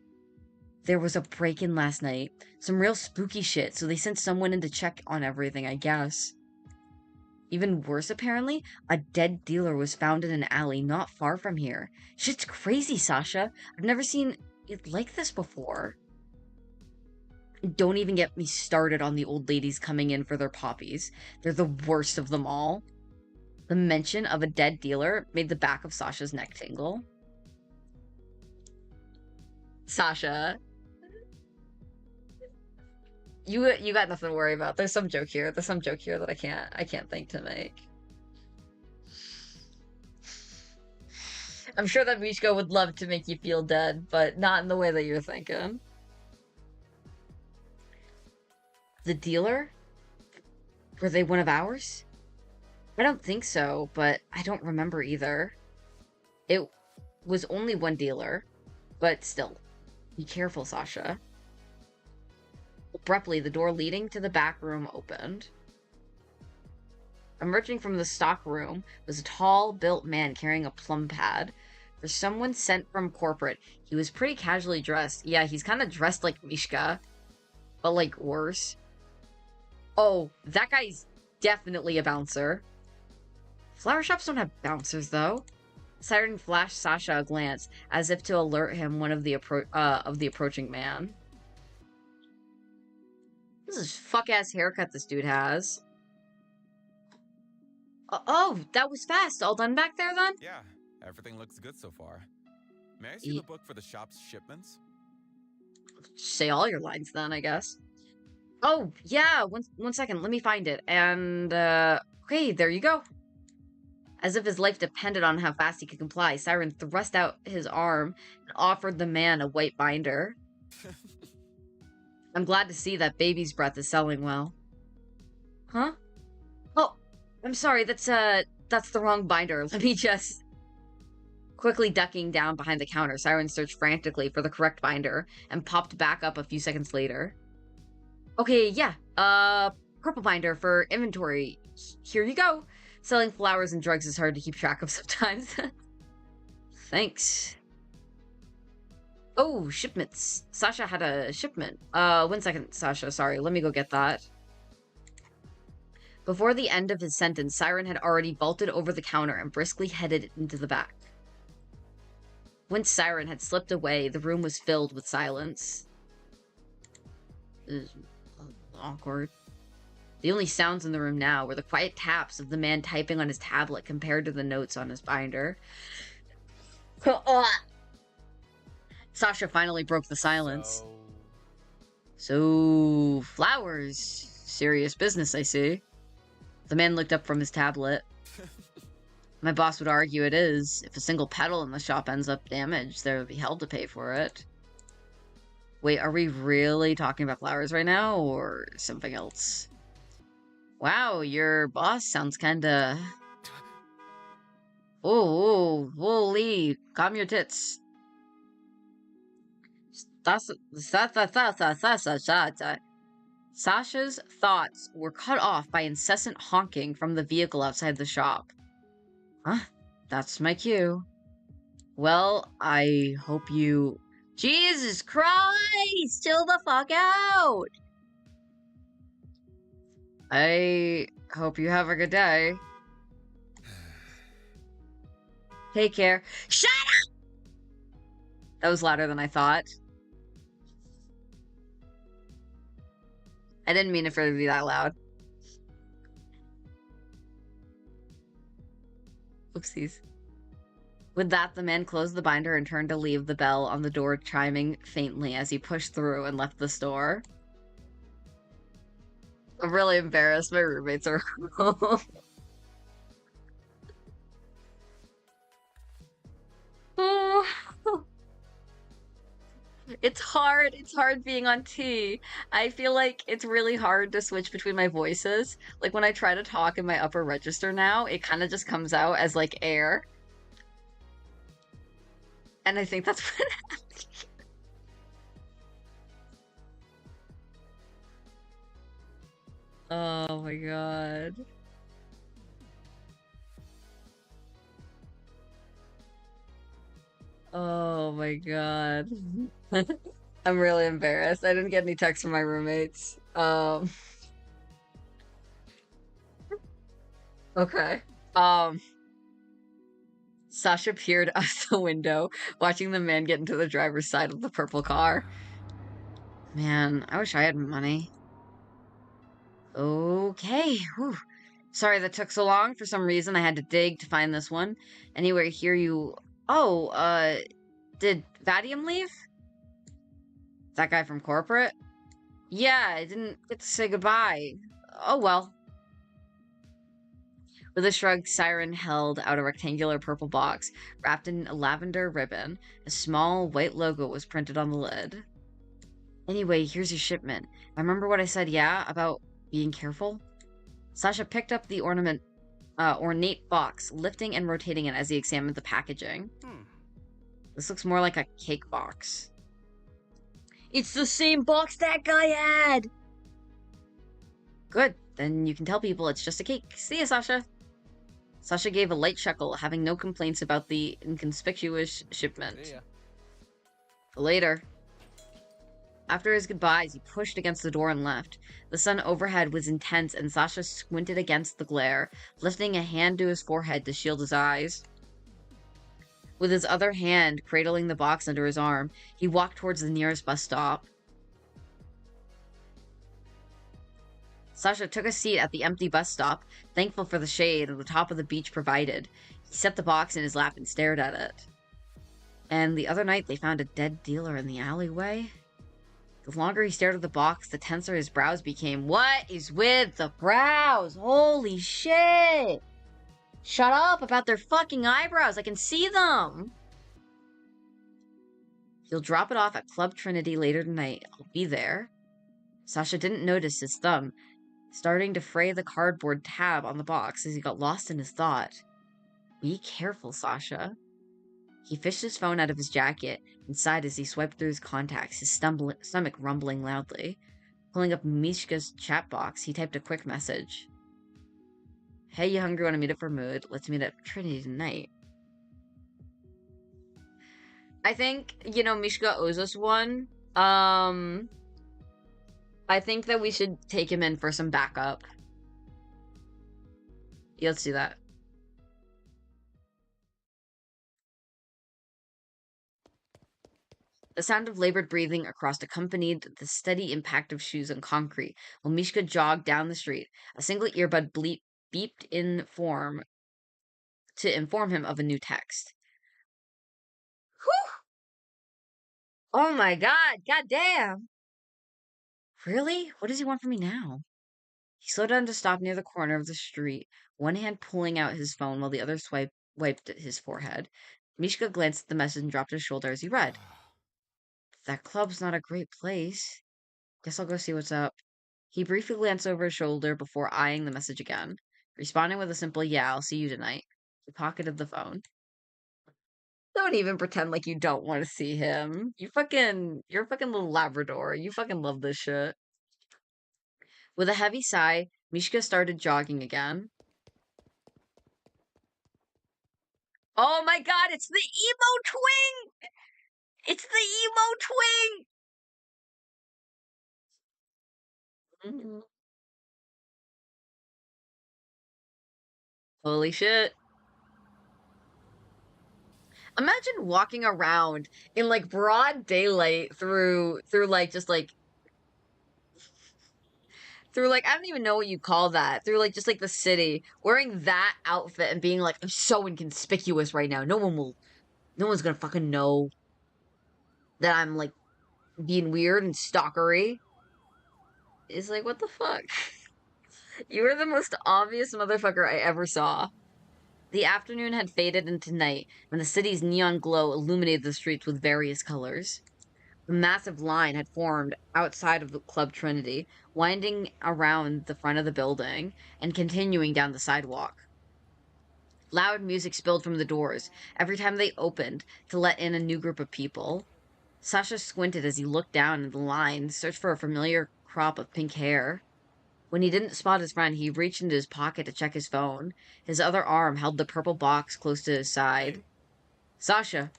There was a break-in last night. Some real spooky shit, so they sent someone in to check on everything, I guess. Even worse, apparently, a dead dealer was found in an alley not far from here. Shit's crazy, Sasha. I've never seen it like this before. Don't even get me started on the old ladies coming in for their poppies. They're the worst of them all. The mention of a dead dealer made the back of Sasha's neck tingle. Sasha. You got nothing to worry about. There's some joke here. There's some joke here that I can't think to make. I'm sure that Michiko would love to make you feel dead, but not in the way that you're thinking. The dealer? Were they one of ours? I don't think so, but I don't remember either. It was only one dealer, but still. Be careful, Sasha. Abruptly, the door leading to the back room opened. Emerging from the stock room was a tall, built man carrying a plum pad. For someone sent from corporate, he was pretty casually dressed. Yeah, he's kind of dressed like Mishka, but like worse. Oh, that guy's definitely a bouncer. Flower shops don't have bouncers, though. Siren flashed Sasha a glance, as if to alert him of the approaching man. This is fuck-ass haircut this dude has. Oh, that was fast. All done back there, then?
Yeah, everything looks good so far. May I see the book for the shop's shipments?
Say all your lines, then, I guess. Oh, yeah, one second. Let me find it. And, okay, there you go. As if his life depended on how fast he could comply, Siren thrust out his arm and offered the man a white binder. I'm glad to see that baby's breath is selling well. Huh? Oh, I'm sorry, that's the wrong binder. Let me just... Quickly ducking down behind the counter, Siren searched frantically for the correct binder and popped back up a few seconds later. Okay, yeah, purple binder for inventory. Here you go. Selling flowers and drugs is hard to keep track of sometimes. Thanks. Oh, shipments. Sasha had a shipment. 1 second, Sasha, sorry, let me go get that. Before the end of his sentence, Siren had already vaulted over the counter and briskly headed into the back. Once Siren had slipped away, the room was filled with silence. Awkward. The only sounds in the room now were the quiet taps of the man typing on his tablet compared to the notes on his binder. Sasha finally broke the silence. So, flowers. Serious business, I see. The man looked up from his tablet. My boss would argue it is. If a single petal in the shop ends up damaged, there would be hell to pay for it. Wait, are we really talking about flowers right now, or something else? Wow, your boss sounds kinda... Oh, holy, calm your tits. Sasha's thoughts were cut off by incessant honking from the vehicle outside the shop. Huh? That's my cue. Well, I hope you... Jesus Christ! Chill the fuck out! I hope you have a good day. Take care. Shut up! That was louder than I thought. I didn't mean it for it to be that loud. Oopsies. With that, the man closed the binder and turned to leave, the bell on the door chiming faintly as he pushed through and left the store. I'm really embarrassed. My roommates are home. Oh. It's hard. It's hard being on T. I feel like it's really hard to switch between my voices. Like when I try to talk in my upper register now, it kind of just comes out as like air. And I think that's what happened. Oh my god. Oh my god. I'm really embarrassed. I didn't get any texts from my roommates. Okay. Sasha peered out the window, watching the man get into the driver's side of the purple car. Man, I wish I had money. Okay. Whew. Sorry that took so long. For some reason, I had to dig to find this one. Anyway, here you... Oh, did Vadium leave? That guy from corporate? Yeah, I didn't get to say goodbye. Oh well. With a shrug, Siren held out a rectangular purple box, wrapped in a lavender ribbon. A small white logo was printed on the lid. Anyway, here's your shipment. I remember what I said, yeah, about being careful? Sasha picked up the ornate box, lifting and rotating it as he examined the packaging. This looks more like a cake box. It's the same box that guy had! Good, then you can tell people it's just a cake. See ya, Sasha. Sasha gave a light chuckle, having no complaints about the inconspicuous shipment.
See ya.
Later. After his goodbyes, he pushed against the door and left. The sun overhead was intense, and Sasha squinted against the glare, lifting a hand to his forehead to shield his eyes. With his other hand cradling the box under his arm, he walked towards the nearest bus stop. Sasha took a seat at the empty bus stop, thankful for the shade the top of the beach provided. He set the box in his lap and stared at it. And the other night they found a dead dealer in the alleyway. The longer he stared at the box, the tenser his brows became. What is with the brows? Holy shit! Shut up about their fucking eyebrows. I can see them. He'll drop it off at Club Trinity later tonight. I'll be there. Sasha didn't notice his thumb starting to fray the cardboard tab on the box as he got lost in his thought. Be careful, Sasha. He fished his phone out of his jacket and sighed as he swiped through his contacts, his stomach rumbling loudly. Pulling up Mishka's chat box, he typed a quick message. Hey, you hungry? Want to meet up for mood? Let's meet at Trinity tonight. I think, Mishka owes us one. I think that we should take him in for some backup. Yeah, let's do that. The sound of labored breathing across accompanied the steady impact of shoes on concrete while Mishka jogged down the street. A single earbud beeped to inform him of a new text. Whew! Oh my god, goddamn! Really? What does he want from me now? He slowed down to stop near the corner of the street, one hand pulling out his phone while the other wiped at his forehead. Mishka glanced at the message and dropped his shoulder as he read. That club's not a great place. Guess I'll go see what's up. He briefly glanced over his shoulder before eyeing the message again, responding with a simple, yeah, I'll see you tonight. He pocketed the phone. Don't even pretend like you don't want to see him. You're a fucking little Labrador. You fucking love this shit. With a heavy sigh, Mishka started jogging again. Oh my god, it's the emo twing! It's the emo twing! Mm-hmm. Holy shit. Imagine walking around in like broad daylight through like just like through like I don't even know what you call that. Through like just like the city, wearing that outfit and being like, I'm so inconspicuous right now. No one's gonna fucking know that I'm like being weird and stalkery. It's like, what the fuck? You were the most obvious motherfucker I ever saw. The afternoon had faded into night, and the city's neon glow illuminated the streets with various colors. A massive line had formed outside of the Club Trinity, winding around the front of the building and continuing down the sidewalk. Loud music spilled from the doors every time they opened to let in a new group of people. Sasha squinted as he looked down at the line, searched for a familiar crop of pink hair. When he didn't spot his friend, he reached into his pocket to check his phone. His other arm held the purple box close to his side. Sasha.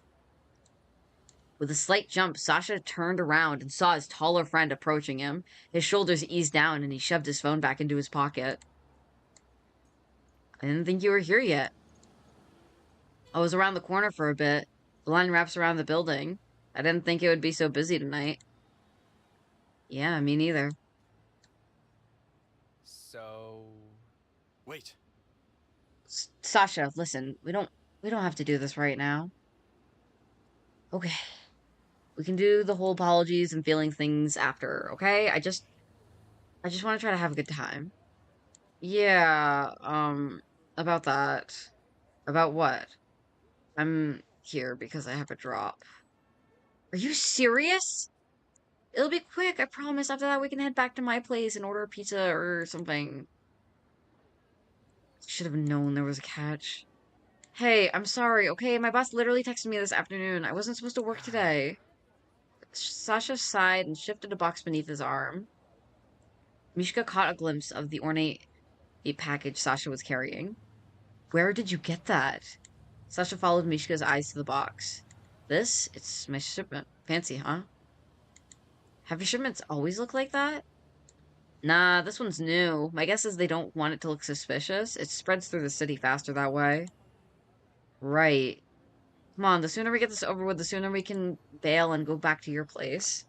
With a slight jump, Sasha turned around and saw his taller friend approaching him. His shoulders eased down and he shoved his phone back into his pocket. I didn't think you were here yet. I was around the corner for a bit. The line wraps around the building. I didn't think it would be so busy tonight. Yeah, me neither.
So... Wait.
Sasha, listen, we don't have to do this right now. Okay. We can do the whole apologies and feeling things after, okay? I just want to try to have a good time. Yeah, about that. About what? I'm here because I have a drop. Are you serious? It'll be quick, I promise. After that, we can head back to my place and order a pizza or something. Should have known there was a catch. Hey, I'm sorry, okay? My boss literally texted me this afternoon. I wasn't supposed to work today. Sasha sighed and shifted a box beneath his arm. Mishka caught a glimpse of the ornate package Sasha was carrying. Where did you get that? Sasha followed Mishka's eyes to the box. This? It's my shipment. Fancy, huh? Have your shipments always looked like that? Nah, this one's new. My guess is they don't want it to look suspicious. It spreads through the city faster that way. Right. Come on, the sooner we get this over with, the sooner we can bail and go back to your place.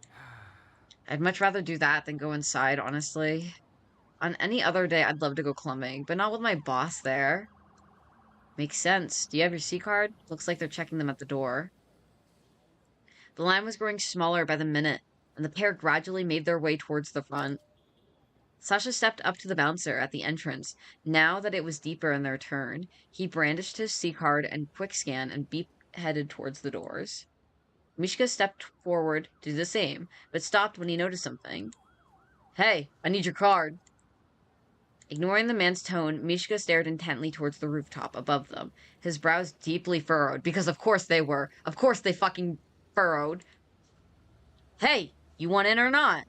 I'd much rather do that than go inside, honestly. On any other day, I'd love to go clubbing, but not with my boss there. Makes sense. Do you have your C card? Looks like they're checking them at the door. The line was growing smaller by the minute, and the pair gradually made their way towards the front. Sasha stepped up to the bouncer at the entrance. Now that it was deeper in their turn, he brandished his C card and quick scan and headed towards the doors. Mishka stepped forward to do the same, but stopped when he noticed something. Hey, I need your card. Ignoring the man's tone, Mishka stared intently towards the rooftop above them, his brows deeply furrowed, because of course they were. Of course they fucking furrowed. Hey, you want in or not?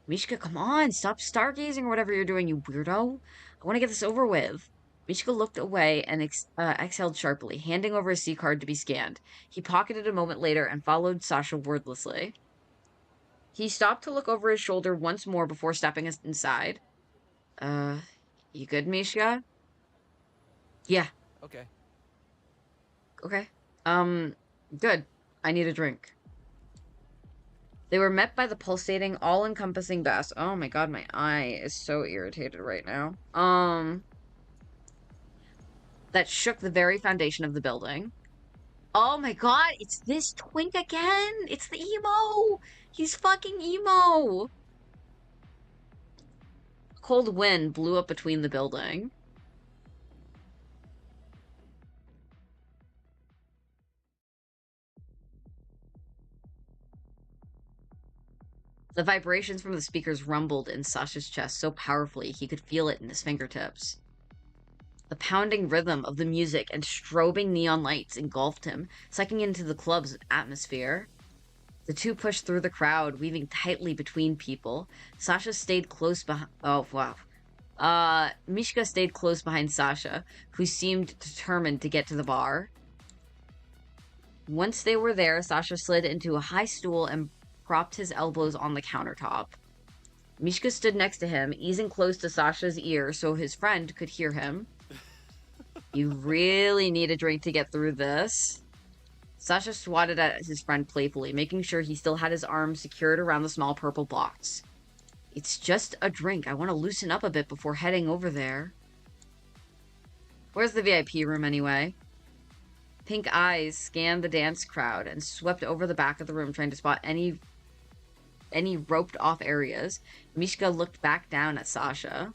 Mishka, come on, stop stargazing or whatever you're doing, you weirdo. I want to get this over with. Mishka looked away and exhaled sharply, handing over his C-card to be scanned. He pocketed a moment later and followed Sasha wordlessly. He stopped to look over his shoulder once more before stepping inside. You good, Mishka? Yeah.
Okay.
Okay. Good. I need a drink. They were met by the pulsating, all-encompassing bass. Oh my god, my eye is so irritated right now. That shook the very foundation of the building. Oh my god, it's this twink again! It's the emo! He's fucking emo! A cold wind blew up between the building. The vibrations from the speakers rumbled in Sasha's chest so powerfully he could feel it in his fingertips. The pounding rhythm of the music and strobing neon lights engulfed him, sucking into the club's atmosphere. The two pushed through the crowd, weaving tightly between people. Sasha stayed close behind... Oh, wow. Mishka stayed close behind Sasha, who seemed determined to get to the bar. Once they were there, Sasha slid into a high stool and propped his elbows on the countertop. Mishka stood next to him, easing close to Sasha's ear so his friend could hear him. You really need a drink to get through this. Sasha swatted at his friend playfully, making sure he still had his arms secured around the small purple box. It's just a drink. I want to loosen up a bit before heading over there. Where's the VIP room anyway? Pink eyes scanned the dance crowd and swept over the back of the room, trying to spot any roped off areas. Mishka looked back down at Sasha.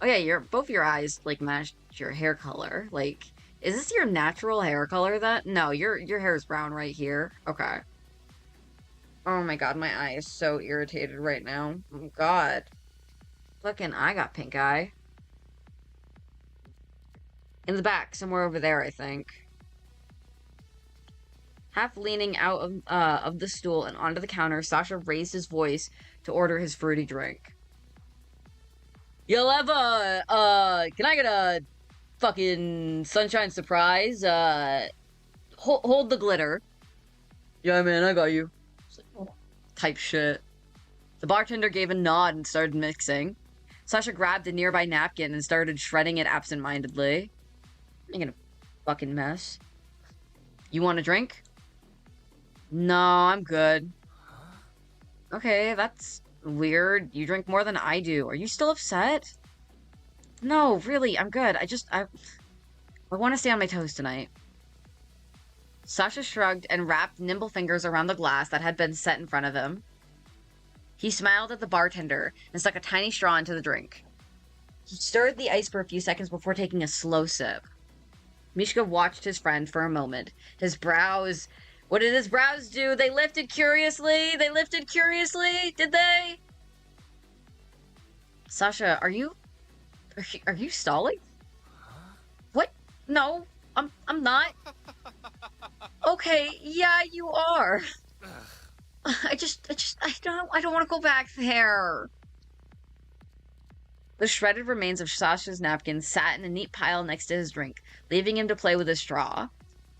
Oh yeah, both your eyes like matched your hair color. Like, is this your natural hair color that? No, your hair is brown right here. Okay. Oh my god, my eye is so irritated right now. Oh god. Fucking, I got pink eye. In the back, somewhere over there, I think. Half leaning out of the stool and onto the counter, Sasha raised his voice to order his fruity drink. You'll have can I get a fucking sunshine surprise? Hold the glitter. Yeah, man, I got you. Type shit. The bartender gave a nod and started mixing. Sasha grabbed a nearby napkin and started shredding it absentmindedly. Making a fucking mess. You want a drink? No, I'm good. Okay, that's weird. You drink more than I do. Are you still upset? No, really, I'm good. I want to stay on my toes tonight. Sasha shrugged and wrapped nimble fingers around the glass that had been set in front of him. He smiled at the bartender and stuck a tiny straw into the drink. He stirred the ice for a few seconds before taking a slow sip. Mishka watched his friend for a moment. His brows... What did his brows do? They lifted curiously? They lifted curiously? Did they? Sasha, are you stalling? What? No, I'm not. Okay, yeah, you are. I don't want to go back there. The shredded remains of Sasha's napkin sat in a neat pile next to his drink, leaving him to play with his straw.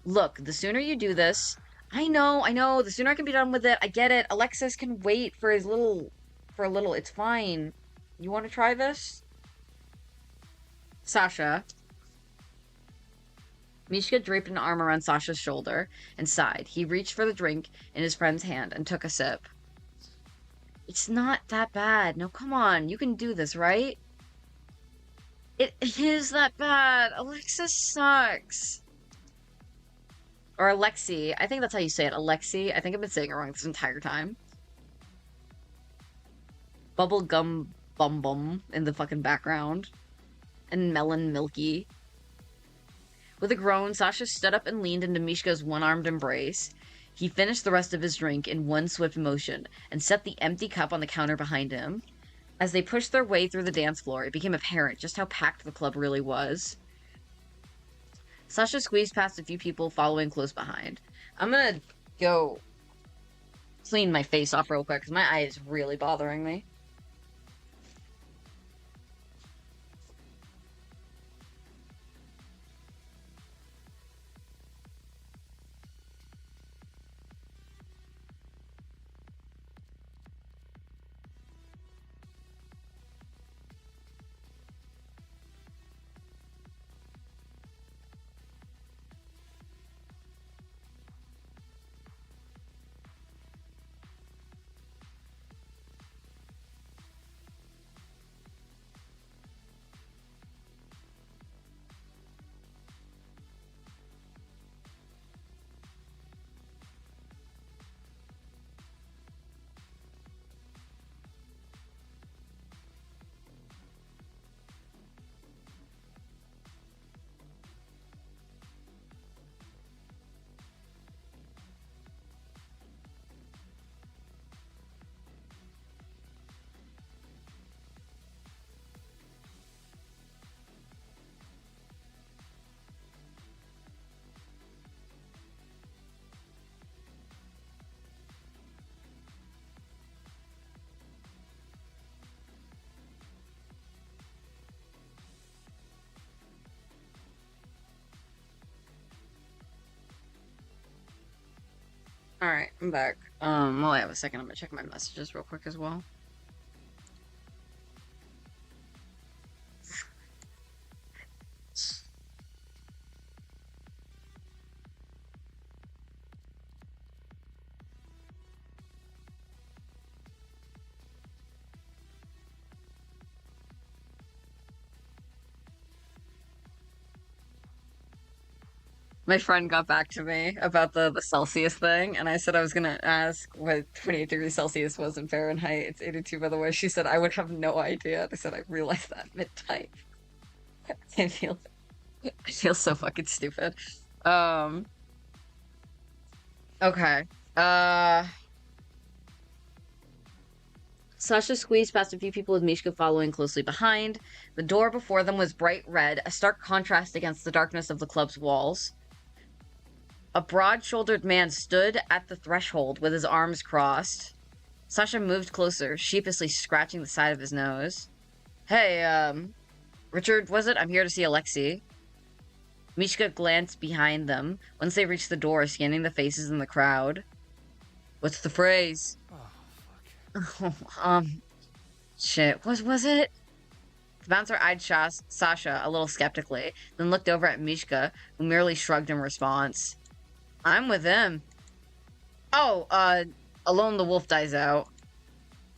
Look, the sooner you do this... I know, the sooner I can be done with it, I get it. Alexis can wait for a little, it's fine. You want to try this? Sasha. Mishka draped an arm around Sasha's shoulder and sighed. He reached for the drink in his friend's hand and took a sip. It's not that bad. No, come on. You can do this, right? It is that bad. Alexis sucks. Or Alexi. I think that's how you say it. Alexi. I think I've been saying it wrong this entire time. Bubblegum Bum Bum in the fucking background. And Melon Milky. With a groan, Sasha stood up and leaned into Mishka's one-armed embrace. He finished the rest of his drink in one swift motion and set the empty cup on the counter behind him. As they pushed their way through the dance floor, it became apparent just how packed the club really was. Sasha squeezed past a few people following close behind. I'm gonna go clean my face off real quick because my eye is really bothering me. Alright, I'm back. While I have a second, I'm gonna check my messages real quick as well. My friend got back to me about the Celsius thing, and I said I was gonna ask what 28 degrees Celsius was in Fahrenheit. It's 82, by the way. She said I would have no idea. I said I realized that mid-type. I feel so fucking stupid. Okay. Sasha squeezed past a few people with Mishka following closely behind. The door before them was bright red, a stark contrast against the darkness of the club's walls. A broad-shouldered man stood at the threshold with his arms crossed. Sasha moved closer, sheepishly scratching the side of his nose. Hey, Richard, was it? I'm here to see Alexei. Mishka glanced behind them once they reached the door, scanning the faces in the crowd. What's the phrase?
Oh, fuck.
Shit, was it? The bouncer eyed Sasha a little skeptically, then looked over at Mishka, who merely shrugged in response. I'm with him. Oh, Alone the Wolf Dies Out.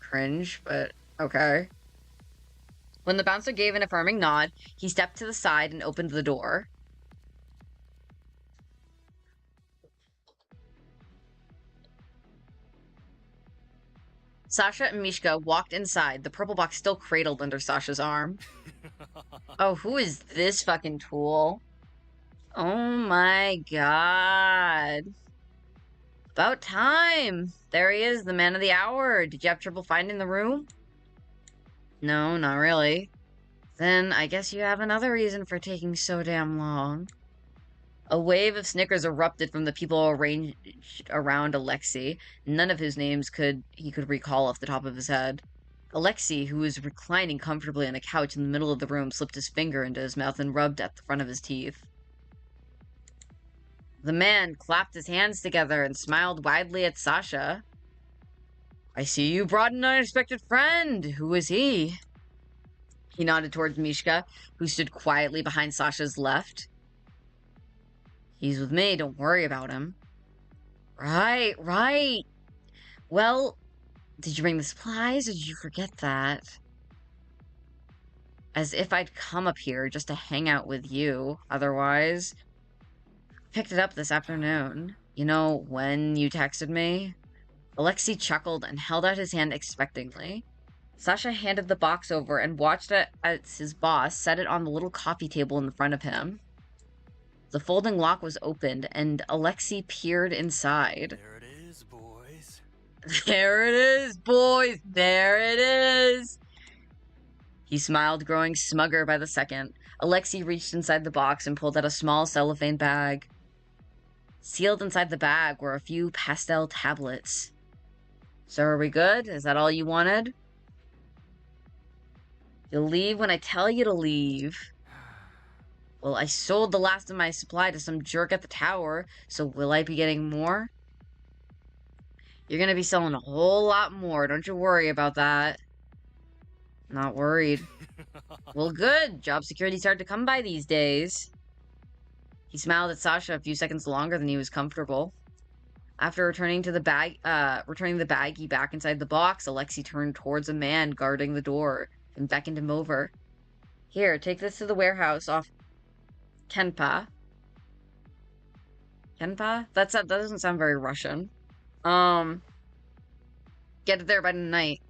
Cringe, but okay. When the bouncer gave an affirming nod, he stepped to the side and opened the door. Sasha and Mishka walked inside, the purple box still cradled under Sasha's arm. Oh, who is this fucking tool? Oh my god. About time. There he is, the man of the hour. Did you have trouble finding the room? No, not really. Then I guess you have another reason for taking so damn long. A wave of snickers erupted from the people arranged around Alexei, none of whose names he could recall off the top of his head. Alexei, who was reclining comfortably on a couch in the middle of the room, slipped his finger into his mouth and rubbed at the front of his teeth. The man clapped his hands together and smiled widely at Sasha. I see you brought an unexpected friend. Who is he? He nodded towards Mishka, who stood quietly behind Sasha's left. He's with me, don't worry about him. Right. Well, did you bring the supplies, or did you forget that? As if I'd come up here just to hang out with you, otherwise. Picked it up this afternoon. You know, when you texted me? Alexei chuckled and held out his hand expectantly. Sasha handed the box over and watched it as his boss set it on the little coffee table in front of him. The folding lock was opened, and Alexei peered inside.
There it is, boys.
There it is, boys! There it is! He smiled, growing smugger by the second. Alexei reached inside the box and pulled out a small cellophane bag. Sealed inside the bag were a few pastel tablets. So are we good? Is that all you wanted? You'll leave when I tell you to leave. Well, I sold the last of my supply to some jerk at the tower, so will I be getting more? You're gonna be selling a whole lot more, don't you worry about that. Not worried. Well, good. Job security's hard to come by these days. He smiled at Sasha a few seconds longer than he was comfortable. After returning the baggie back inside the box, Alexei turned towards a man guarding the door and beckoned him over. Here, take this to the warehouse off Kenpa. Kenpa? That doesn't sound very Russian. Get it there by tonight.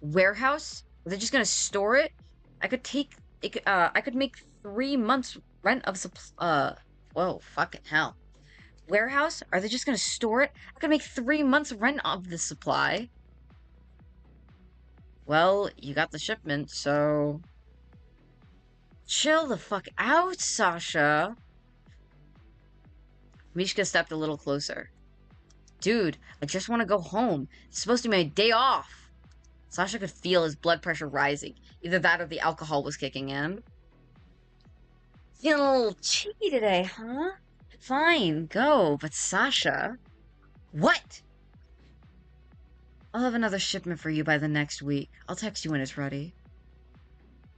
Warehouse? Are they just gonna store it? I could make 3 months rent of whoa, fucking hell. Warehouse? Are they just gonna store it? I could make 3 months rent of the supply. Well, you got the shipment, so... Chill the fuck out, Sasha. Mishka stepped a little closer. Dude, I just want to go home. It's supposed to be my day off. Sasha could feel his blood pressure rising. Either that or the alcohol was kicking in. Feeling a little cheeky today, huh? Fine, go, but Sasha... What? I'll have another shipment for you by the next week. I'll text you when it's ready.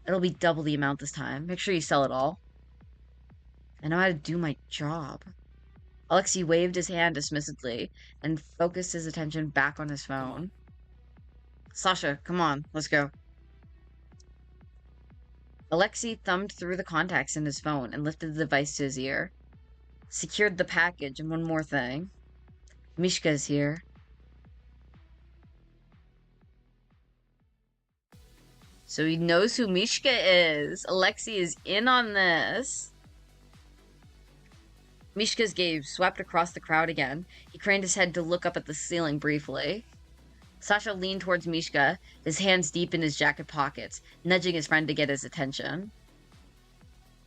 It'll be double the amount this time. Make sure you sell it all. I know how to do my job. Alexei waved his hand dismissively and focused his attention back on his phone. Sasha, come on, let's go. Alexei thumbed through the contacts in his phone and lifted the device to his ear. Secured the package and one more thing. Mishka's here. So he knows who Mishka is. Alexei is in on this. Mishka's gaze swept across the crowd again. He craned his head to look up at the ceiling briefly. Sasha leaned towards Mishka, his hands deep in his jacket pockets, nudging his friend to get his attention.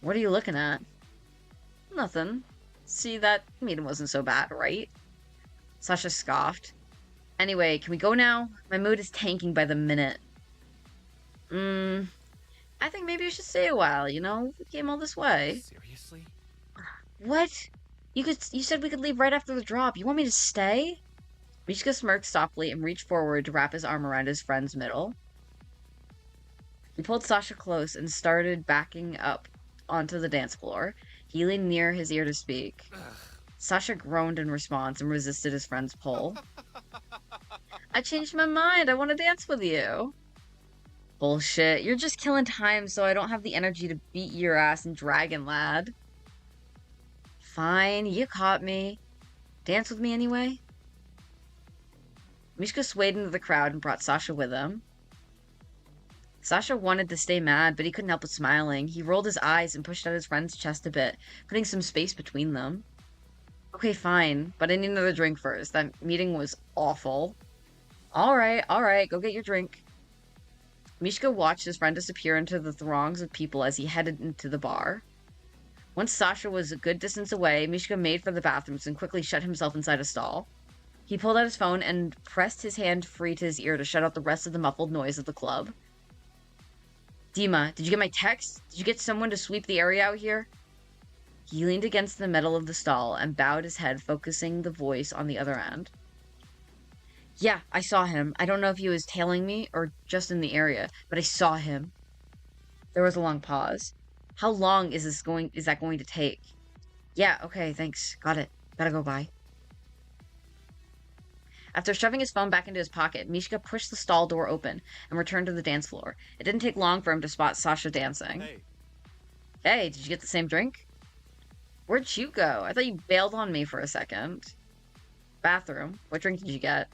What are you looking at? Nothing. See, that meeting wasn't so bad, right? Sasha scoffed. Anyway, can we go now? My mood is tanking by the minute. I think maybe you should stay a while, you know? We came all this way.
Seriously?
What? You said we could leave right after the drop. You want me to stay? Mishka smirked softly and reached forward to wrap his arm around his friend's middle. He pulled Sasha close and started backing up onto the dance floor. He leaned near his ear to speak. Sasha groaned in response and resisted his friend's pull. I changed my mind. I want to dance with you. Bullshit. You're just killing time so I don't have the energy to beat your ass in Dragon Lad. Fine, you caught me. Dance with me anyway? Mishka swayed into the crowd and brought Sasha with him. Sasha wanted to stay mad, but he couldn't help but smiling. He rolled his eyes and pushed out his friend's chest a bit, putting some space between them. Okay, fine, but I need another drink first. That meeting was awful. Alright, go get your drink. Mishka watched his friend disappear into the throngs of people as he headed into the bar. Once Sasha was a good distance away, Mishka made for the bathrooms and quickly shut himself inside a stall. He pulled out his phone and pressed his hand free to his ear to shut out the rest of the muffled noise of the club. Dima, did you get my text? Did you get someone to sweep the area out here? He leaned against the metal of the stall and bowed his head, focusing the voice on the other end. Yeah, I saw him. I don't know if he was tailing me or just in the area, but I saw him. There was a long pause. How long is that going to take? Yeah, okay, thanks. Got it. Gotta go, bye. After shoving his phone back into his pocket, Mishka pushed the stall door open and returned to the dance floor. It didn't take long for him to spot Sasha dancing. Hey, did you get the same drink? Where'd you go? I thought you bailed on me for a second. Bathroom. What drink did you get?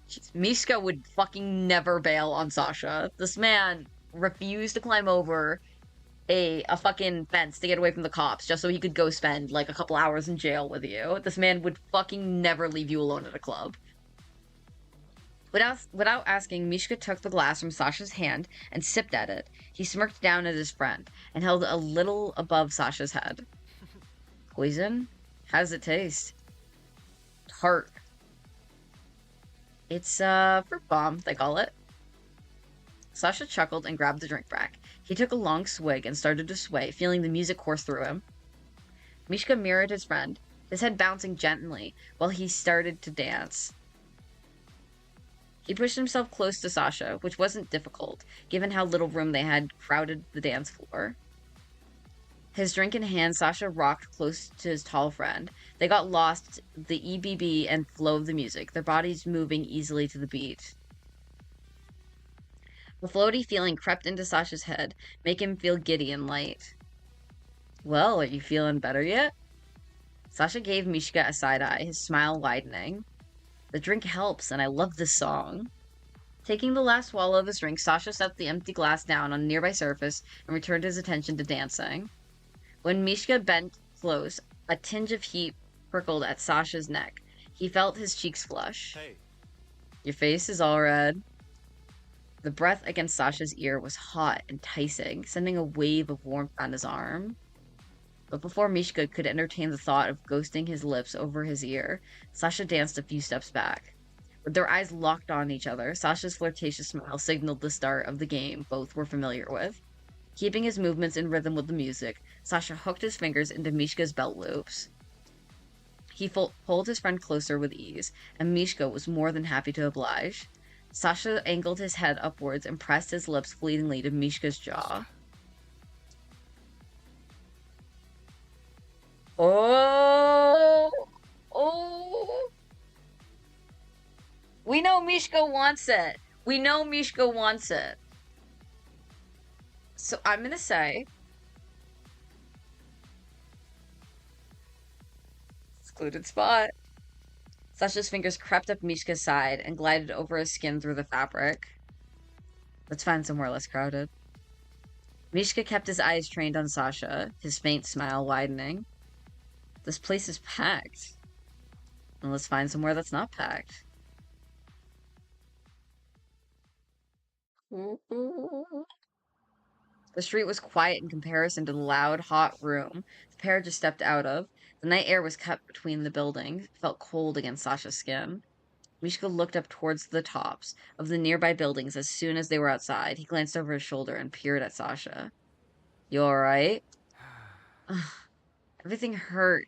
Jeez, Mishka would fucking never bail on Sasha. This man refused to climb over a fucking fence to get away from the cops just so he could go spend like a couple hours in jail with you. This man would fucking never leave you alone at a club. Without asking, Mishka took the glass from Sasha's hand and sipped at it. He smirked down at his friend and held it a little above Sasha's head. Poison? How does it taste? Tart. It's, fruit bomb, they call it. Sasha chuckled and grabbed the drink back. He took a long swig and started to sway, feeling the music course through him. Mishka mirrored his friend, his head bouncing gently while he started to dance. He pushed himself close to Sasha, which wasn't difficult, given how little room they had crowded the dance floor. His drink in hand, Sasha rocked close to his tall friend. They got lost the EBB and flow of the music, their bodies moving easily to the beat. A floaty feeling crept into Sasha's head, making him feel giddy and light. Well, are you feeling better yet? Sasha gave Mishka a side eye, his smile widening. The drink helps, and I love this song. Taking the last swallow of his drink, Sasha set the empty glass down on a nearby surface and returned his attention to dancing. When Mishka bent close, a tinge of heat prickled at Sasha's neck. He felt his cheeks flush.
Hey,
Your face is all red. The breath against Sasha's ear was hot, enticing, sending a wave of warmth on his arm. But before Mishka could entertain the thought of ghosting his lips over his ear, Sasha danced a few steps back. With their eyes locked on each other, Sasha's flirtatious smile signaled the start of the game both were familiar with. Keeping his movements in rhythm with the music, Sasha hooked his fingers into Mishka's belt loops. He pulled his friend closer with ease, and Mishka was more than happy to oblige. Sasha angled his head upwards and pressed his lips fleetingly to Mishka's jaw. Oh! Oh! We know Mishka wants it. We know Mishka wants it. So I'm gonna say... Secluded spot. Sasha's fingers crept up Mishka's side and glided over his skin through the fabric. Let's find somewhere less crowded. Mishka kept his eyes trained on Sasha, his faint smile widening. This place is packed. And let's find somewhere that's not packed. The street was quiet in comparison to the loud, hot room the pair just stepped out of. The night air was cut between the buildings. It felt cold against Sasha's skin. Mishka looked up towards the tops of the nearby buildings as soon as they were outside. He glanced over his shoulder and peered at Sasha. You alright? Everything hurt.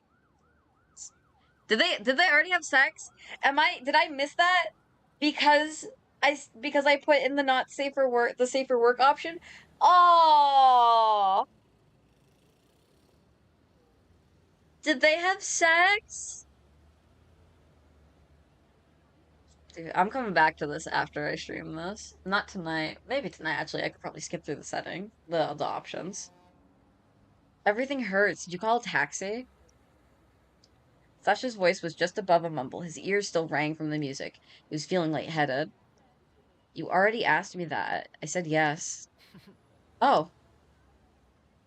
Did they already have sex? Did I miss that? Because I put in the safer work option? Oh. Did they have sex? Dude, I'm coming back to this after I stream this. Not tonight. Maybe tonight, actually. I could probably skip through the options. Everything hurts. Did you call a taxi? Sasha's voice was just above a mumble. His ears still rang from the music. He was feeling lightheaded. You already asked me that. I said yes. Oh.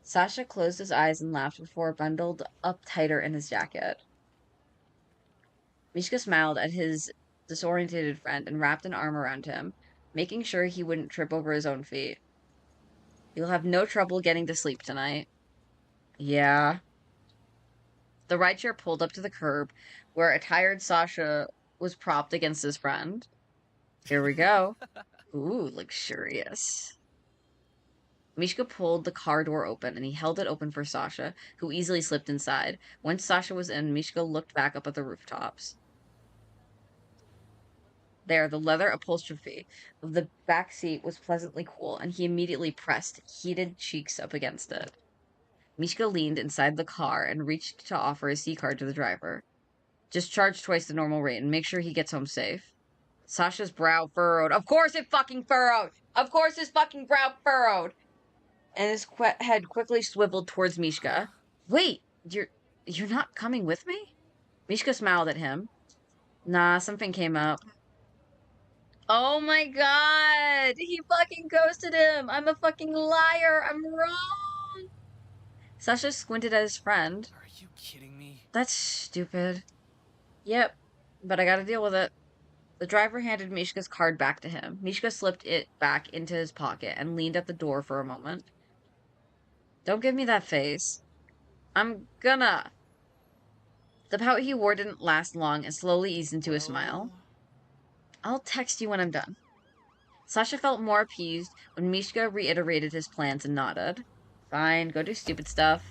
Sasha closed his eyes and laughed before bundled up tighter in his jacket. Mishka smiled at his disorientated friend and wrapped an arm around him, making sure he wouldn't trip over his own feet. You'll have no trouble getting to sleep tonight. Yeah. The rideshare pulled up to the curb, where a tired Sasha was propped against his friend. Here we go. Ooh, luxurious. Mishka pulled the car door open, and he held it open for Sasha, who easily slipped inside. Once Sasha was in, Mishka looked back up at the rooftops. There, the leather upholstery of the back seat was pleasantly cool, and he immediately pressed heated cheeks up against it. Mishka leaned inside the car and reached to offer his C-card to the driver. Just charge twice the normal rate and make sure he gets home safe. Sasha's brow furrowed. Of course it fucking furrowed! Of course his fucking brow furrowed! And his head quickly swiveled towards Mishka. Wait, you're not coming with me? Mishka smiled at him. Nah, something came up. Oh my god! He fucking ghosted him! I'm a fucking liar! I'm wrong! Sasha squinted at his friend.
Are you kidding me?
That's stupid. Yep, but I gotta deal with it. The driver handed Mishka's card back to him. Mishka slipped it back into his pocket and leaned at the door for a moment. Don't give me that face. I'm gonna. The pout he wore didn't last long and slowly eased into a smile. I'll text you when I'm done. Sasha felt more appeased when Mishka reiterated his plans and nodded. Fine, go do stupid stuff.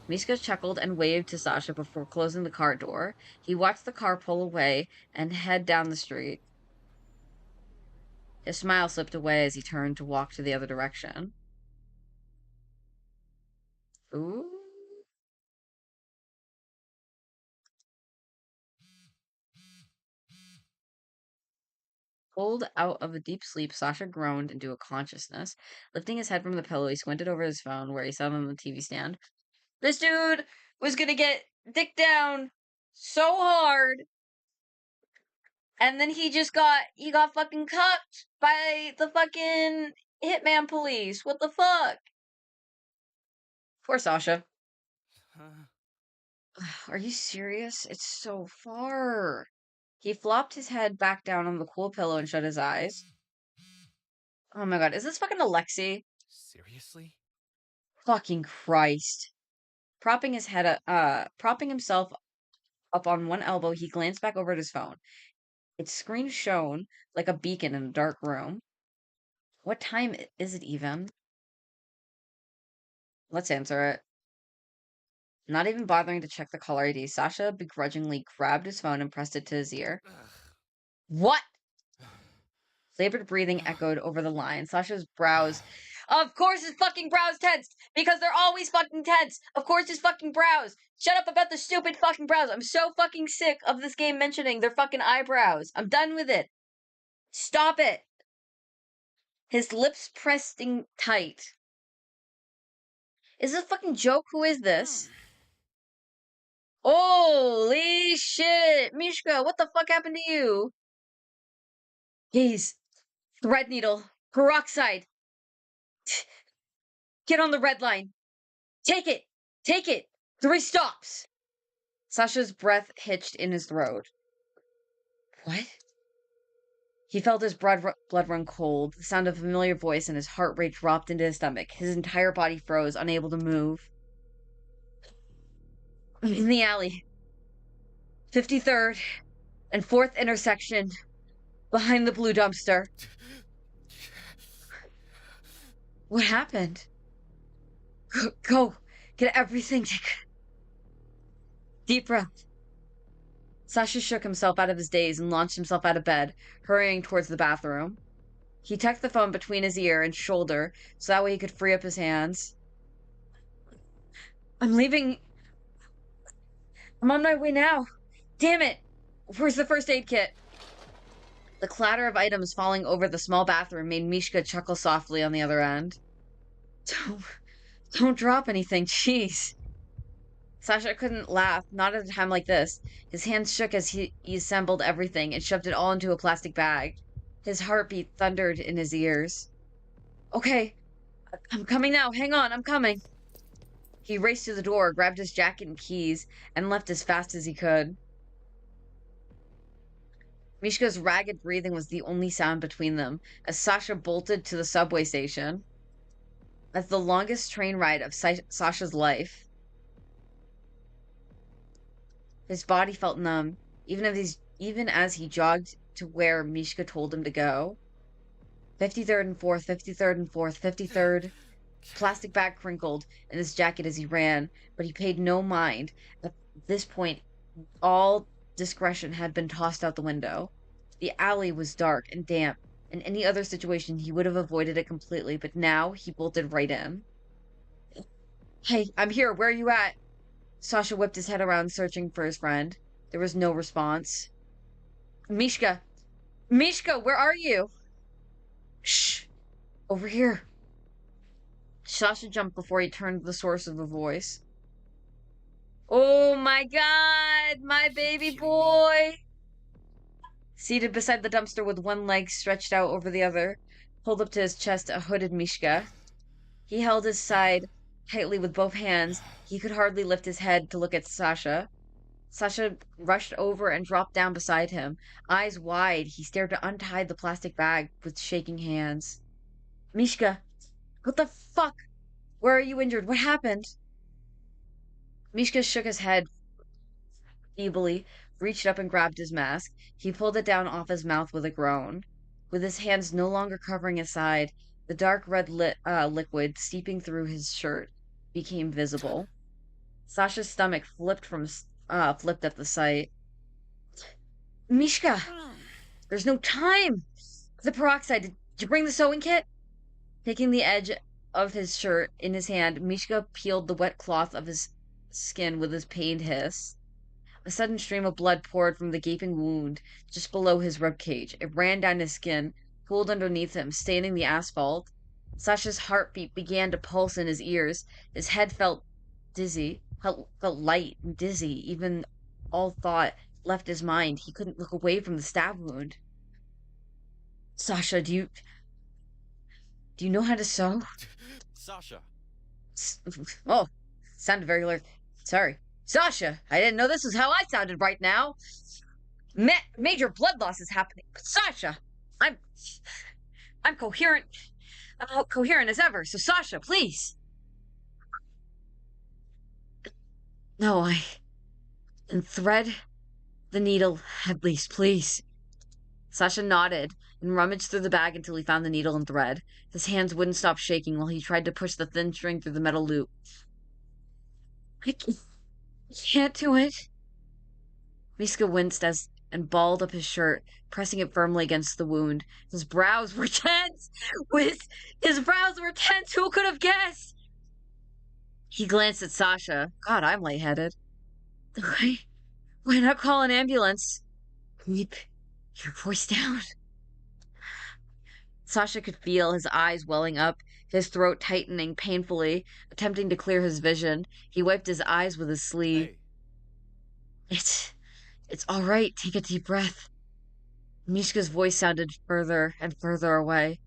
Mishka chuckled and waved to Sasha before closing the car door. He watched the car pull away and head down the street. His smile slipped away as he turned to walk to the other direction. Ooh. Pulled out of a deep sleep, Sasha groaned into a consciousness. Lifting his head from the pillow, he squinted over his phone where he sat on the TV stand. This dude was gonna get dick down so hard, and then he got fucking cucked by the fucking hitman police. What the fuck? Poor Sasha. Are you serious? It's so far. He flopped his head back down on the cool pillow and shut his eyes. Oh my god, is this fucking Alexei?
Seriously?
Fucking Christ. Propping himself up on one elbow, he glanced back over at his phone. Its screen shone like a beacon in a dark room. What time is it even? Let's answer it. Not even bothering to check the caller ID, Sasha begrudgingly grabbed his phone and pressed it to his ear. What? Labored breathing echoed over the line. Sasha's brows. Of course his fucking brows tensed! Because they're always fucking tense! Of course his fucking brows! Shut up about the stupid fucking brows! I'm so fucking sick of this game mentioning their fucking eyebrows! I'm done with it! Stop it! His lips pressing tight. Is this a fucking joke? Who is this? Holy shit! Mishka, what the fuck happened to you? Gaze. Thread needle. Peroxide. Get on the red line. Take it! Take it! 3 stops! Sasha's breath hitched in his throat. What? He felt his blood run cold, the sound of a familiar voice, and his heart rate dropped into his stomach. His entire body froze, unable to move. In the alley. 53rd and 4th intersection. Behind the blue dumpster. What happened? Go. Get everything. Deep breath. Sasha shook himself out of his daze and launched himself out of bed, hurrying towards the bathroom. He tucked the phone between his ear and shoulder so that way he could free up his hands. I'm leaving. I'm on my way now. Damn it! Where's the first aid kit? The clatter of items falling over the small bathroom made Mishka chuckle softly on the other end. Don't drop anything, jeez. Sasha couldn't laugh, not at a time like this. His hands shook as he assembled everything and shoved it all into a plastic bag. His heartbeat thundered in his ears. Okay, I'm coming now. Hang on, I'm coming. He raced to the door, grabbed his jacket and keys, and left as fast as he could. Mishka's ragged breathing was the only sound between them as Sasha bolted to the subway station. As the longest train ride of Sasha's life. His body felt numb, even as he jogged to where Mishka told him to go. 53rd and 4th, 53rd and 4th, 53rd. Plastic bag crinkled in his jacket as he ran, but he paid no mind. At this point, all discretion had been tossed out the window. The alley was dark and damp. In any other situation, he would have avoided it completely, but now he bolted right in. Hey, I'm here. Where are you at? Sasha whipped his head around, searching for his friend. There was no response. Mishka! Mishka, where are you? Shh! Over here. Sasha jumped before he turned to the source of the voice. Oh my god! My baby boy! Seated beside the dumpster with one leg stretched out over the other, pulled up to his chest, a hooded Mishka. He held his side tightly with both hands. He could hardly lift his head to look at Sasha. Sasha rushed over and dropped down beside him. Eyes wide, he stared to untie the plastic bag with shaking hands. Mishka, what the fuck? Where are you injured? What happened? Mishka shook his head feebly, reached up and grabbed his mask. He pulled it down off his mouth with a groan. With his hands no longer covering his side, the dark red liquid seeping through his shirt became visible. Sasha's stomach flipped at the sight. Mishka, there's no time. The peroxide. Did you bring the sewing kit? Taking the edge of his shirt in his hand, Mishka peeled the wet cloth of his skin with his pained hiss. A sudden stream of blood poured from the gaping wound just below his rib cage. It ran down his skin, pooled underneath him, staining the asphalt. Sasha's heartbeat began to pulse in his ears. His head felt light and dizzy. Even all thought left his mind. He couldn't look away from the stab wound. Sasha, do you know how to sew?
Sasha!
Oh, sounded very alert. Sorry. Sasha, I didn't know this was how I sounded right now. Major blood loss is happening. But Sasha, I'm coherent. I'm coherent as ever. So Sasha, please. No, and thread the needle at least, please. Sasha nodded and rummaged through the bag until he found the needle and thread. His hands wouldn't stop shaking while he tried to push the thin string through the metal loop. I can't do it. Mishka winced and balled up his shirt, pressing it firmly against the wound. His brows were tense! Who could have guessed? He glanced at Sasha. God, I'm lightheaded. Why not call an ambulance? Keep your voice down. Sasha could feel his eyes welling up, his throat tightening painfully, attempting to clear his vision. He wiped his eyes with his sleeve.
Hey.
It's all right. Take a deep breath. Mishka's voice sounded further and further away.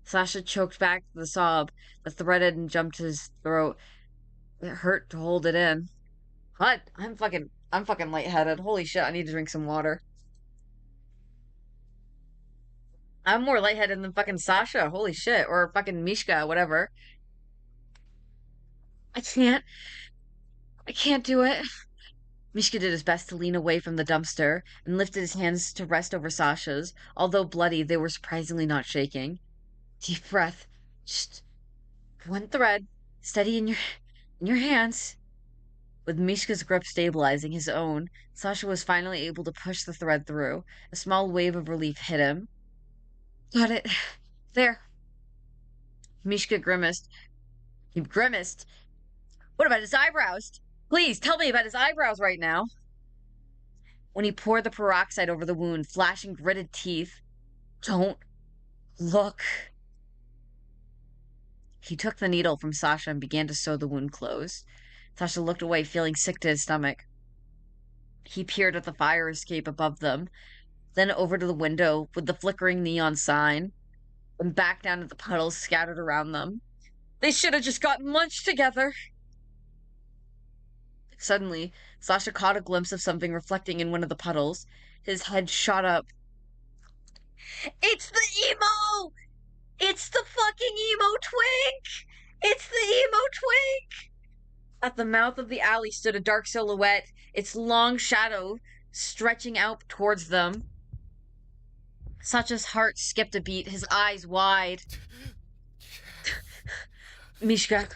Sasha choked back the sob that threaded and jumped to his throat. It hurt to hold it in. What? I'm fucking lightheaded. Holy shit, I need to drink some water. I'm more lightheaded than fucking Sasha. Holy shit. Or fucking Mishka, whatever. I can't do it. Mishka did his best to lean away from the dumpster and lifted his hands to rest over Sasha's. Although bloody, they were surprisingly not shaking. Deep breath. Just one thread. Steady in your hands. With Mishka's grip stabilizing his own, Sasha was finally able to push the thread through. A small wave of relief hit him. Got it. There. Mishka grimaced. He grimaced. What about his eyebrows? Please, tell me about his eyebrows right now. When he poured the peroxide over the wound, flashing gritted teeth. Don't look. He took the needle from Sasha and began to sew the wound closed. Sasha looked away, feeling sick to his stomach. He peered at the fire escape above them, then over to the window with the flickering neon sign, and back down at the puddles scattered around them. They should have just gotten lunch together. Suddenly, Sasha caught a glimpse of something reflecting in one of the puddles. His head shot up. It's the emo! It's the fucking emo twink! It's the emo twink! At the mouth of the alley stood a dark silhouette, its long shadow stretching out towards them. Sasha's heart skipped a beat, his eyes wide. Mishka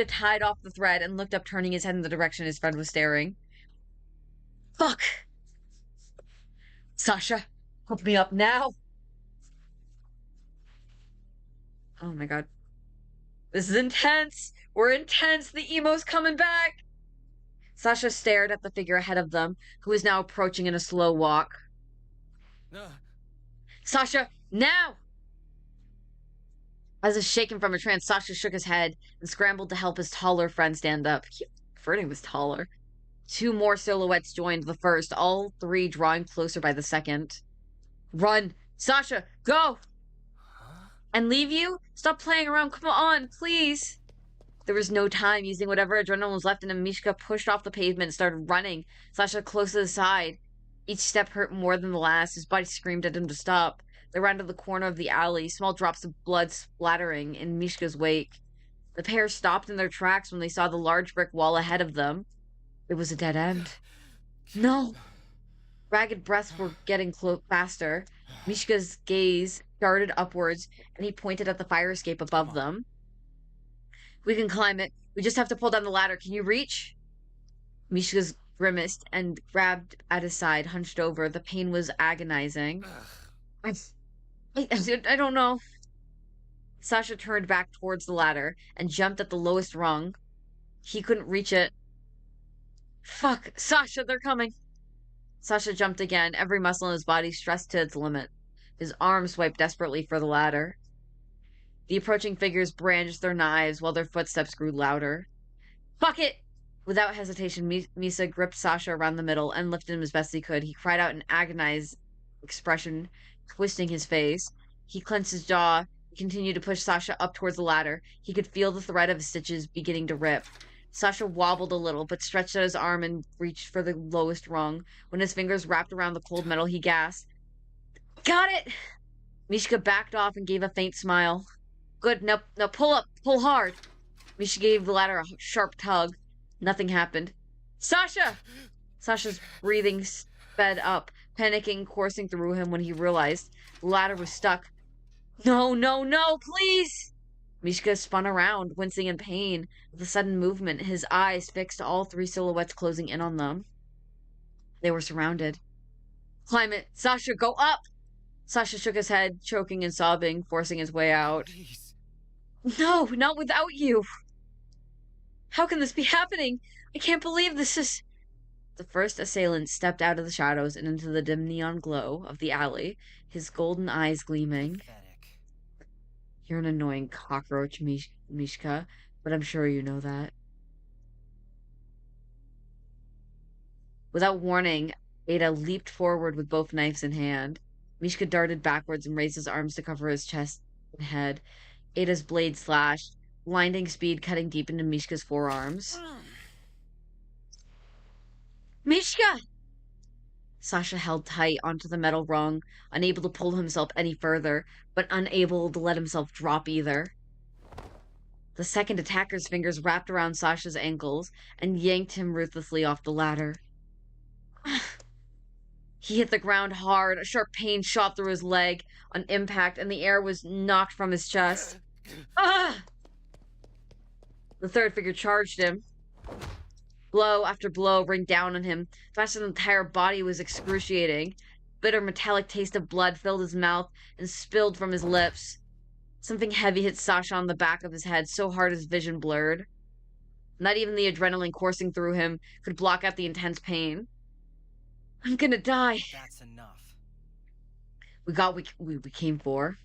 tied off the thread and looked up, turning his head in the direction his friend was staring. Fuck! Sasha, help me up now! Oh my god. This is intense! We're intense! The emo's coming back! Sasha stared at the figure ahead of them, who was now approaching in a slow walk. Sasha, now! As if shaken from a trance, Sasha shook his head and scrambled to help his taller friend stand up. He preferred he was taller. Two more silhouettes joined the first, all three drawing closer by the second. Run! Sasha, go! And leave you? Stop playing around, come on, please! There was no time. Using whatever adrenaline was left in him, Mishka pushed off the pavement and started running. Sasha close to the side. Each step hurt more than the last. His body screamed at him to stop. They ran to the corner of the alley, small drops of blood splattering in Mishka's wake. The pair stopped in their tracks when they saw the large brick wall ahead of them. It was a dead end. No! Ragged breaths were getting faster. Mishka's gaze darted upwards, and he pointed at the fire escape above them. We can climb it. We just have to pull down the ladder. Can you reach? Mishka's grimaced and grabbed at his side, hunched over. The pain was agonizing. I don't know. Sasha turned back towards the ladder and jumped at the lowest rung. He couldn't reach it. Fuck! Sasha, they're coming! Sasha jumped again, every muscle in his body stressed to its limit. His arms swiped desperately for the ladder. The approaching figures brandished their knives while their footsteps grew louder. Fuck it! Without hesitation, Misa gripped Sasha around the middle and lifted him as best he could. He cried out in agonized expression, twisting his face. He clenched his jaw. He continued to push Sasha up towards the ladder. He could feel the thread of his stitches beginning to rip. Sasha wobbled a little, but stretched out his arm and reached for the lowest rung. When his fingers wrapped around the cold metal, he gasped. Got it! Mishka backed off and gave a faint smile. Good, now pull up, pull hard. Mishka gave the ladder a sharp tug. Nothing happened. Sasha! Sasha's breathing sped up, panicking coursing through him when he realized the ladder was stuck. No, please! Mishka spun around, wincing in pain. With a sudden movement, his eyes fixed all three silhouettes closing in on them. They were surrounded. Climb it! Sasha, go up! Sasha shook his head, choking and sobbing, forcing his way out.
Please.
No, not without you! How can this be happening? I can't believe this is... The first assailant stepped out of the shadows and into the dim neon glow of the alley, his golden eyes gleaming.
Pathetic.
You're an annoying cockroach, Mishka, but I'm sure you know that. Without warning, Ada leaped forward with both knives in hand. Mishka darted backwards and raised his arms to cover his chest and head. Ada's blade slashed, blinding speed cutting deep into Mishka's forearms. Mishka! Sasha held tight onto the metal rung, unable to pull himself any further, but unable to let himself drop either. The second attacker's fingers wrapped around Sasha's ankles and yanked him ruthlessly off the ladder. He hit the ground hard. A sharp pain shot through his leg on impact, and the air was knocked from his chest. Ah! The third figure charged him. Blow after blow rained down on him. Sasha's entire body was excruciating. Bitter metallic taste of blood filled his mouth and spilled from his lips. Something heavy hit Sasha on the back of his head so hard his vision blurred. Not even the adrenaline coursing through him could block out the intense pain. I'm gonna die.
That's enough.
We got what we came for.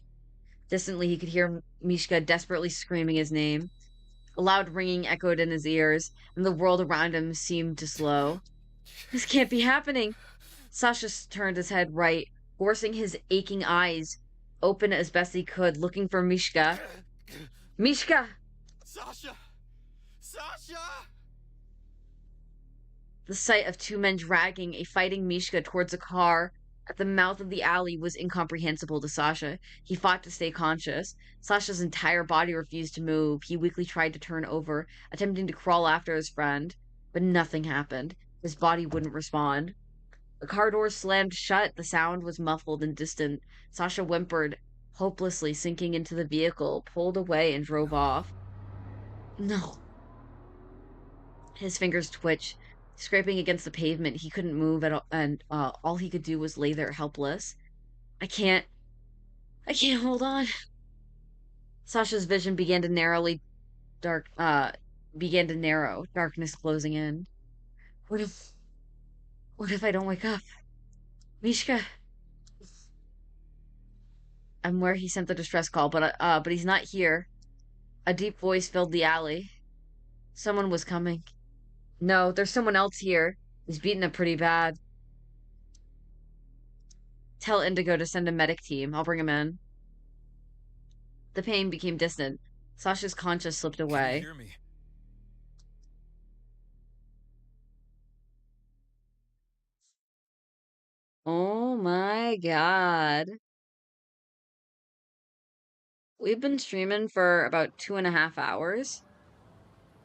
Distantly, he could hear Mishka desperately screaming his name. A loud ringing echoed in his ears, and the world around him seemed to slow. This can't be happening. Sasha turned his head right, forcing his aching eyes open as best he could, looking for Mishka. Mishka!
Sasha! Sasha!
The sight of two men dragging a fighting Mishka towards a car at the mouth of the alley was incomprehensible to Sasha. He fought to stay conscious. Sasha's entire body refused to move. He weakly tried to turn over, attempting to crawl after his friend, but nothing happened. His body wouldn't respond. The car door slammed shut. The sound was muffled and distant. Sasha whimpered, hopelessly sinking into the vehicle, pulled away, and drove off. No. His fingers twitched. Scraping against the pavement, he couldn't move at all, and all he could do was lay there helpless. I can't hold on. Sasha's vision began to narrow, darkness closing in. What if I don't wake up? Mishka. I'm where he sent the distress call, but he's not here. A deep voice filled the alley. Someone was coming. No, there's someone else here. He's beaten up pretty bad. Tell Indigo to send a medic team. I'll bring him in. The pain became distant. Sasha's conscience slipped
Can you
away.
hear me?
Oh my god. We've been streaming for about 2.5 hours.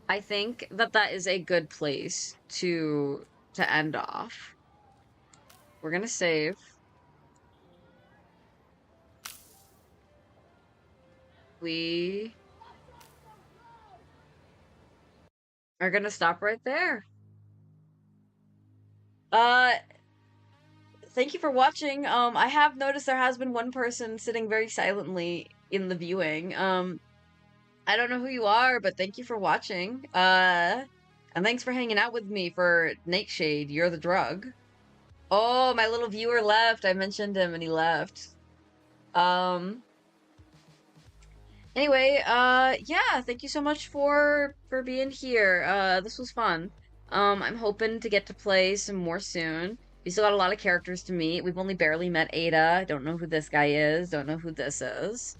I think that that is a good place to end off. We're gonna save. We are gonna stop right there. Uh, thank you for watching. I have noticed there has been one person sitting very silently in the viewing. I don't know who you are, but thank you for watching. And thanks for hanging out with me for Nightshade. You're the drug. Oh, my little viewer left. I mentioned him and he left. Anyway, yeah, thank you so much for being here. This was fun. I'm hoping to get to play some more soon. We still got a lot of characters to meet. We've only barely met Ada. Don't know who this guy is. Don't know who this is.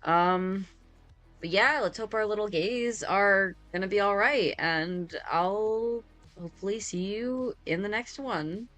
But yeah, let's hope our little gays are gonna be all right, and I'll hopefully see you in the next one.